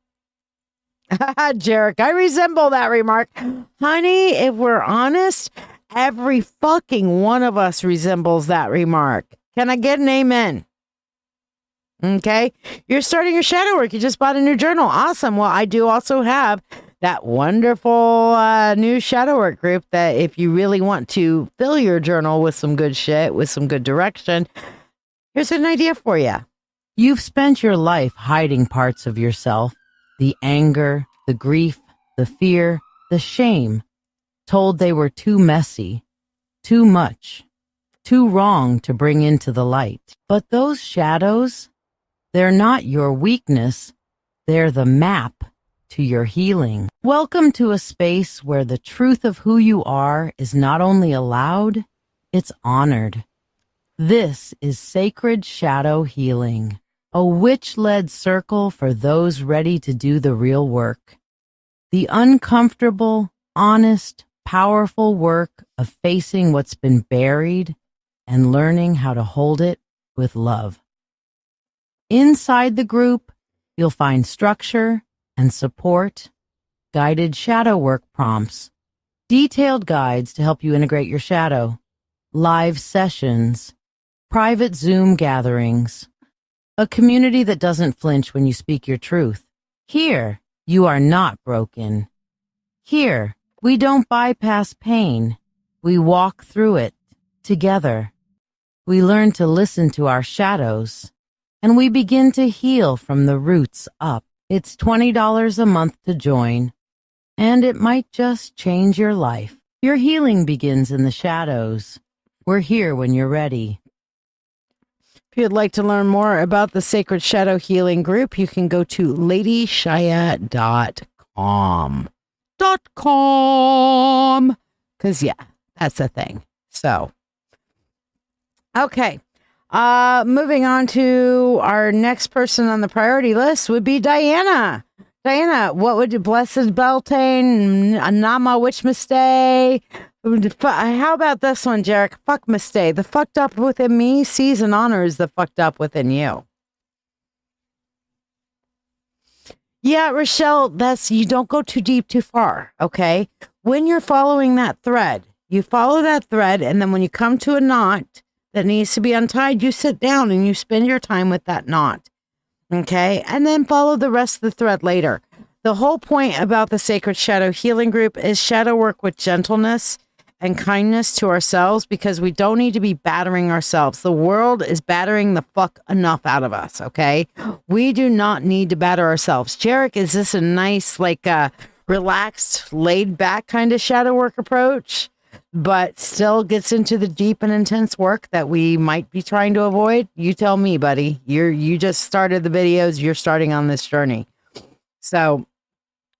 Jarek, I resemble that remark. Honey, if we're honest, every fucking one of us resembles that remark. Can I get an amen? Okay. You're starting your shadow work. You just bought a new journal. Awesome. Well, I do also have that wonderful new shadow work group that if you really want to fill your journal with some good shit, with some good direction, here's an idea for you. You've spent your life hiding parts of yourself, the anger, the grief, the fear, the shame, told they were too messy, too much, too wrong to bring into the light. But those shadows, they're not your weakness, they're the map to your healing. Welcome to a space where the truth of who you are is not only allowed, it's honored. This is Sacred Shadow Healing, a witch-led circle for those ready to do the real work. The uncomfortable, honest, powerful work of facing what's been buried and learning how to hold it with love. Inside the group, you'll find structure and support, guided shadow work prompts, detailed guides to help you integrate your shadow, live sessions, private Zoom gatherings, a community that doesn't flinch when you speak your truth. Here, you are not broken. Here, we don't bypass pain. We walk through it together. We learn to listen to our shadows, and we begin to heal from the roots up. It's $20 a month to join, and it might just change your life. Your healing begins in the shadows. We're here when you're ready. If you'd like to learn more about the Sacred Shadow Healing Group, you can go to ladyshiya.com. Because, yeah, that's the thing. So, okay. Moving on to our next person on the priority list would be Diana. Diana, what would you, Blessed Beltane, Nama Witch Mistake? How about this one, Jarek? Fuck mistake. The fucked up within me sees and honors the fucked up within you. Yeah, Rochelle, you don't go too deep too far, okay? When you're following that thread, you follow that thread, and then when you come to a knot that needs to be untied, you sit down and you spend your time with that knot, okay? And then follow the rest of the thread later. The whole point about the Sacred Shadow Healing Group is shadow work with gentleness and kindness to ourselves, because we don't need to be battering ourselves. The world is battering the fuck enough out of us, okay? We do not need to batter ourselves. Jarek, is this a nice, relaxed, laid back kind of shadow work approach, but still gets into the deep and intense work that we might be trying to avoid? You tell me, buddy. You just started the videos. You're starting on this journey. So,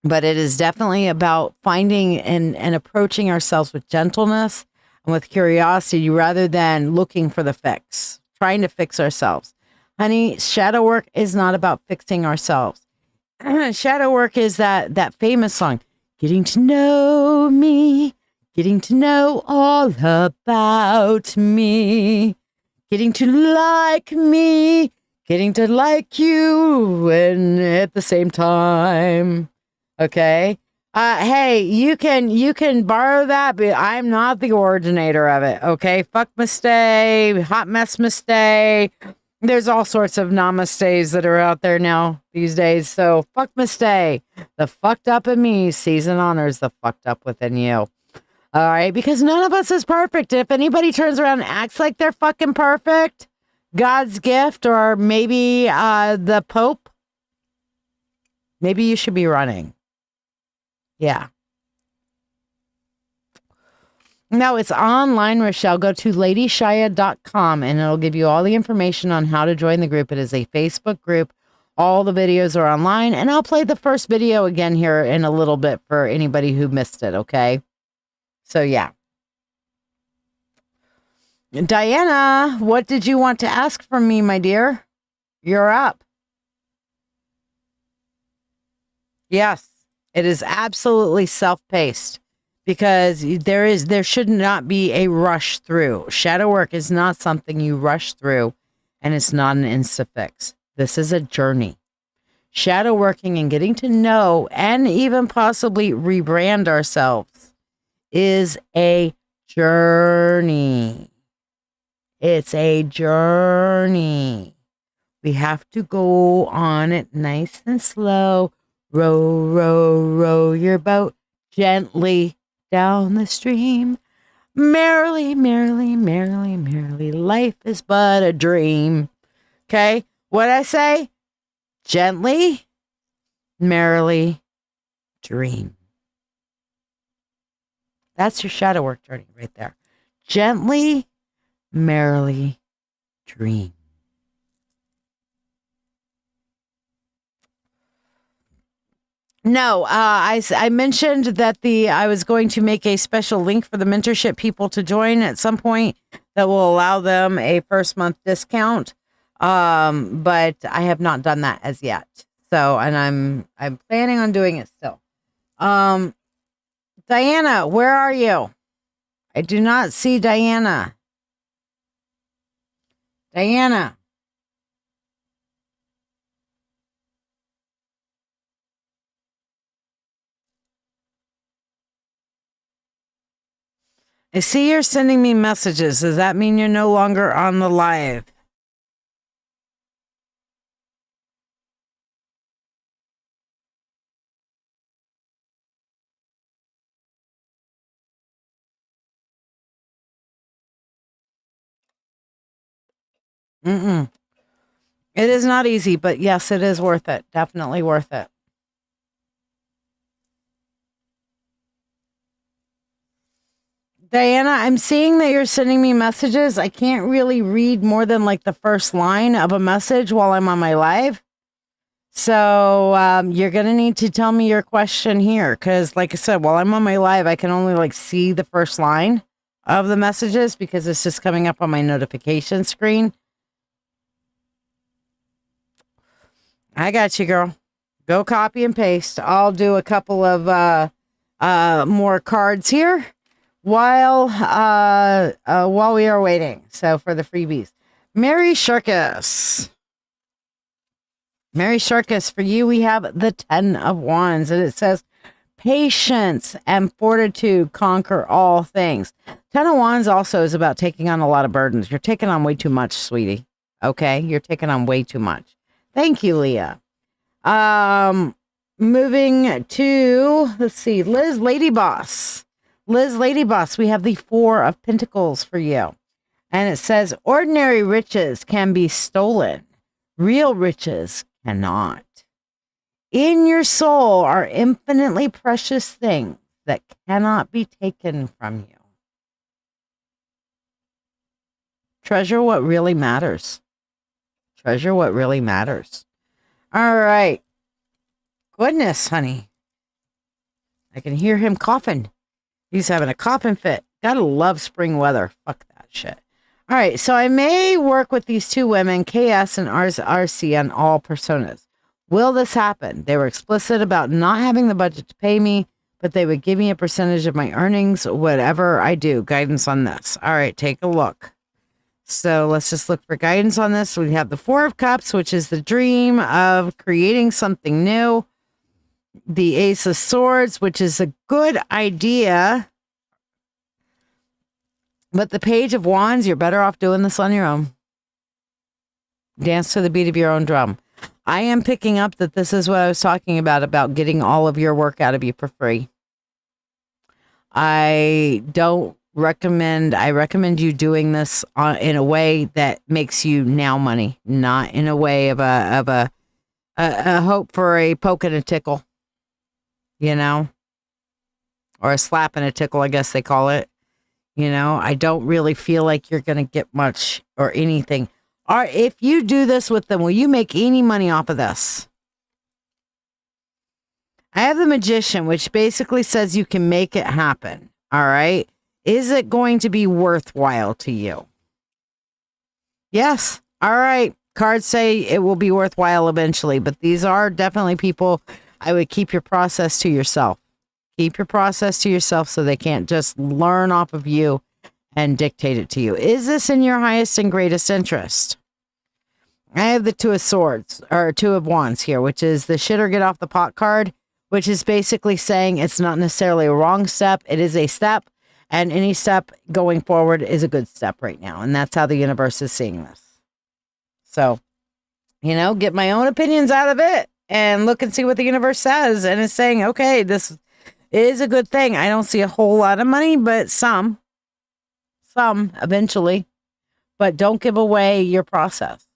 but it is definitely about finding and approaching ourselves with gentleness and with curiosity rather than looking for the fix, trying to fix ourselves. Honey, shadow work is not about fixing ourselves. Shadow work is that famous song, getting to know me, getting to know all about me, getting to like me, getting to like you, and at the same time. Okay. Hey, you can borrow that, but I'm not the originator of it. Okay. Fuck mistake, hot mess mistake. There's all sorts of namastes that are out there now these days. So fuck mistake. The fucked up in me sees and honors the fucked up within you. All right. Because none of us is perfect. If anybody turns around and acts like they're fucking perfect, God's gift, or maybe the Pope, maybe you should be running. Yeah. No, it's online, Rochelle. Go to ladyshia.com and it'll give you all the information on how to join the group. It is a Facebook group. All the videos are online, and I'll play the first video again here in a little bit for anybody who missed it, okay? So, yeah. Diana, what did you want to ask from me, my dear? You're up. Yes, it is absolutely self-paced because there should not be a rush through. Shadow work is not something you rush through, and it's not an insta-fix. This is a journey. Shadow working and getting to know and even possibly rebrand ourselves is a journey. It's a journey. We have to go on it nice and slow. Row, row, row your boat gently down the stream. Merrily, merrily, merrily, merrily, life is but a dream. Okay? What'd I say? Gently, merrily, dream. That's your shadow work journey right there. Gently, merrily, dream. No, I mentioned that I was going to make a special link for the mentorship people to join at some point that will allow them a first month discount. But I have not done that as yet. So, and I'm planning on doing it still. Diana, where are you? I do not see Diana. Diana. I see you're sending me messages. Does that mean you're no longer on the live? Mm-mm. It is not easy, but yes, it is worth it. Definitely worth it. Diana, I'm seeing that you're sending me messages. I can't really read more than like the first line of a message while I'm on my live. So you're going to need to tell me your question here. Because like I said, while I'm on my live, I can only like see the first line of the messages because it's just coming up on my notification screen. I got you, girl. Go copy and paste. I'll do a couple of more cards here while we are waiting. So for the freebies, Mary Sharkus. Mary Sharkus, for you, we have the 10 of Wands, and it says, patience and fortitude conquer all things. 10 of Wands also is about taking on a lot of burdens. You're taking on way too much, sweetie. Okay? You're taking on way too much. Thank you, Leah. Moving to, let's see, Liz Lady Boss. Liz Lady Boss, we have the 4 of Pentacles for you. And it says, ordinary riches can be stolen. Real riches cannot. In your soul are infinitely precious things that cannot be taken from you. Treasure what really matters. Treasure what really matters. All right. Goodness, honey. I can hear him coughing. He's having a coughing fit. Gotta love spring weather. Fuck that shit. All right. So I may work with these 2 women, KS and RC, on all personas. Will this happen? They were explicit about not having the budget to pay me, but they would give me a percentage of my earnings, whatever I do. Guidance on this. All right. Take a look. So let's just look for guidance on this. We have the 4 of Cups, which is the dream of creating something new. The Ace of Swords, which is a good idea. But the Page of Wands, you're better off doing this on your own. Dance to the beat of your own drum. I am picking up that this is what I was talking about getting all of your work out of you for free. I recommend you doing this in a way that makes you now money, not in a way of a hope for a poke and a tickle, you know, or a slap and a tickle, I guess they call it. You know, I don't really feel like you're going to get much or anything. Or if you do this with them, will you make any money off of this? I have the Magician, which basically says you can make it happen. All right. Is it going to be worthwhile to you? Yes. All right. Cards say it will be worthwhile eventually, but these are definitely people. I would keep your process to yourself. Keep your process to yourself so they can't just learn off of you and dictate it to you. Is this in your highest and greatest interest? I have the Two of Swords, or Two of Wands here, which is the shit or get off the pot card, which is basically saying it's not necessarily a wrong step. It is a step, and any step going forward is a good step right now. And that's how the universe is seeing this. So, you know, get my own opinions out of it and look and see what the universe says. And it's saying, okay, this is a good thing. I don't see a whole lot of money, but some eventually. But don't give away your process.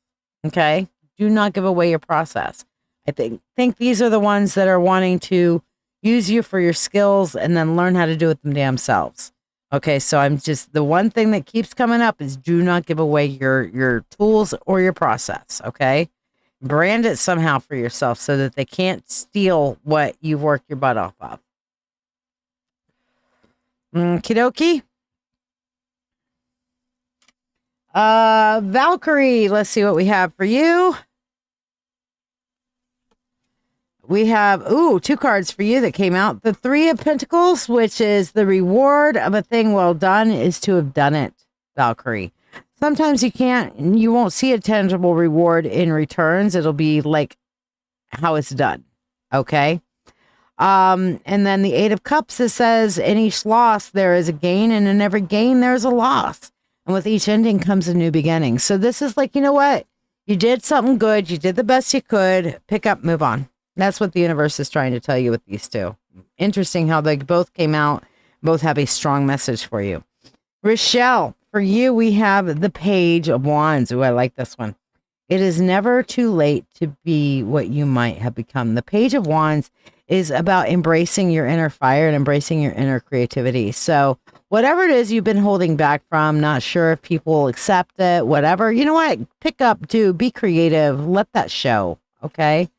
Okay? Do not give away your process. I think these are the ones that are wanting to use you for your skills and then learn how to do it them damn selves. Okay, so I'm just, the one thing that keeps coming up is do not give away your tools or your process. Okay? Brand it somehow for yourself so that they can't steal what you've worked your butt off of. Kidoki. Valkyrie, let's see what we have for you. We have, two cards for you that came out. The Three of Pentacles, which is the reward of a thing well done is to have done it, Valkyrie. Sometimes you won't see a tangible reward in returns. It'll be like how it's done. Okay. And then the Eight of Cups, it says in each loss, there is a gain, and in every gain, there's a loss. And with each ending comes a new beginning. So this is like, you know what? You did something good. You did the best you could. Pick up, move on. That's what the universe is trying to tell you with these two. Interesting how they both came out, both have a strong message for you. Rochelle, for you, we have the Page of Wands. Ooh, I like this one. It is never too late to be what you might have become. The Page of Wands is about embracing your inner fire and embracing your inner creativity. So whatever it is you've been holding back from, not sure if people will accept it, whatever, you know what? Pick up, be creative. Let that show. Okay.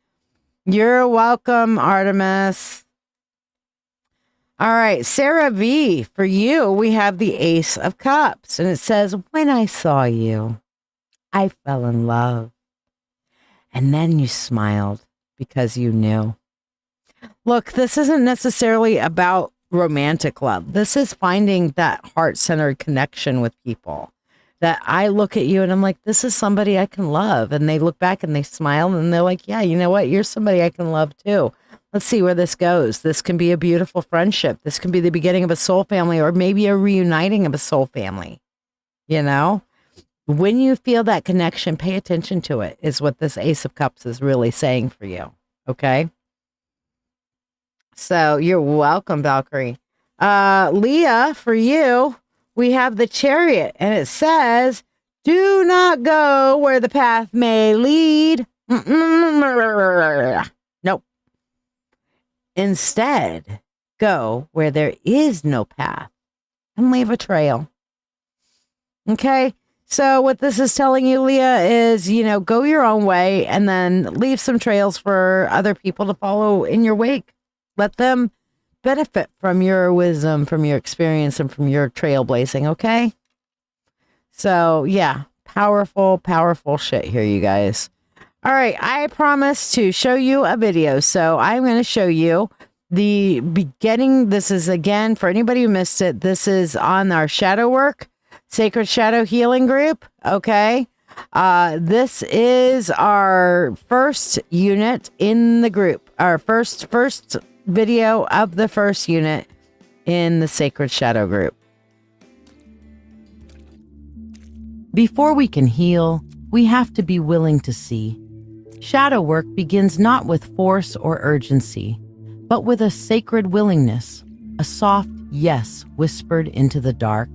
You're welcome, Artemis. All right, Sarah V, for you, we have the Ace of Cups. And it says, when I saw you, I fell in love. And then you smiled because you knew. Look, this isn't necessarily about romantic love. This is finding that heart-centered connection with people. That I look at you and I'm like, this is somebody I can love. And they look back and they smile and they're like, yeah, you know what? You're somebody I can love too. Let's see where this goes. This can be a beautiful friendship. This can be the beginning of a soul family or maybe a reuniting of a soul family. You know, when you feel that connection, pay attention to it is what this Ace of Cups is really saying for you. Okay. So you're welcome, Valkyrie. Leah, for you, we have the Chariot, and it says, do not go where the path may lead. Nope. Instead, go where there is no path and leave a trail. Okay. So what this is telling you, Leah, is, go your own way and then leave some trails for other people to follow in your wake. Let them benefit from your wisdom, from your experience, and from your trailblazing, okay? So, yeah, powerful, powerful shit here, you guys. All right, I promised to show you a video, so I'm going to show you the beginning. This is, again, for anybody who missed it, this is on our shadow work, Sacred Shadow Healing Group, okay? This is our first unit in the group, our first video of the first unit in the Sacred Shadow group. Before we can heal, we have to be willing to see. Shadow work begins not with force or urgency, but with a sacred willingness, a soft yes whispered into the dark.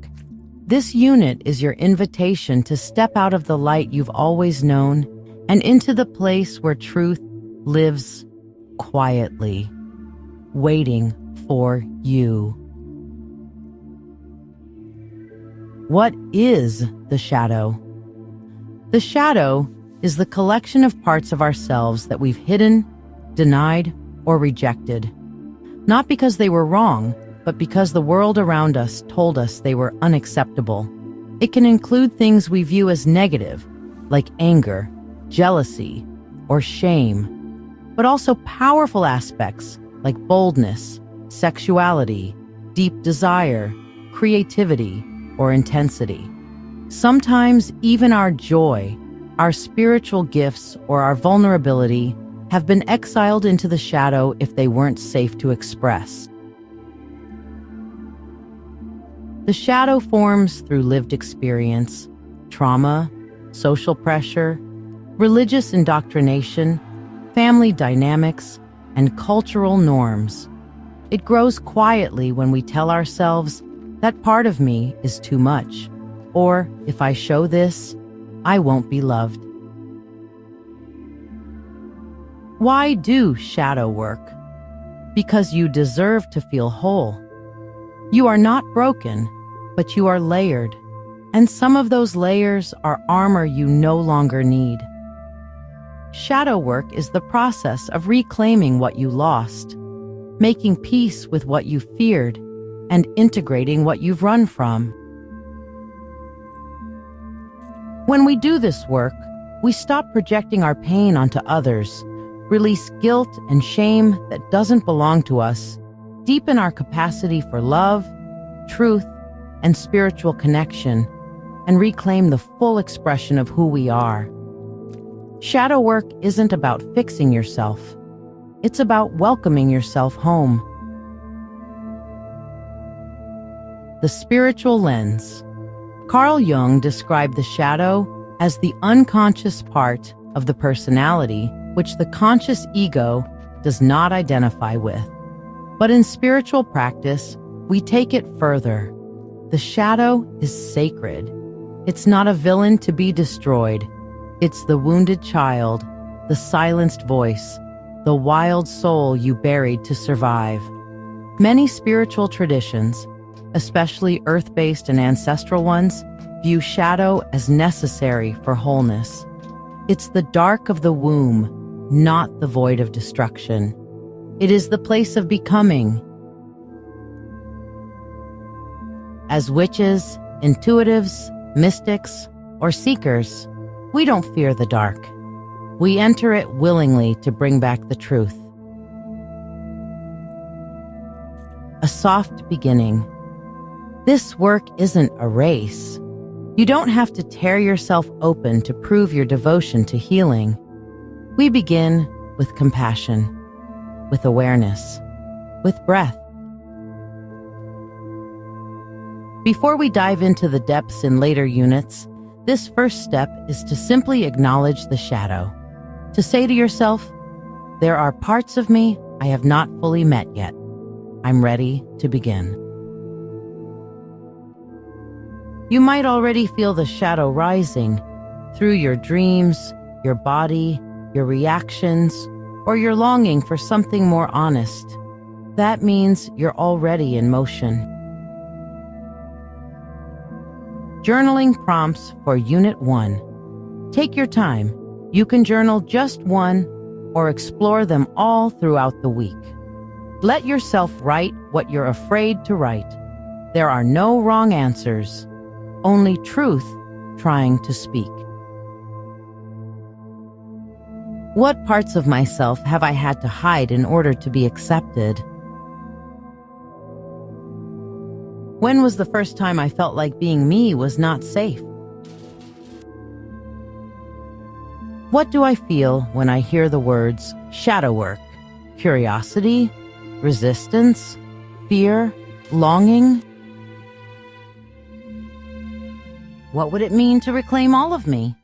This unit is your invitation to step out of the light you've always known and into the place where truth lives quietly, waiting for you. What is the shadow? The shadow is the collection of parts of ourselves that we've hidden, denied, or rejected. Not because they were wrong, but because the world around us told us they were unacceptable. It can include things we view as negative, like anger, jealousy, or shame, but also powerful aspects like boldness, sexuality, deep desire, creativity, or intensity. Sometimes even our joy, our spiritual gifts, or our vulnerability have been exiled into the shadow if they weren't safe to express. The shadow forms through lived experience, trauma, social pressure, religious indoctrination, family dynamics, and cultural norms. It grows quietly when we tell ourselves, that part of me is too much, or if I show this, I won't be loved. Why do shadow work? Because you deserve to feel whole. You are not broken, but you are layered, and some of those layers are armor you no longer need. Shadow work is the process of reclaiming what you lost, making peace with what you feared, and integrating what you've run from. When we do this work, we stop projecting our pain onto others, release guilt and shame that doesn't belong to us, deepen our capacity for love, truth, and spiritual connection, and reclaim the full expression of who we are. Shadow work isn't about fixing yourself. It's about welcoming yourself home. The spiritual lens. Carl Jung described the shadow as the unconscious part of the personality which the conscious ego does not identify with. But in spiritual practice, we take it further. The shadow is sacred. It's not a villain to be destroyed. It's the wounded child, the silenced voice, the wild soul you buried to survive. Many spiritual traditions, especially earth-based and ancestral ones, view shadow as necessary for wholeness. It's the dark of the womb, not the void of destruction. It is the place of becoming. As witches, intuitives, mystics, or seekers, we don't fear the dark. We enter it willingly to bring back the truth. A soft beginning. This work isn't a race. You don't have to tear yourself open to prove your devotion to healing. We begin with compassion, with awareness, with breath. Before we dive into the depths in later units, this first step is to simply acknowledge the shadow. To say to yourself, there are parts of me I have not fully met yet. I'm ready to begin. You might already feel the shadow rising through your dreams, your body, your reactions, or your longing for something more honest. That means you're already in motion. Journaling prompts for Unit 1. Take your time. You can journal just one or explore them all throughout the week. Let yourself write what you're afraid to write. There are no wrong answers, only truth trying to speak. What parts of myself have I had to hide in order to be accepted? When was the first time I felt like being me was not safe? What do I feel when I hear the words shadow work? Curiosity, resistance, fear, longing? What would it mean to reclaim all of me?